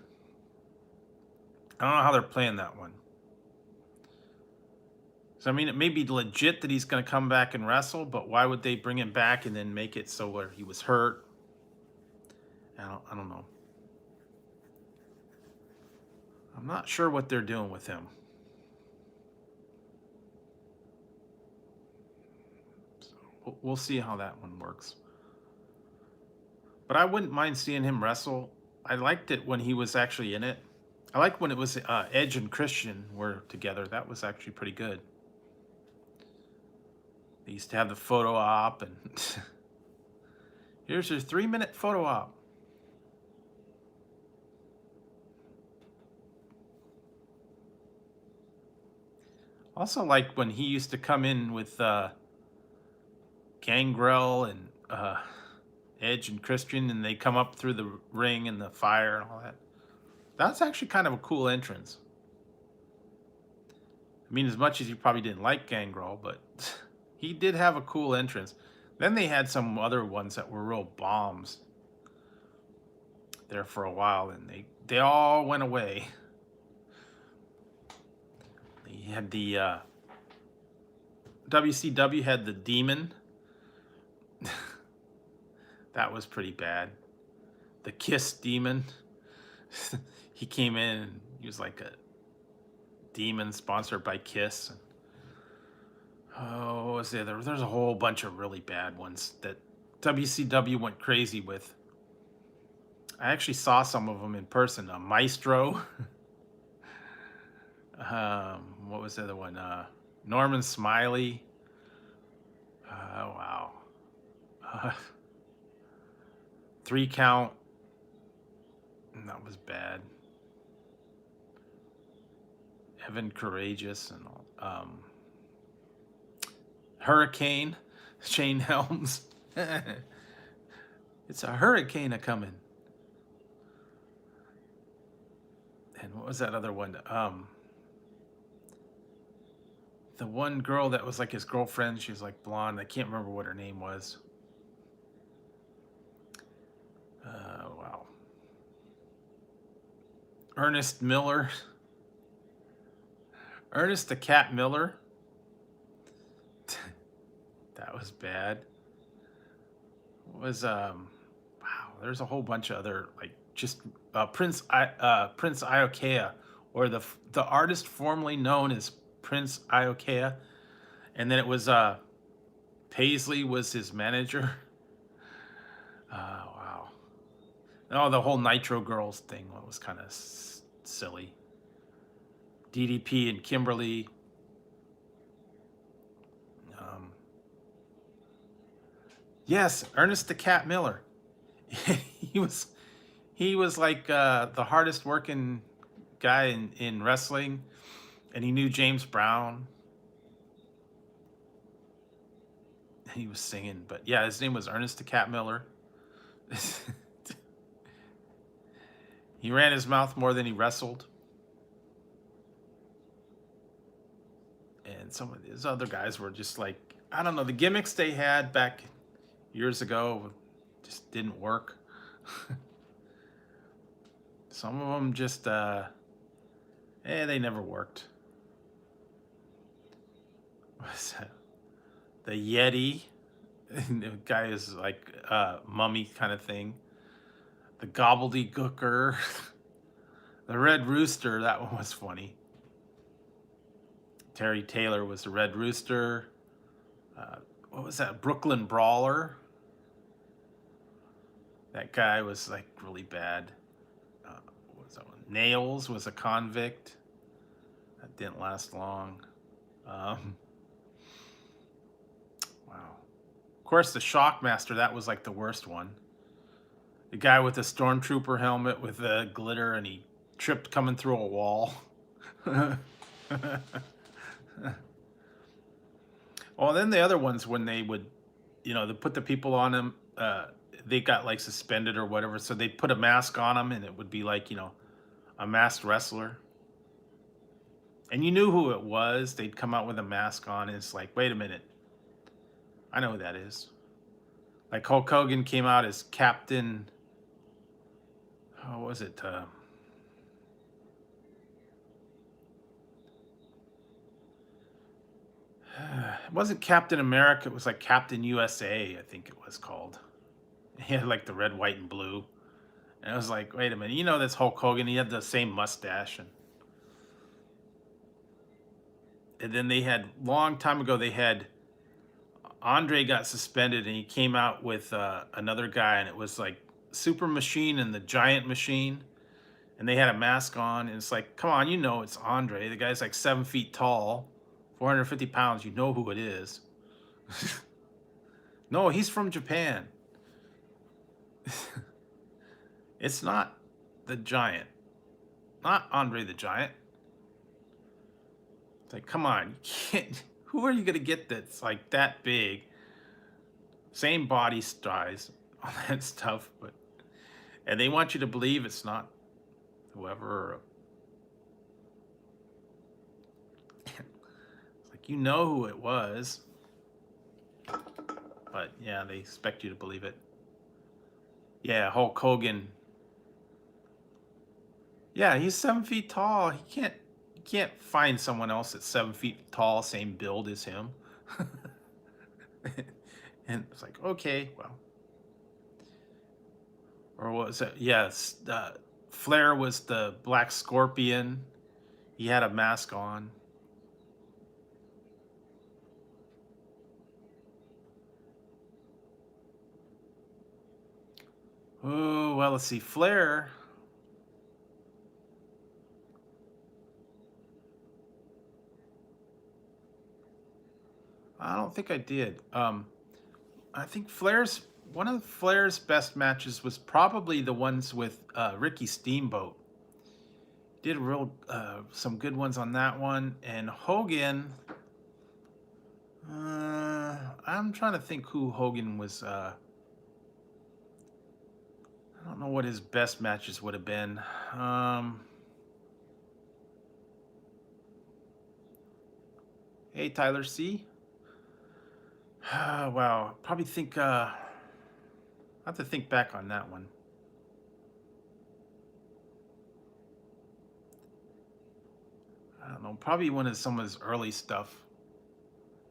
playing that one. So I mean, it may be legit that he's going to come back and wrestle, but why would they bring him back and then make it so where he was hurt? I don't know. I'm not sure what they're doing with him. So we'll see how that one works. But I wouldn't mind seeing him wrestle. I liked it when he was actually in it. I liked when it was Edge and Christian were together. That was actually pretty good. They used to have the photo op, and here's your 3-minute photo op. Also, like when he used to come in with Gangrel and Edge and Christian, and they come up through the ring and the fire and all that. That's actually kind of a cool entrance. I mean, as much as you probably didn't like Gangrel, but he did have a cool entrance. Then they had some other ones that were real bombs there for a while, and they all went away. They had the WCW had the Demon. That was pretty bad. The Kiss Demon. He came in and he was like a demon sponsored by Kiss. Oh, what was the other? There's a whole bunch of really bad ones that WCW went crazy with. I actually saw some of them in person. Maestro. What was the other one? Norman Smiley. Wow. 3 count. That was bad. Evan Courageous and Hurricane. Shane Helms. It's a hurricane a coming. And what was that other one? The one girl that was like his girlfriend, she was like blonde. I can't remember what her name was. Wow. Ernest Miller. Ernest the Cat Miller. That was bad. What was wow, there's a whole bunch of other, like, just Prince Iokea, or the artist formerly known as Prince Iokea, and then it was Paisley was his manager. Wow. Oh, the whole Nitro Girls thing was kind of silly. DDP and Kimberly. Yes, Ernest the Cat Miller. he was like the hardest working guy in wrestling, and he knew James Brown. He was singing, but yeah, his name was Ernest the Cat Miller. He ran his mouth more than he wrestled. And some of these other guys were just like, I don't know, the gimmicks they had back years ago just didn't work. Some of them just, they never worked. What's that? The Yeti. The guy is like mummy kind of thing. The Gobbledygooker. The Red Rooster, that one was funny. Terry Taylor was the Red Rooster. What was that? Brooklyn Brawler. That guy was like really bad. What was that one? Nails was a convict. That didn't last long. Wow. Of course, the Shockmaster, that was like the worst one. The guy with the Stormtrooper helmet with the glitter, and he tripped coming through a wall. Well, then the other ones, when they would, they put the people on them, they got like suspended or whatever, so they'd put a mask on them, and it would be like, a masked wrestler. And you knew who it was. They'd come out with a mask on, and it's like, wait a minute. I know who that is. Like Hulk Hogan came out as Captain, how was it? It wasn't Captain America. It was like Captain USA, I think it was called. He had like the red, white, and blue. And I was like, wait a minute. That's Hulk Hogan. He had the same mustache. And then they had, long time ago, they had, Andre got suspended, and he came out with another guy, and it was like Super Machine and the Giant Machine. And they had a mask on, and it's like, come on, it's Andre. The guy's like 7 feet tall, 450 pounds. You know who it is. No, he's from Japan. It's not the Giant. Not Andre the Giant. It's like, come on, you can't. Who are you gonna get that's like that big? Same body size, all that stuff, and they want you to believe it's not whoever. It's like, who it was, but yeah, they expect you to believe it. Yeah, Hulk Hogan. Yeah, he's 7 feet tall. You can't find someone else that's 7 feet tall, same build as him. And it's like, okay, well. Or what was it? Yes, Flair was the Black Scorpion. He had a mask on. Oh, well, let's see. Flair. I don't think I did. I think one of Flair's best matches was probably the ones with Ricky Steamboat. Did some good ones on that one. And Hogan, I'm trying to think who Hogan was. I don't know what his best matches would have been. Hey, Tyler C. Wow, probably think. I have to think back on that one. I don't know. Probably some of his early stuff.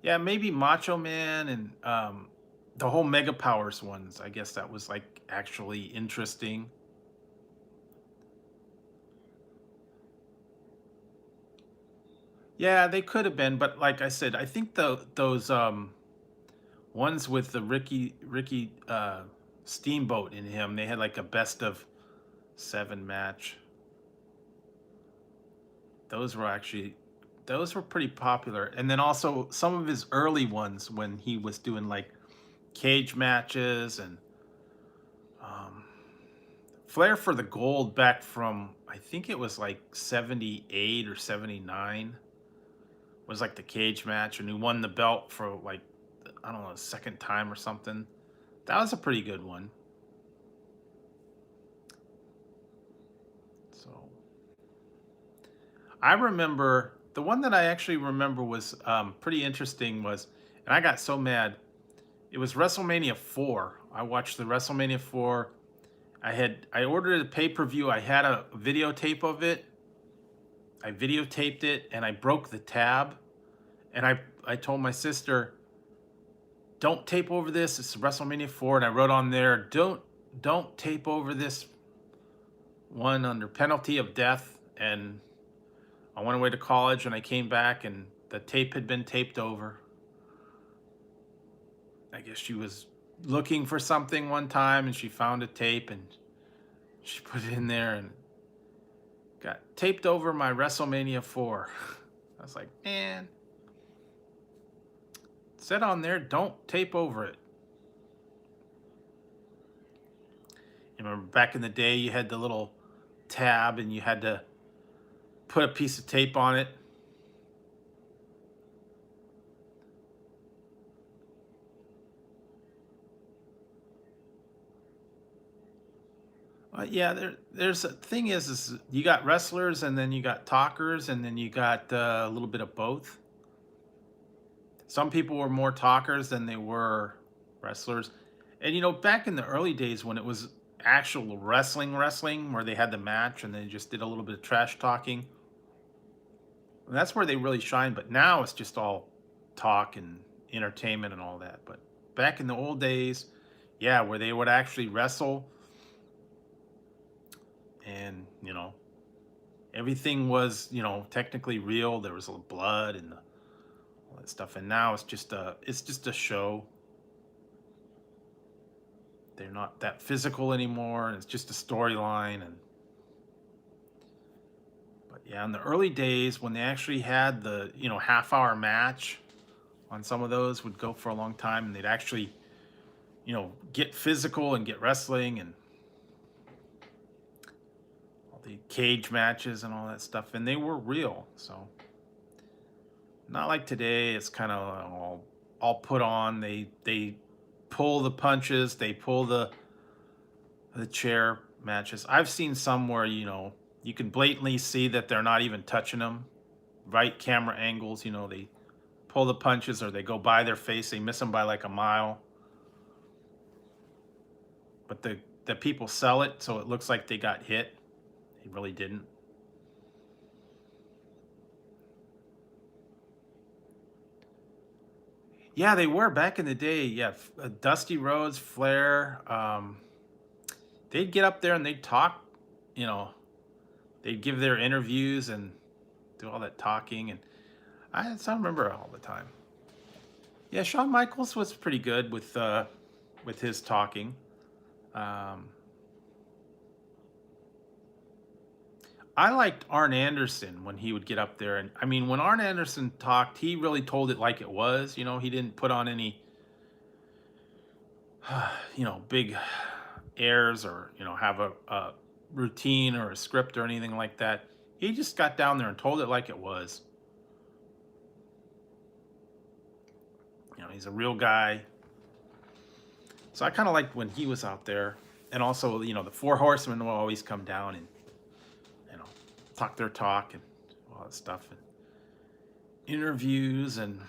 Yeah, maybe Macho Man and the whole Mega Powers ones. I guess that was like actually interesting. Yeah, they could have been, but like I said, I think those ones with the Ricky Steamboat in him, they had like a best of 7 match. Those were pretty popular. And then also some of his early ones when he was doing like cage matches, and Flair for the Gold back from, I think it was like 78 or 79 was like the cage match, and he won the belt for like, I don't know, a second time or something. That was a pretty good one. I remember the one that I actually remember was pretty interesting was, and I got so mad. It was WrestleMania 4. I watched the WrestleMania 4. I ordered a pay-per-view. I had a videotape of it. I videotaped it and I broke the tab. And I told my sister, don't tape over this. It's WrestleMania 4. And I wrote on there, don't tape over this one under penalty of death. And I went away to college and I came back and the tape had been taped over. I guess she was looking for something one time and she found a tape and she put it in there and got taped over my WrestleMania 4. I was like, man, it said on there, don't tape over it. You remember back in the day, you had the little tab and you had to put a piece of tape on it. Yeah, there's a thing is you got wrestlers and then you got talkers and then you got a little bit of both. Some people were more talkers than they were wrestlers. And back in the early days when it was actual wrestling, where they had the match and they just did a little bit of trash talking, that's where they really shine. But now it's just all talk and entertainment and all that. But back in the old days, yeah, where they would actually wrestle and everything was technically real. There was blood and all that stuff. And now it's just a show. They're not that physical anymore. It's just a storyline. But yeah, in the early days when they actually had the half-hour match on some of those would go for a long time, and they'd actually get physical and get wrestling and all the cage matches and all that stuff, and they were real. So not like today. It's kind of all put on. They pull the punches, they pull the chair matches. I've seen some where you can blatantly see that they're not even touching them. Right camera angles, they pull the punches or they go by their face. They miss them by like a mile. But the people sell it so it looks like they got hit. They really didn't. Yeah, they were back in the day. Yeah, Dusty Rhodes, Flair. They'd get up there and they'd talk. They'd give their interviews and do all that talking, and I remember all the time. Yeah, Shawn Michaels was pretty good with his talking. I liked Arn Anderson when he would get up there, and I mean, when Arn Anderson talked, he really told it like it was. He didn't put on any, big airs or have a routine or a script or anything like that. He just got down there and told it like it was. He's a real guy. So I kind of liked when he was out there, and also the Four Horsemen will always come down and talk their talk and all that stuff and interviews, and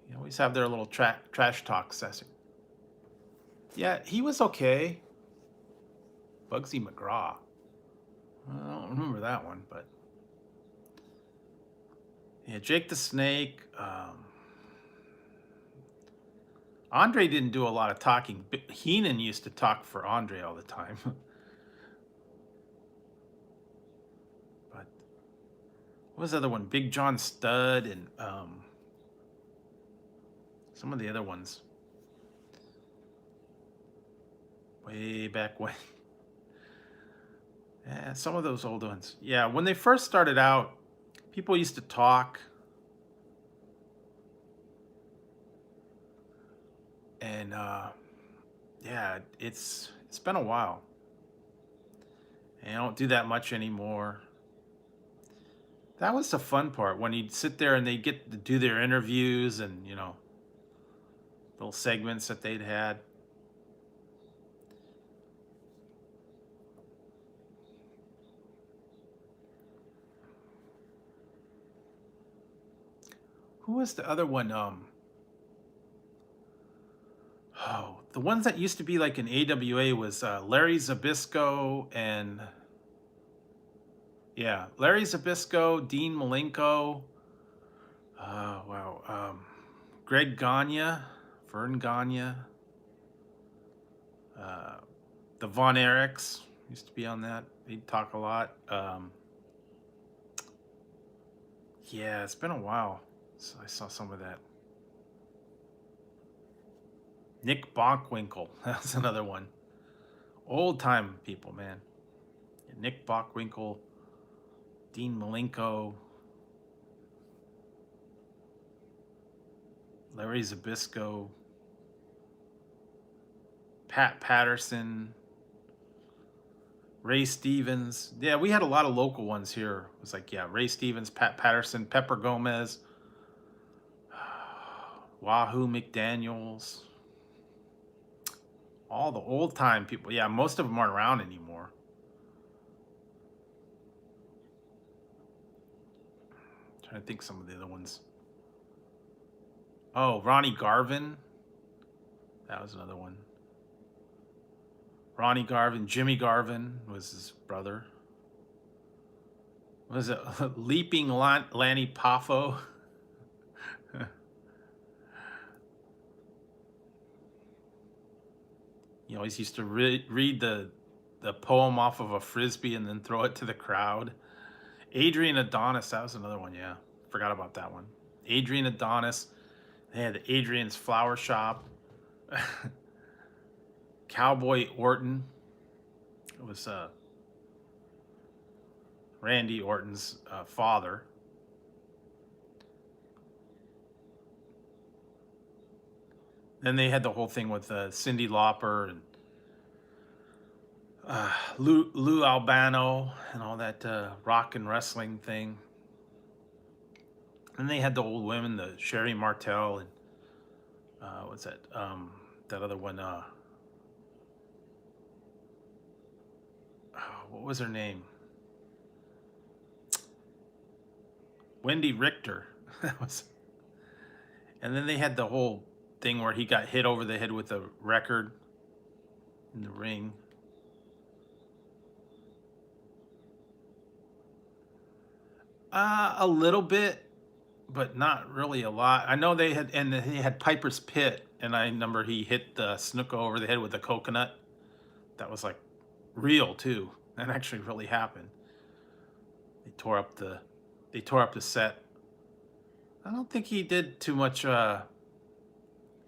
you always have their little trash talk session. Yeah, he was okay. Bugsy McGraw. I don't remember that one, but yeah, Jake the Snake. Andre didn't do a lot of talking. Heenan used to talk for Andre all the time. But what was the other one? Big John Studd and some of the other ones. Way back when. Yeah, some of those old ones. Yeah, when they first started out, people used to talk. And yeah, it's been a while. And I don't do that much anymore. That was the fun part, when you'd sit there and they'd get to do their interviews and, little segments that they'd had. Who was the other one? Oh, the ones that used to be like in AWA was Larry Zabisco and yeah, Larry Zabisco, Dean Malenko. Wow. Greg Gagne, Vern Gagne, the Von Erichs used to be on that. They'd talk a lot. Yeah, it's been a while. So I saw some of that. Nick Bockwinkel, that's another one. Old time people, man. Yeah, Nick Bockwinkel, Dean Malenko, Larry Zabisco, Pat Patterson, Ray Stevens. Yeah, we had a lot of local ones here. It was like, yeah, Ray Stevens, Pat Patterson, Pepper Gomez, Wahoo McDaniels. All the old time people. Yeah, most of them aren't around anymore. I'm trying to think some of the other ones. Oh, Ronnie Garvin. That was another one. Ronnie Garvin, Jimmy Garvin was his brother. Was it Leaping Lanny Poffo? He always used to read the poem off of a frisbee and then throw it to the crowd. Adrian Adonis, that was another one. Yeah, forgot about that one. Adrian Adonis. They had Adrian's Flower Shop. Cowboy Orton. It was Randy Orton's father. Then they had the whole thing with Cyndi Lauper and Lou Albano and all that rock and wrestling thing. And they had the old women, the Sherry Martel and what's that? That other one. What was her name? Wendy Richter. That was. And then they had the whole thing where he got hit over the head with a record in the ring. A little bit, but not really a lot. I know they had Piper's Pit, and I remember he hit the Snuka over the head with a coconut. That was like real too. That actually really happened. They tore up the set. I don't think he did too much. I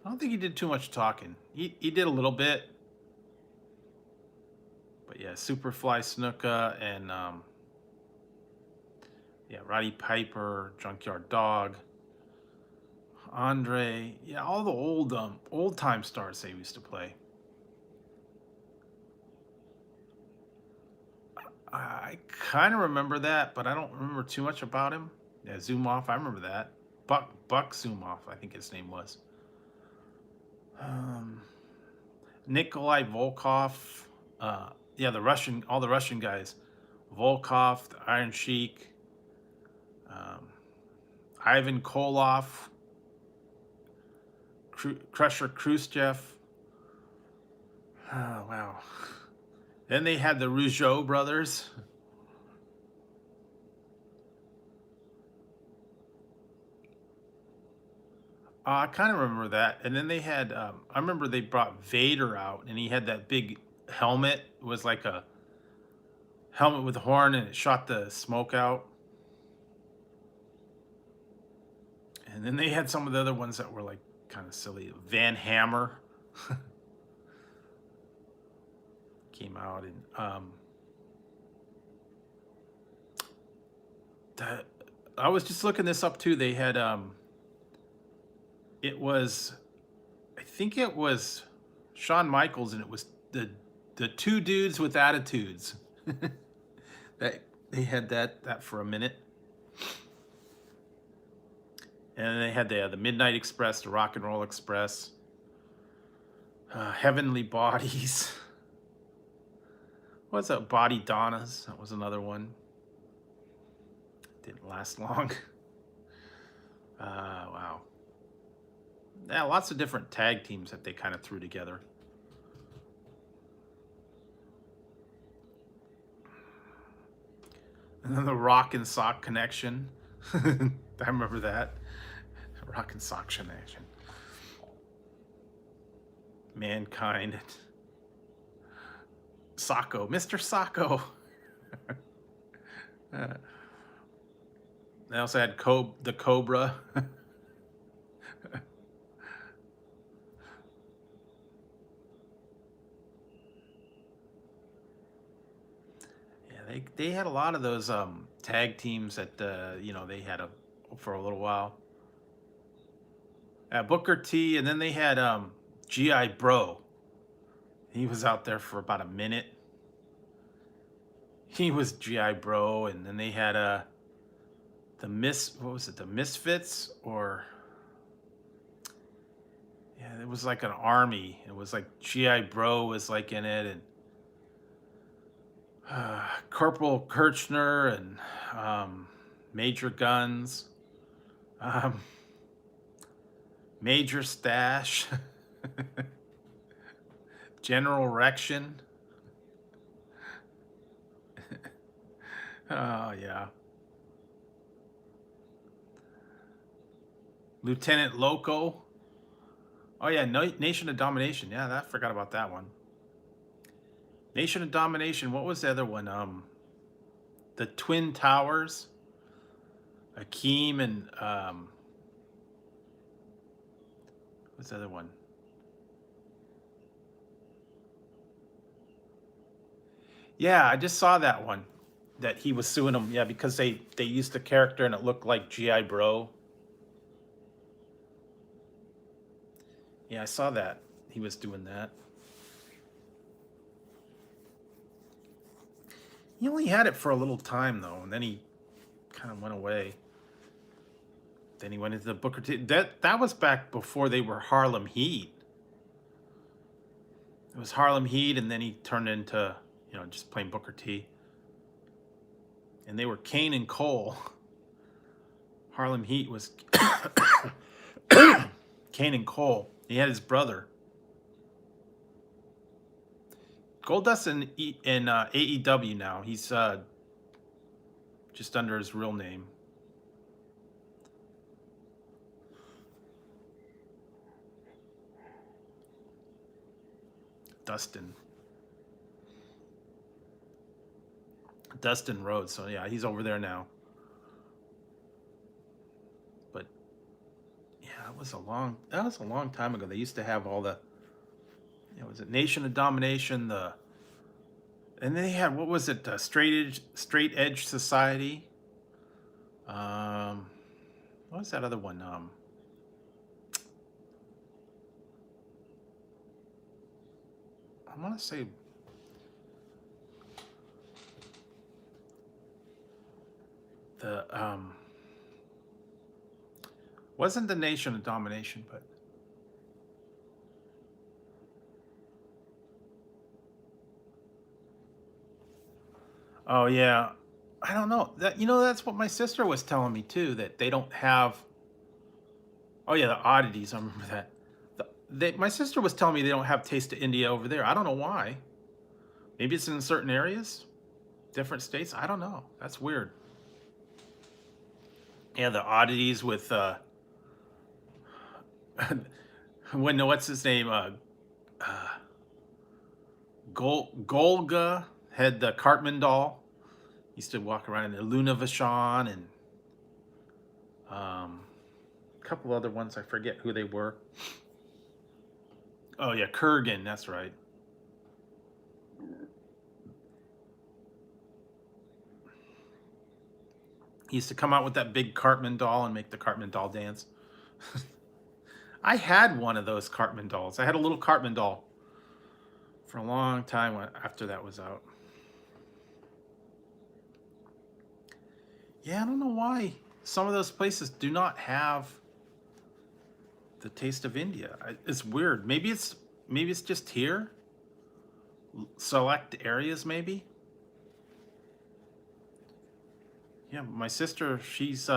don't think he did too much talking. He did a little bit, but yeah, Superfly Snuka and yeah, Roddy Piper, Junkyard Dog, Andre. Yeah, all the old time stars they used to play. I kind of remember that, but I don't remember too much about him. Yeah, Zumoff, I remember that. Buck Zumoff, I think his name was. Nikolai Volkov. Yeah, all the Russian guys. Volkov, the Iron Sheik, Ivan Koloff, Crusher Khrushchev. Oh, wow. Then they had the Rougeau brothers. I kind of remember that. And then they had, I remember they brought Vader out and he had that big helmet. It was like a helmet with a horn and it shot the smoke out. And then they had some of the other ones that were like kind of silly. Van Hammer came out and I was just looking this up too. They had it was, I think it was Shawn Michaels, and it was the two dudes with attitudes. That they had that for a minute, and then they had the Midnight Express, the Rock and Roll Express, Heavenly Bodies. What's that? Body Donnas. That was another one. Didn't last long. Wow. Yeah, lots of different tag teams that they kind of threw together. And then the Rock and Sock Connection. I remember that. Rock and Sock Connection. Mankind. Socko. Mr. Socko. They also had the Cobra. Yeah, they had a lot of those tag teams that you know, they had for a little while. Booker T, and then they had GI Bro. He was out there for about a minute. He was GI Bro, and then they had what was it, the Misfits, or yeah, it was like an army. It was like GI Bro was like in it, and Corporal Kirchner and Major Guns, um, Major Stash, General Rection. Oh yeah. Lieutenant Loco. Oh yeah, Nation of Domination. Yeah, I forgot about that one. Nation of Domination. What was the other one? The Twin Towers. Akeem and what's the other one? Yeah, I just saw that one. That he was suing them. Yeah, because they used the character and it looked like GI Bro. Yeah, I saw that. He was doing that. He only had it for a little time though, and then he kind of went away. Then he went into the Booker T. That was back before they were Harlem Heat. It was Harlem Heat, and then he turned into, you know, just plain Booker T. And they were Kane and Cole. Harlem Heat was Kane and Cole. He had his brother. Goldust in AEW now. He's just under his real name. Dustin Rhodes. So yeah, he's over there now. But yeah, that was a long time ago. They used to have all the, you know, was it Nation of Domination, and then they had, what was it, Straight Edge Society. What was that other one? I want to say the wasn't the Nation of Domination, but oh yeah, I don't know. That, you know, that's what my sister was telling me too, that they don't have. Oh yeah, the oddities. I remember that. My sister was telling me they don't have Taste of India over there. I don't know why. Maybe it's in certain areas, different states. I don't know. That's weird. Yeah, the oddities with when what's his name? Golga had the Cartman doll. He used to walk around in Luna Vachon and a couple other ones. I forget who they were. Oh yeah, Kurgan. That's right. He used to come out with that big Cartman doll and make the Cartman doll dance. I had one of those Cartman dolls. I had a little Cartman doll for a long time after that was out. Yeah, I don't know why some of those places do not have the Taste of India. It's weird. Maybe it's just here. Select areas, maybe. Yeah, my sister, she's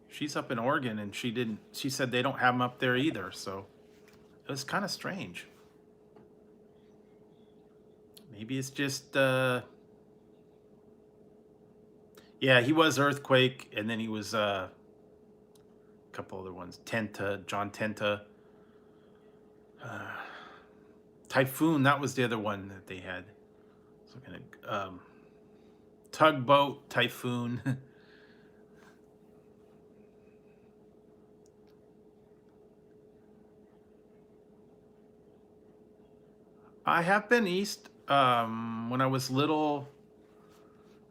She's up in Oregon, and she said they don't have them up there either, so it was kind of strange. Maybe it's just yeah, he was Earthquake, and then he was a couple other ones. John Tenta. Uh, Typhoon, that was the other one that they had. So kind of Tugboat, Typhoon. I have been east when I was little.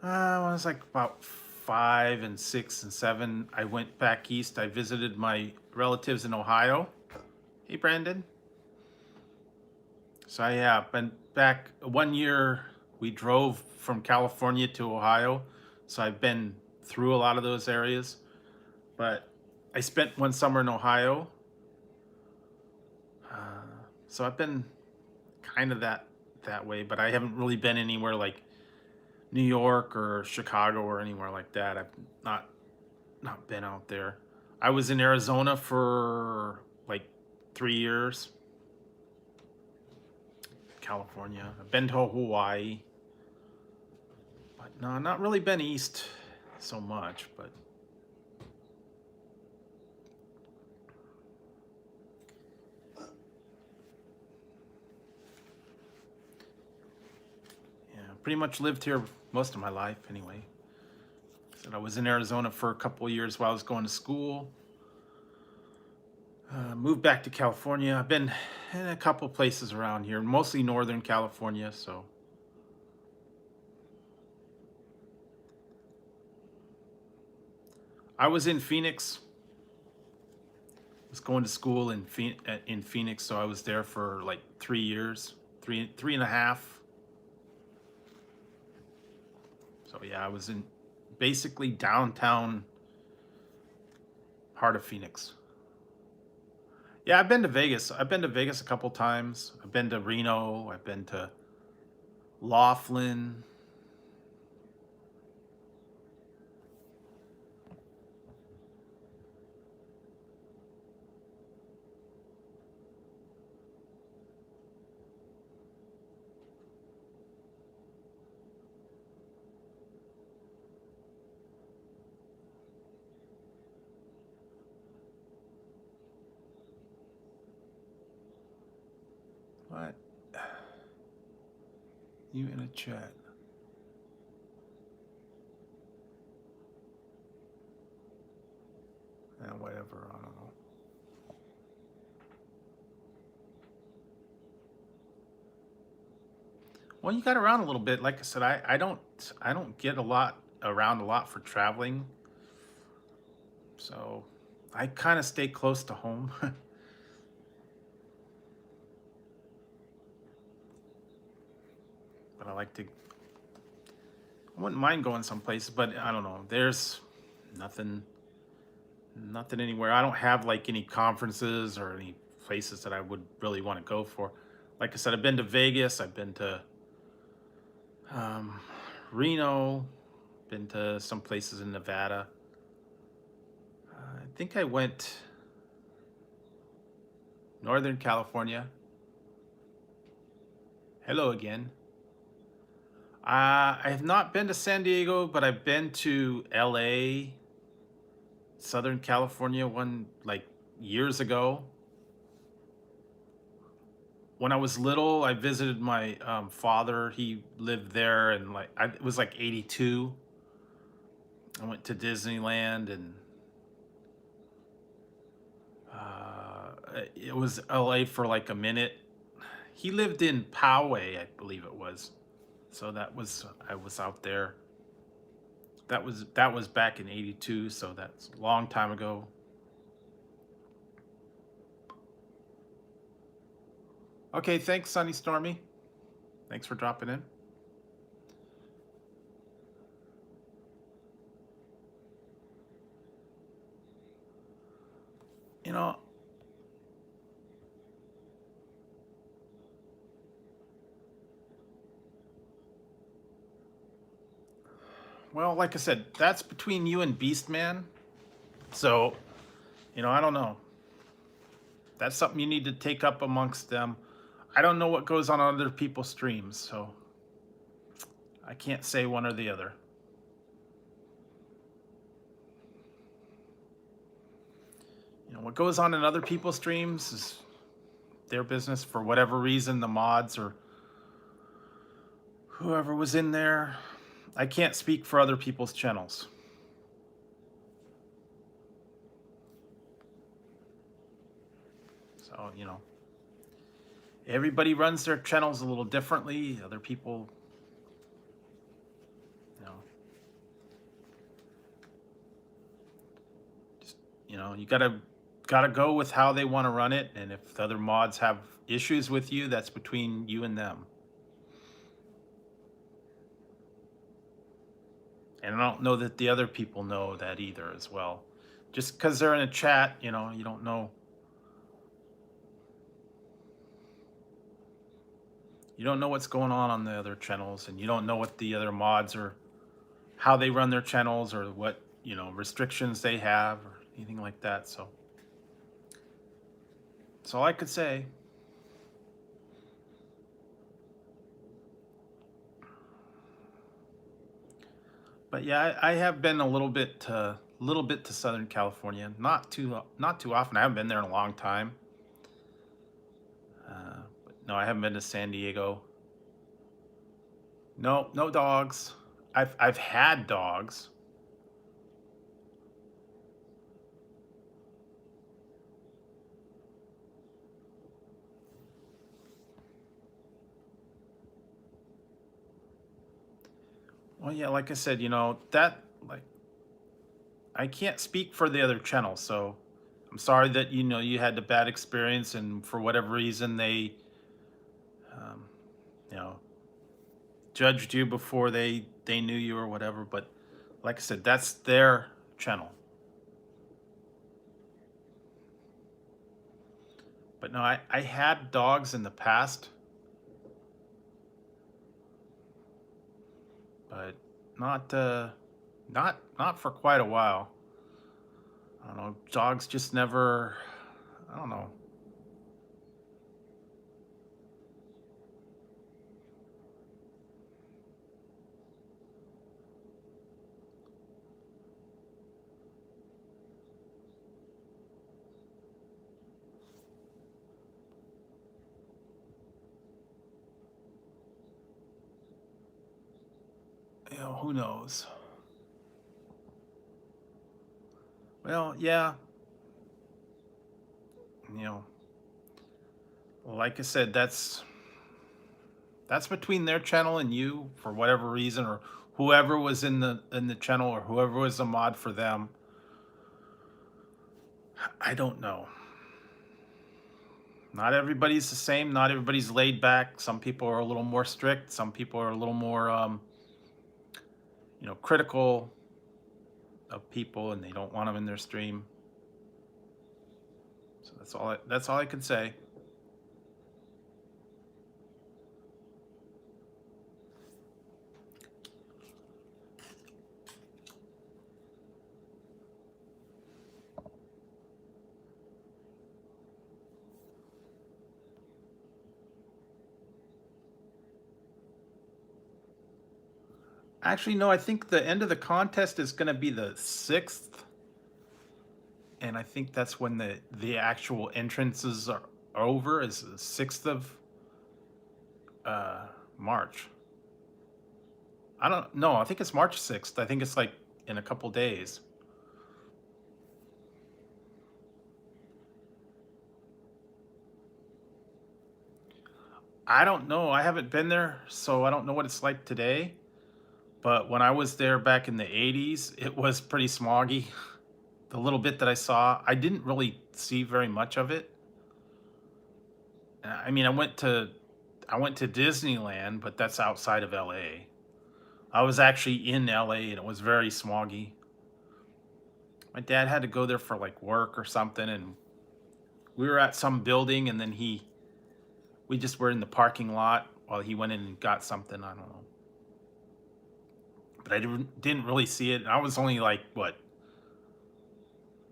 When I was like about 5 and 6 and 7, I went back east. I visited my relatives in Ohio. Hey, Brandon. So I have been back 1 year. We drove from California to Ohio, so I've been through a lot of those areas. But I spent one summer in Ohio, so I've been kind of that way. But I haven't really been anywhere like New York or Chicago or anywhere like that. I've not been out there. I was in Arizona for like 3 years. California. I've been to Hawaii. But no, not really been east so much, but yeah, pretty much lived here most of my life anyway. Said I was in Arizona for a couple of years while I was going to school. Moved back to California. I've been in a couple places around here, mostly Northern California, so I was in Phoenix. Was going to school in Phoenix, so I was there for like 3 years, three and a half. So yeah, I was in basically downtown part of Phoenix. Yeah, I've been to Vegas. I've been to Vegas a couple times. I've been to Reno. I've been to Laughlin. What? You in a chat? Whatever. I don't know. Well, you got around a little bit. Like I said, I don't get a lot around a lot for traveling, so I kind of stay close to home. But I like to. I wouldn't mind going some places, but I don't know. There's nothing, nothing anywhere. I don't have like any conferences or any places that I would really want to go for. Like I said, I've been to Vegas. I've been to um, Reno. Been to some places in Nevada. I think I went Northern California. Hello again. I have not been to San Diego, but I've been to LA, Southern California, one like years ago. When I was little, I visited my father. He lived there, and it was like 82. I went to Disneyland, and it was LA for like a minute. He lived in Poway, I believe it was. So I was out there. That was back in 82, so that's a long time ago. Okay, thanks, Sunny Stormy. Thanks for dropping in. You know, well, like I said, that's between you and Beastman. So, I don't know. That's something you need to take up amongst them. I don't know what goes on other people's streams, so I can't say one or the other. What goes on in other people's streams is their business. For whatever reason, the mods or whoever was in there, I can't speak for other people's channels. So, everybody runs their channels a little differently. Other people, just, you gotta go with how they want to run it. And if the other mods have issues with you, that's between you and them. And I don't know that the other people know that either as well. Just because they're in a chat, you don't know. You don't know what's going on the other channels, and you don't know what the other mods or how they run their channels or what, restrictions they have or anything like that. So that's all I could say. But yeah, I have been a little bit to Southern California. Not too often. I haven't been there in a long time. But no, I haven't been to San Diego. No dogs. I've had dogs. Well, yeah, like I said, that, like, I can't speak for the other channel, so I'm sorry that you had the bad experience, and for whatever reason they, um, you know, judged you before they knew you or whatever. But like I said, that's their channel. But no, I had dogs in the past, but not for quite a while. I don't know. Dogs just never. I don't know. Who knows? Well, yeah. You know, like I said, that's between their channel and you for whatever reason, or whoever was in the channel, or whoever was a mod for them. I don't know. Not everybody's the same. Not everybody's laid back. Some people are a little more strict. Some people are a little more, critical of people, and they don't want them in their stream. So that's all I can say. Actually, no, I think the end of the contest is going to be the 6th. And I think that's when the actual entrances are over, is the 6th of March. I don't know. I think it's March 6th. I think it's like in a couple days. I don't know. I haven't been there, so I don't know what it's like today. But when I was there back in the 80s, it was pretty smoggy. The little bit that I saw, I didn't really see very much of it. I mean, I went to Disneyland, but that's outside of LA. I was actually in LA, and it was very smoggy. My dad had to go there for like work or something, and we were at some building, and then we just were in the parking lot while he went in and got something. I don't know. But I didn't really see it. I was only like, what,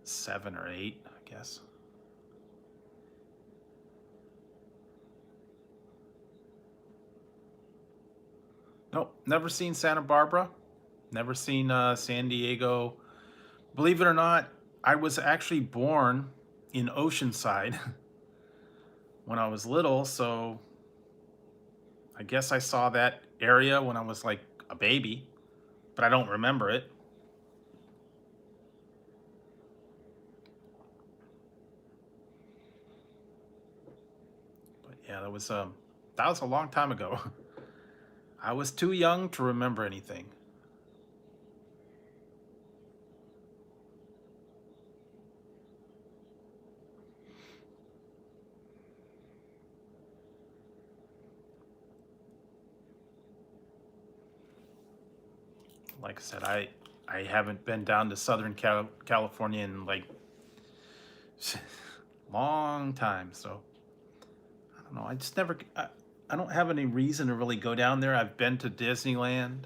7 or 8, I guess. Nope, never seen Santa Barbara. Never seen San Diego. Believe it or not, I was actually born in Oceanside when I was little, so I guess I saw that area when I was like a baby, but I don't remember it. But yeah, that was a long time ago. I was too young to remember anything. Like I said, I haven't been down to Southern California in like long time, so I don't know. I just never. I don't have any reason to really go down there. I've been to Disneyland.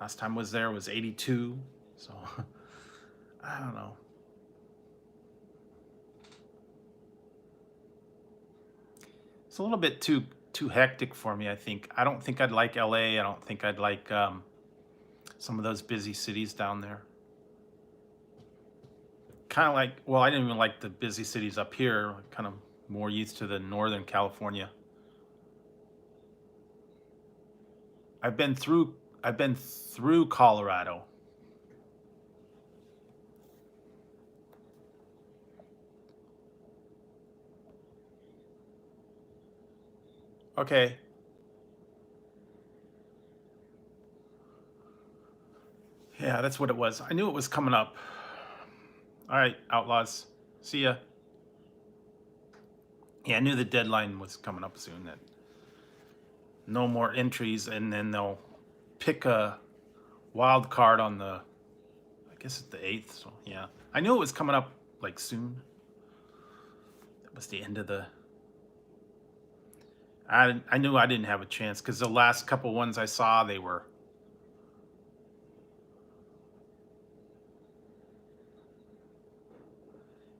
Last time I was there was '82, so I don't know. It's a little bit too hectic for me. I think. I don't think I'd like LA. I don't think I'd like some of those busy cities down there. Kind of like, well, I didn't even like the busy cities up here. Kind of more used to the Northern California. I've been through I've been through Colorado. Okay. Yeah, that's what it was. I knew it was coming up. All right, Outlaws. See ya. Yeah, I knew the deadline was coming up soon. That no more entries, and then they'll pick a wild card on the. I guess it's the 8th. So yeah, I knew it was coming up like soon. That was the end of the. I knew I didn't have a chance because the last couple ones I saw, they were.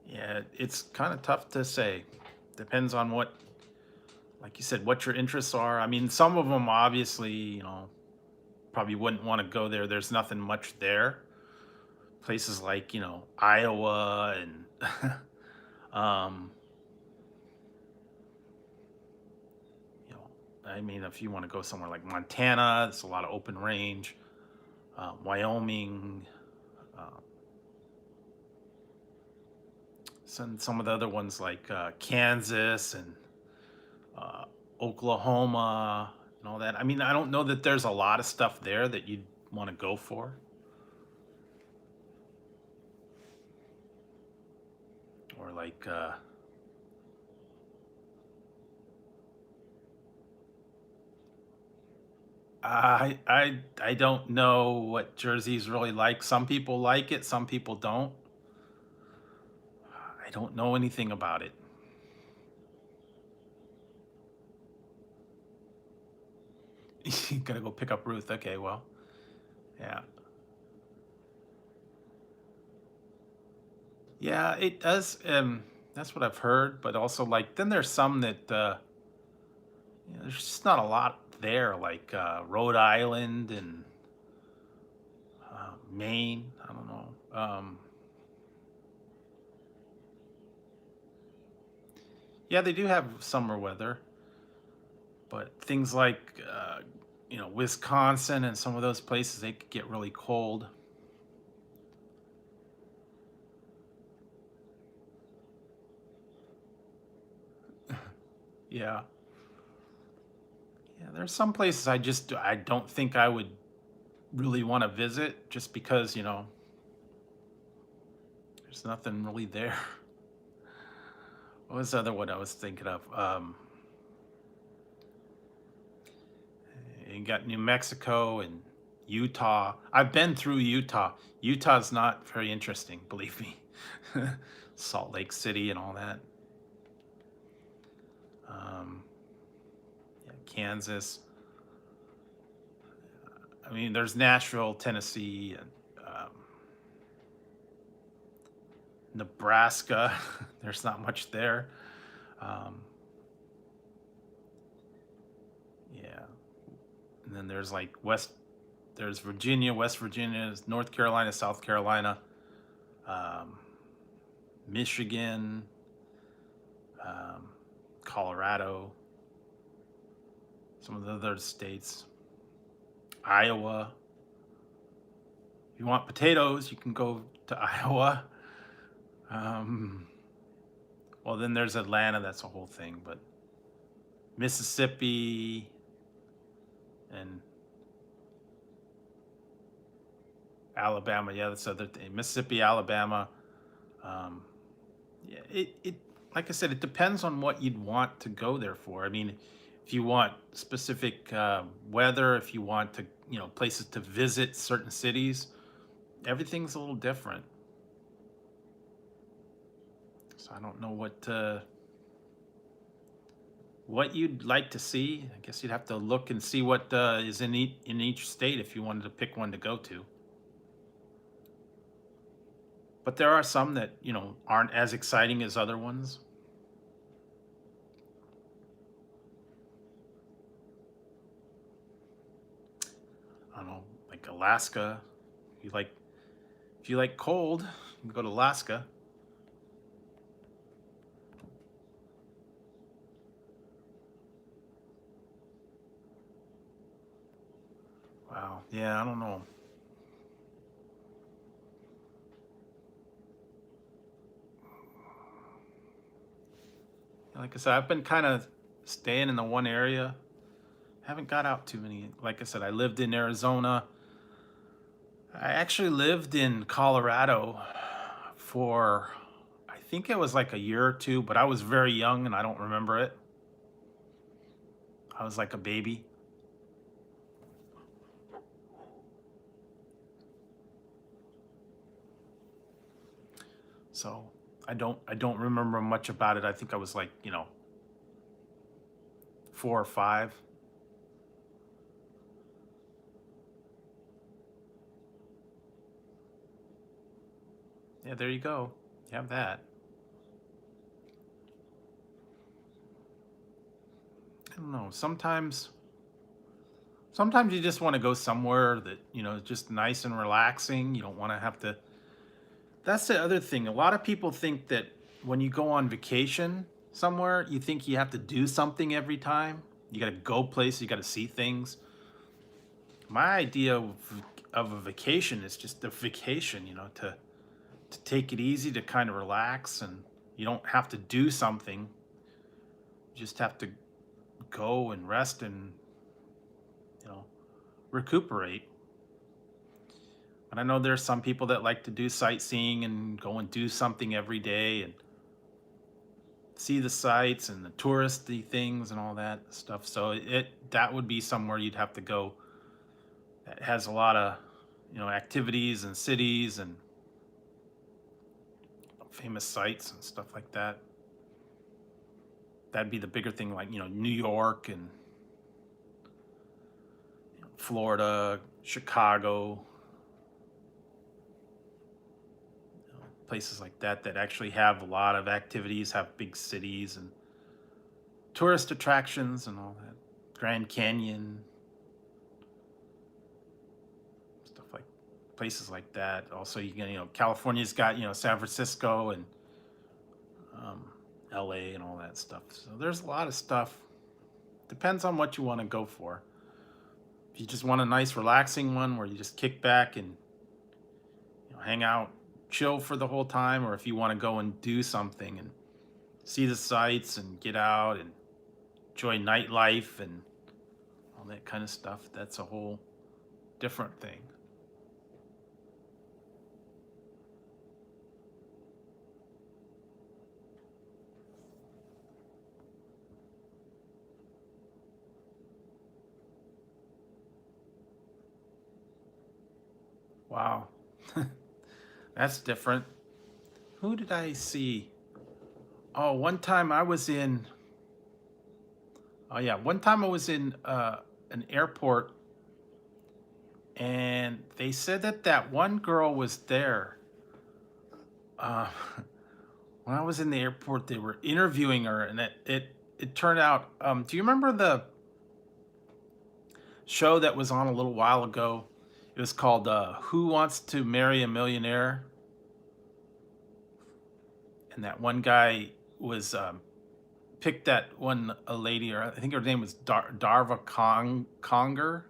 Yeah, it's kind of tough to say. Depends on what, like you said, what your interests are. I mean, some of them obviously, probably wouldn't want to go there. There's nothing much there. Places like, Iowa and, um, you know, I mean, if you want to go somewhere like Montana, it's a lot of open range. Wyoming, uh, some of the other ones like Kansas and uh, Oklahoma and all that. I mean, I don't know that there's a lot of stuff there that you'd want to go for. Or like, I don't know what Jersey's really like. Some people like it, some people don't. I don't know anything about it. You gotta go pick up Ruth. Okay, well, yeah. Yeah, it does. That's what I've heard. But also, like, then there's some that there's just not a lot there, like Rhode Island and Maine. I don't know. Yeah, they do have summer weather, but things like Wisconsin and some of those places, they could get really cold. Yeah. Yeah, there's some places I don't think I would really want to visit just because, there's nothing really there. What was the other one I was thinking of? You got New Mexico and Utah. I've been through Utah. Utah's not very interesting, believe me. Salt Lake City and all that. Um, yeah, Kansas. I mean, there's Nashville, Tennessee, and Nebraska. There's not much there. Um, yeah. And then there's like there's Virginia, West Virginia, North Carolina, South Carolina, um, Michigan, um, Colorado, some of the other states, Iowa. If you want potatoes, you can go to Iowa. Um, well, then there's Atlanta. That's a whole thing. But Mississippi and Alabama. Yeah, that's the other thing. Mississippi, Alabama. Um, yeah, it like I said, it depends on what you'd want to go there for. I mean, if you want specific weather, if you want to, places to visit, certain cities, everything's a little different. So I don't know what you'd like to see. I guess you'd have to look and see what is in each state if you wanted to pick one to go to. But there are some that, aren't as exciting as other ones. I don't know, like Alaska. If you like cold, you can go to Alaska. Wow. Yeah, I don't know. Like I said, I've been kind of staying in the one area. Haven't got out too many. Like I said, I lived in Arizona. I actually lived in Colorado for, I think it was like a year or two, but I was very young and I don't remember it. I was like a baby. So I don't remember much about it. I think I was like, 4 or 5. Yeah, there you go. You have that. I don't know. Sometimes you just want to go somewhere that, just nice and relaxing. You don't want to have to. That's the other thing. A lot of people think that when you go on vacation somewhere, you think you have to do something every time. You got to go places, you got to see things. My idea of a vacation is just a vacation, to take it easy, to kind of relax, and you don't have to do something. You just have to go and rest and, you know, recuperate. But I know there's some people that like to do sightseeing and go and do something every day and see the sights and the touristy things and all that stuff. So that would be somewhere you'd have to go that has a lot of, activities and cities and famous sites and stuff like that. That'd be the bigger thing, like, New York and Florida, Chicago, places like that that actually have a lot of activities, have big cities and tourist attractions and all that. Grand Canyon, stuff like places like that. Also, California's got, San Francisco and LA and all that stuff. So there's a lot of stuff. Depends on what you want to go for. If you just want a nice relaxing one where you just kick back and hang out, chill for the whole time, or if you want to go and do something and see the sights and get out and enjoy nightlife and all that kind of stuff, that's a whole different thing. Wow. That's different. Who did I see? Oh, one time I was in. Oh yeah, one time I was in an airport, and they said that one girl was there. uh, when I was in the airport, they were interviewing her, and it turned out. Do you remember the show that was on a little while ago? It was called "Who Wants to Marry a Millionaire?" And that one guy was picked that one a lady, or I think her name was Darva Conger,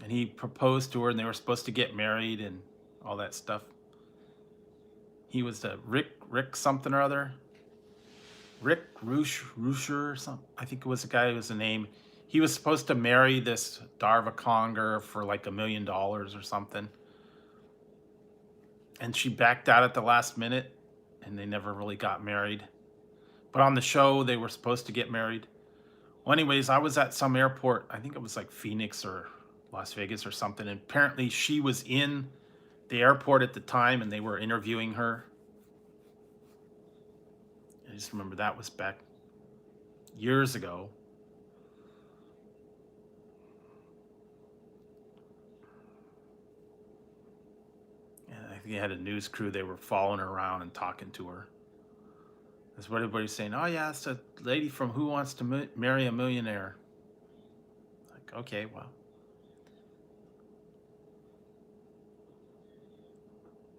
and he proposed to her, and they were supposed to get married and all that stuff. He was the Rick something or other. Rick Rusher or something. I think it was the guy who was the name. He was supposed to marry this Darva Conger for like $1 million or something. And she backed out at the last minute, and they never really got married. But on the show, they were supposed to get married. Well, anyways, I was at some airport. I think it was like Phoenix or Las Vegas or something. And apparently she was in the airport at the time, and they were interviewing her. I just remember that was back years ago. And I think they had a news crew. They were following her around and talking to her. That's what everybody's saying. Oh, yeah, it's a lady from Who Wants to Marry a Millionaire. Like, okay, well.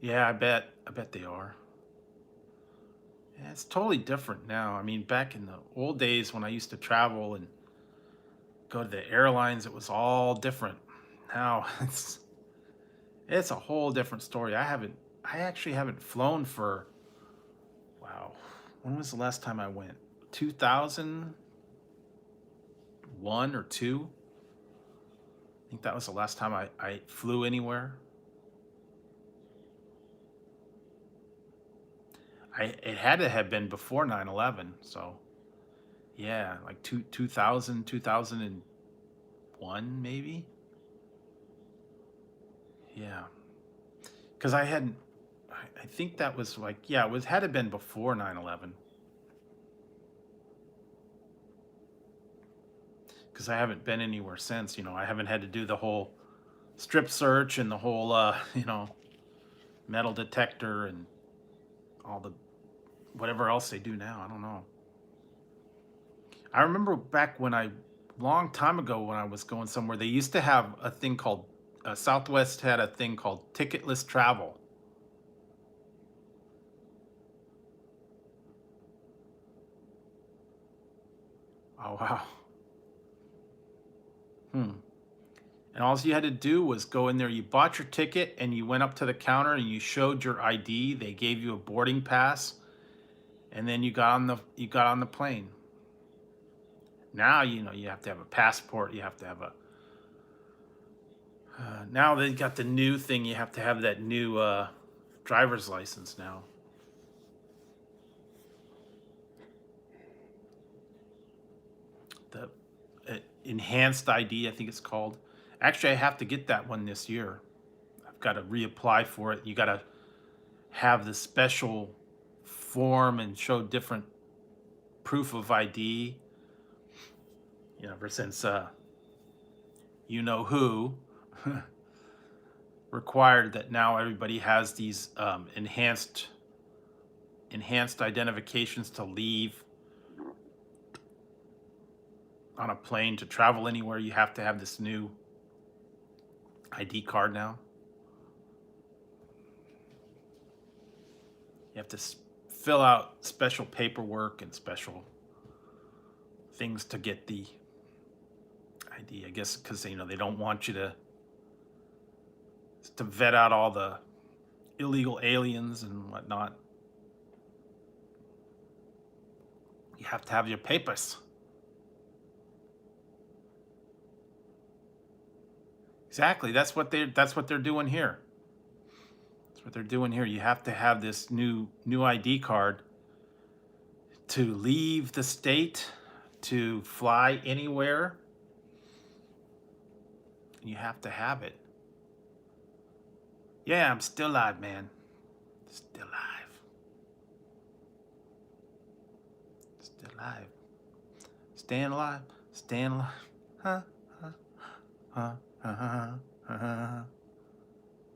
Yeah, I bet they are. Yeah, it's totally different now. I mean, back in the old days when I used to travel and go to the airlines, it was all different. Now it's a whole different story. I actually haven't flown for, wow, when was the last time I went? 2001 or 2? I think that was the last time I flew anywhere. It had to have been before 9/11, so yeah, like 2000, 2001 maybe. Yeah, because I think that was like, yeah, it had to have been before 9/11. Because I haven't been anywhere since. I haven't had to do the whole strip search and the whole metal detector and all the whatever else they do now. I don't know. I remember back long time ago when I was going somewhere, they used to have a thing called Southwest had a thing called ticketless travel. Oh wow. Hmm. And all you had to do was go in there. You bought your ticket and you went up to the counter and you showed your ID. They gave you a boarding pass, and then you got on the plane. Now you have to have a passport. You have to have a. Now they got the new thing. You have to have that new driver's license now. The enhanced ID, I think it's called. Actually, I have to get that one this year. I've got to reapply for it. You got to have the special form and show different proof of ID. Ever since you know who required that now everybody has these enhanced identifications to leave on a plane to travel anywhere. You have to have this new ID card now. You have to fill out special paperwork and special things to get the ID, I guess, because they don't want you to vet out all the illegal aliens and whatnot. You have to have your papers. Exactly. That's what they're doing here. That's what they're doing here. You have to have this new ID card to leave the state, to fly anywhere. You have to have it. Yeah, I'm still alive, man. Still alive. Still alive. Staying alive. Staying alive. Huh? Huh? Huh?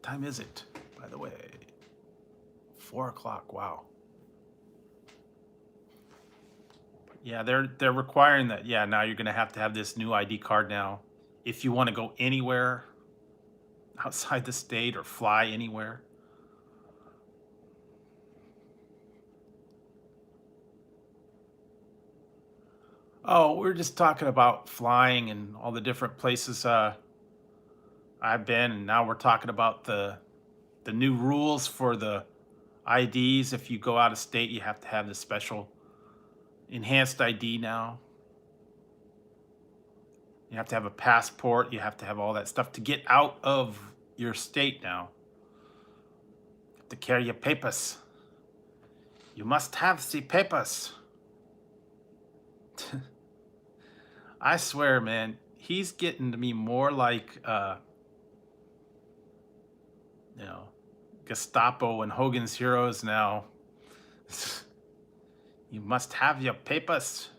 Time is it, by the way? 4 o'clock. Wow. Yeah, they're requiring that. Yeah, now you're gonna have to have this new ID card now if you want to go anywhere outside the state or fly anywhere. Oh, we're just talking about flying and all the different places I've been, and now we're talking about the new rules for the IDs. If you go out of state, you have to have the special enhanced ID now. You have to have a passport. You have to have all that stuff to get out of your state now. You have to carry your papers. You must have the papers. I swear, man, he's getting to me more like, Gestapo and Hogan's Heroes now. You must have your papers.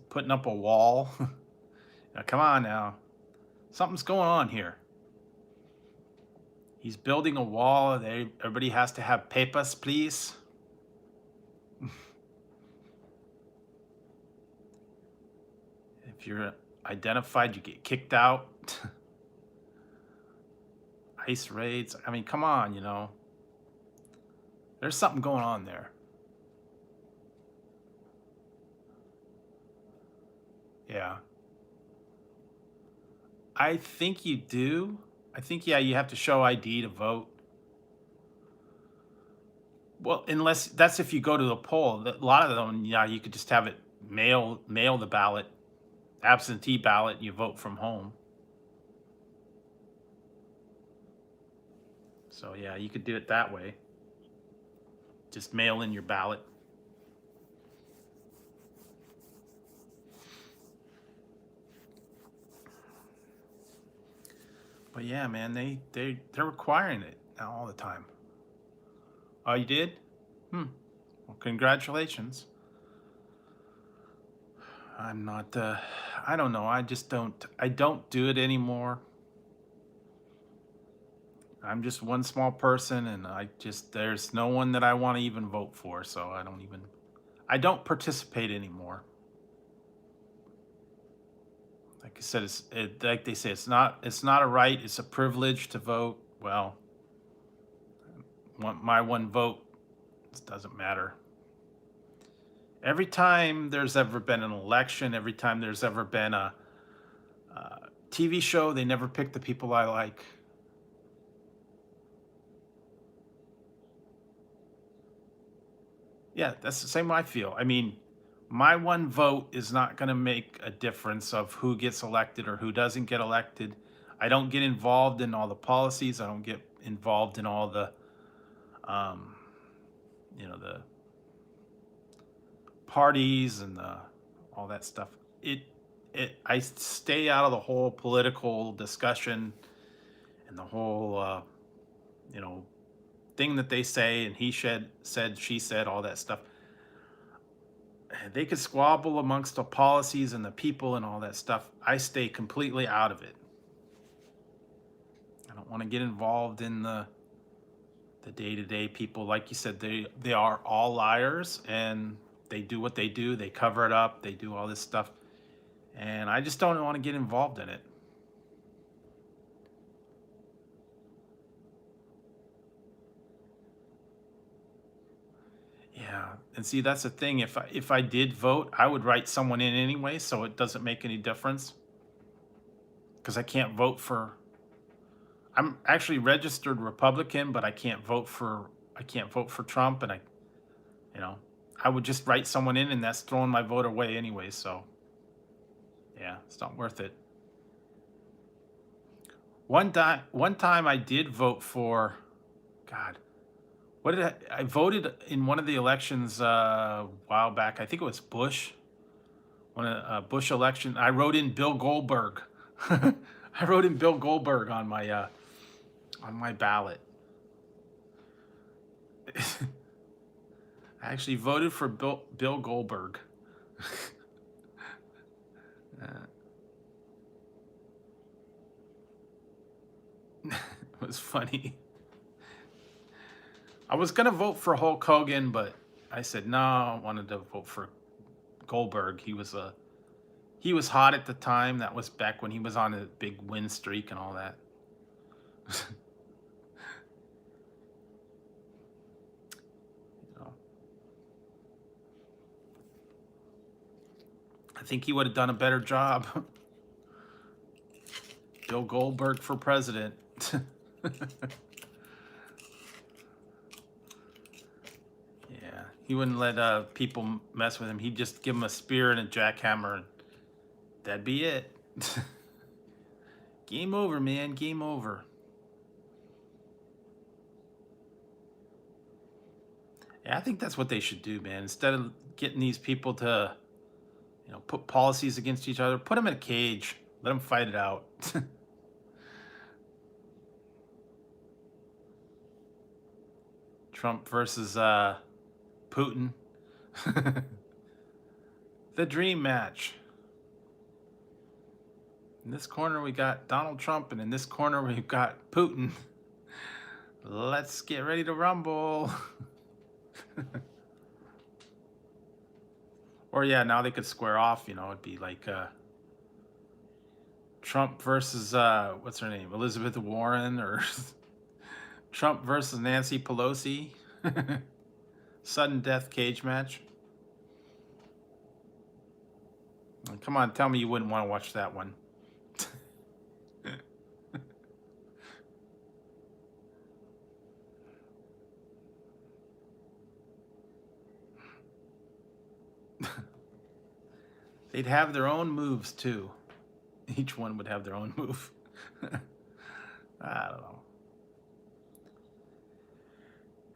Putting up a wall. Now, come on now. Something's going on here. He's building a wall. Everybody has to have papers, please. If you're identified, you get kicked out. ICE raids. I mean, come on, There's something going on there. Yeah. I think you do. I think, yeah, you have to show ID to vote. Well, unless that's if you go to the poll. A lot of them, yeah, you could just have it mail the ballot, absentee ballot, you vote from home. So yeah, you could do it that way. Just mail in your ballot. But yeah, man, they're requiring it now all the time. Oh, you did? Well, congratulations. I'm not. I don't know. I just don't. I don't do it anymore. I'm just one small person, and there's no one that I want to even vote for, so I don't participate anymore. Like I said, like they say, it's not a right, it's a privilege to vote. Well, my one vote doesn't matter. Every time there's ever been an election, every time there's ever been a TV show, they never pick the people I like. Yeah, that's the same way I feel. I mean, my one vote is not going to make a difference of who gets elected or who doesn't get elected. I don't get involved in all the policies. I don't get involved in all the, the parties and all that stuff. I stay out of the whole political discussion and the whole, thing that they say, and he said, she said, all that stuff. They could squabble amongst the policies and the people and all that stuff. I stay completely out of it. I don't want to get involved in the day-to-day people. Like you said, they are all liars, and they do what they do. They cover it up. They do all this stuff. And I just don't want to get involved in it. Yeah, and see, that's the thing. If I did vote, I would write someone in anyway, so it doesn't make any difference. Because I can't vote for. I'm actually registered Republican, but I can't vote for Trump, and I would just write someone in, and that's throwing my vote away anyway. So yeah, it's not worth it. One time I did vote for, God. What did I voted in one of the elections a while back. I think it was Bush. Bush election. I wrote in Bill Goldberg. I wrote in Bill Goldberg on my ballot. I actually voted for Bill Goldberg. was funny. I was gonna vote for Hulk Hogan, but I said no. I wanted to vote for Goldberg. He was hot at the time. That was back when he was on a big win streak and all that. You know, I think he would have done a better job. Bill Goldberg for president. Yeah, he wouldn't let people mess with him. He'd just give him a spear and a jackhammer, and that'd be it. Game over, man. Game over. Yeah, I think that's what they should do, man. Instead of getting these people to, put policies against each other, put them in a cage. Let them fight it out. Trump versus Putin. The dream match. In this corner, we got Donald Trump, and in this corner, we've got Putin. Let's get ready to rumble. Or, yeah, now they could square off, it'd be like Trump versus, what's her name? Elizabeth Warren, or Trump versus Nancy Pelosi. Sudden death cage match. Come on, tell me you wouldn't want to watch that one. They'd have their own moves too. Each one would have their own move. I don't know.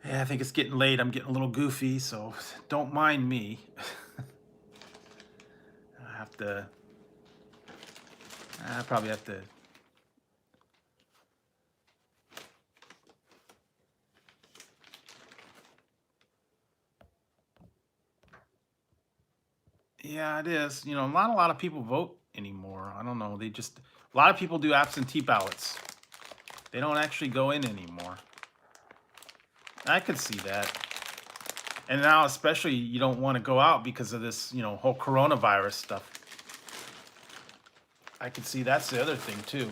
Yeah, I think it's getting late. I'm getting a little goofy, so don't mind me. I probably have to. Yeah, it is. Not a lot of people vote anymore. I don't know. A lot of people do absentee ballots. They don't actually go in anymore. I could see that. And now, especially, you don't want to go out because of this, whole coronavirus stuff. I could see that's the other thing, too.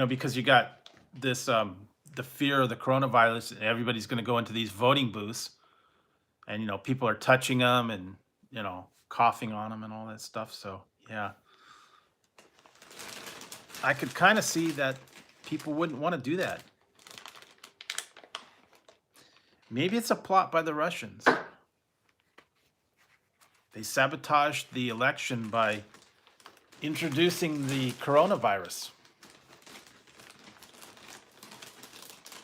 Because you got this, the fear of the coronavirus, and everybody's going to go into these voting booths. And, people are touching them and, coughing on them and all that stuff. So, yeah. I could kind of see that people wouldn't want to do that. Maybe it's a plot by the Russians. They sabotaged the election by introducing the coronavirus.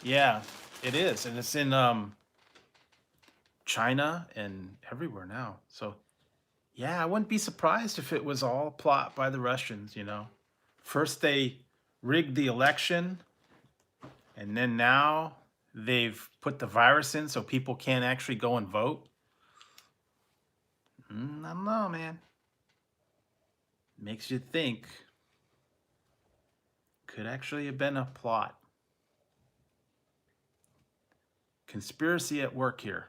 Yeah, it is. And it's in China and everywhere now. So, yeah, I wouldn't be surprised if it was all a plot by the Russians, First they rigged the election, and then now they've put the virus in so people can't actually go and vote. I don't know, man. Makes you think. Could actually have been a plot. Conspiracy at work here.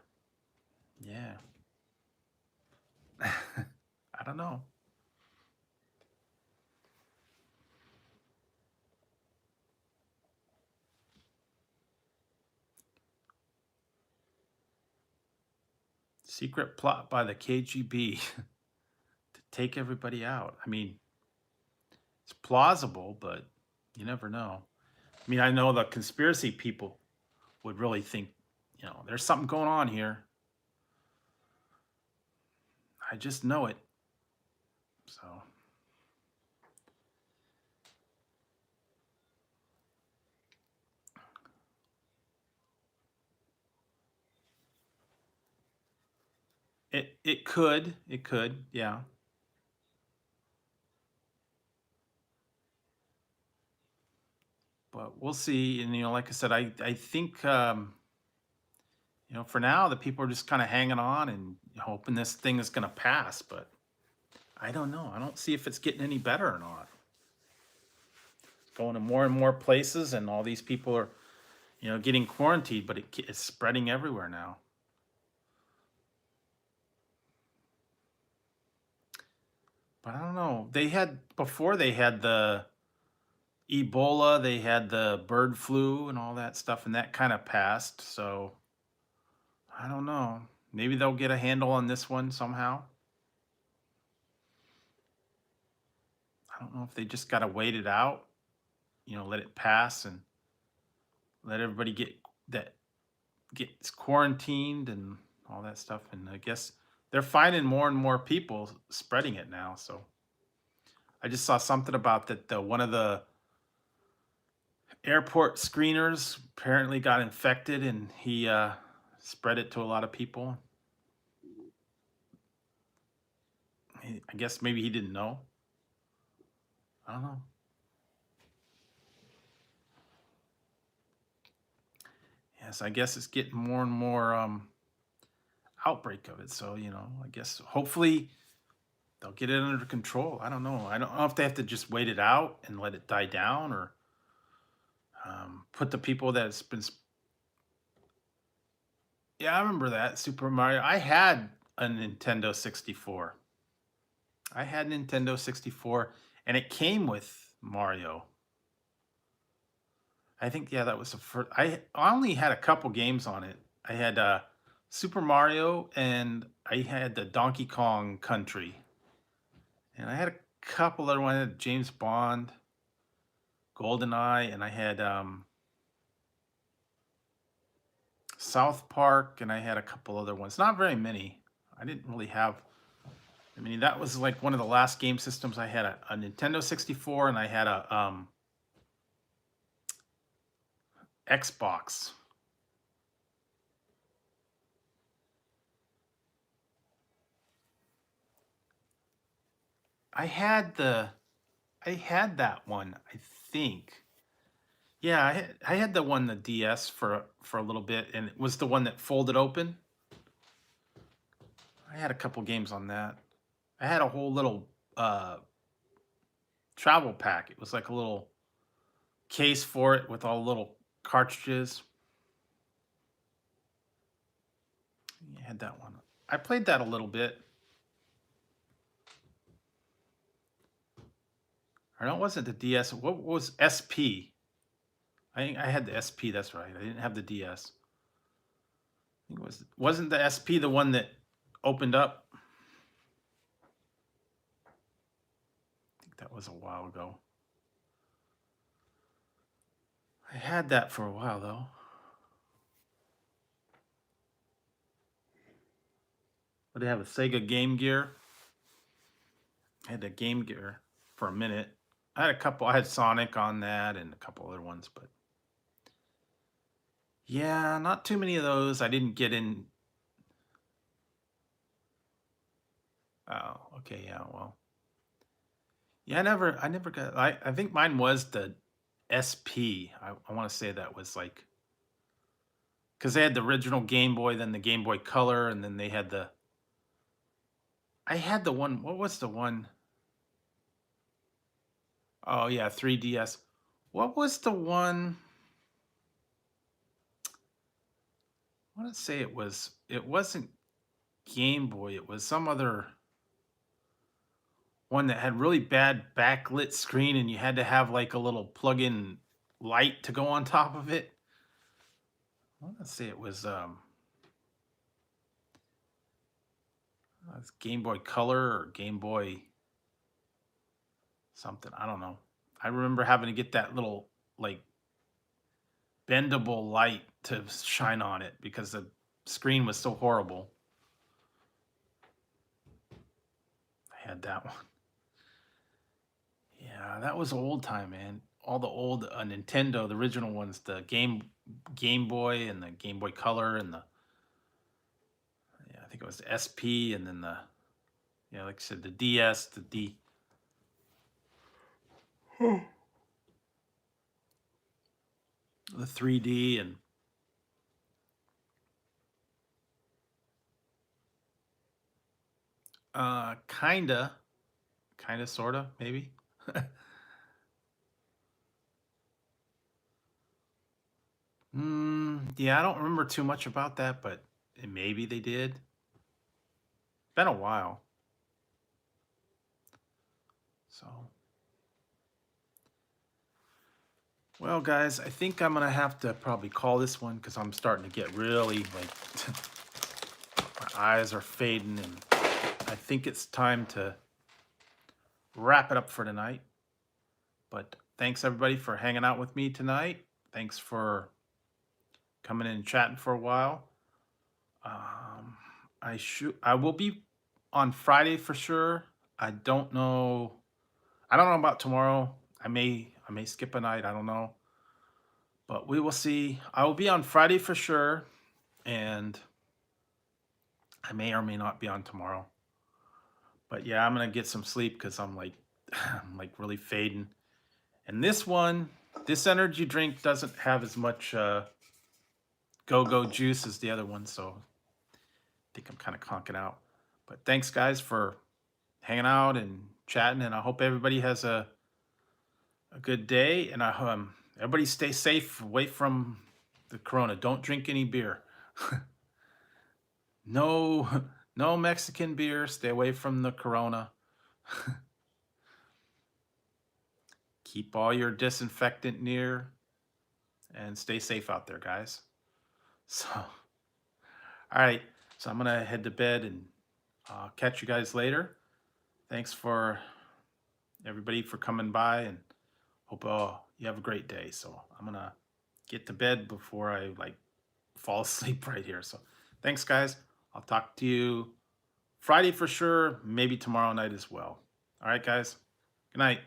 Yeah. I don't know. Secret plot by the KGB to take everybody out. I mean, it's plausible, but you never know. I mean, I know the conspiracy people would really think, there's something going on here. I just know it. So. It could, yeah. But we'll see. And like I said, I think for now the people are just kind of hanging on and hoping this thing is going to pass. But I don't know. I don't see if it's getting any better or not. going to more and more places, and all these people are, getting quarantined, but it's spreading everywhere now. But I don't know. Before they had the Ebola, they had the bird flu and all that stuff, and that kind of passed. So I don't know. Maybe they'll get a handle on this one somehow. I don't know if they just got to wait it out, let it pass and let everybody gets quarantined and all that stuff. And I guess they're finding more and more people spreading it now. So I just saw something about that one of the airport screeners apparently got infected, and he spread it to a lot of people. I guess maybe he didn't know. I don't know. Yes, I guess it's getting more and more outbreak of it. So, I guess hopefully they'll get it under control. I don't know. I don't know if they have to just wait it out and let it die down, or put the people that it's been. Yeah, I remember that Super Mario. I had a Nintendo 64. I had Nintendo 64, and it came with Mario. I think, yeah, that was the first. I only had a couple games on it. I had Super Mario, and I had the Donkey Kong Country, and I had a couple other ones. I had James Bond, GoldenEye, and I had South Park, and I had a couple other ones. Not very many. I didn't really have. I mean, that was like one of the last game systems I had. A Nintendo 64, and I had a Xbox. I had that one, I think. Yeah, I had the one, the DS for a little bit, and it was the one that folded open. I had a couple games on that. I had a whole little travel pack. It was like a little case for it with all the little cartridges. I had that one. I played that a little bit. Or no, it wasn't the DS. What was SP? I think I had the SP. That's right. I didn't have the DS. I think wasn't the SP the one that opened up? I think that was a while ago. I had that for a while though. But I have a Sega Game Gear. I had a Game Gear for a minute. I had a couple. I had Sonic on that and a couple other ones, but yeah, not too many of those. I didn't get in. Oh, okay, yeah, well, yeah, I never got. I think mine was the SP. I want to say that was like, because they had the original Game Boy, then the Game Boy Color, and then they had the. I had the one. What was the one? Oh yeah, 3DS. What was the one? I want to say it was. It wasn't Game Boy. It was some other one that had really bad backlit screen, and you had to have like a little plug-in light to go on top of it. I want to say it was Game Boy Color or Game Boy something. I don't know. I remember having to get that little like bendable light to shine on it because the screen was so horrible. I had that one. Yeah, that was old time, man. All the old Nintendo, the original ones, the Game Boy and the Game Boy Color and the, yeah, I think it was the SP, and then the, yeah, like I said, the DS, the 3D, and kinda, sorta, maybe. Yeah, I don't remember too much about that, but maybe they did. Been a while. So, well, guys, I think I'm gonna have to probably call this one because I'm starting to get really like my eyes are fading, and I think it's time to wrap it up for tonight. But thanks everybody for hanging out with me tonight. Thanks for coming in and chatting for a while. Um, I will be on Friday for sure. I don't know. I don't know about tomorrow. I may skip a night. I don't know, but we will see. I will be on Friday for sure, and I may or may not be on tomorrow. But yeah, I'm gonna get some sleep because I'm like I'm like really fading. And this energy drink doesn't have as much go-go juice as the other one, so I think I'm kind of conking out. But thanks guys for hanging out and chatting, and I hope everybody has a good day, and I everybody stay safe away from the corona. Don't drink any beer. No, no Mexican beer. Stay away from the corona. Keep all your disinfectant near and stay safe out there, guys. So, all right. So I'm gonna head to bed and catch you guys later. Thanks for everybody for coming by, and hope you have a great day. So I'm gonna get to bed before I like fall asleep right here. So thanks, guys. I'll talk to you Friday for sure, maybe tomorrow night as well. All right, guys. Good night.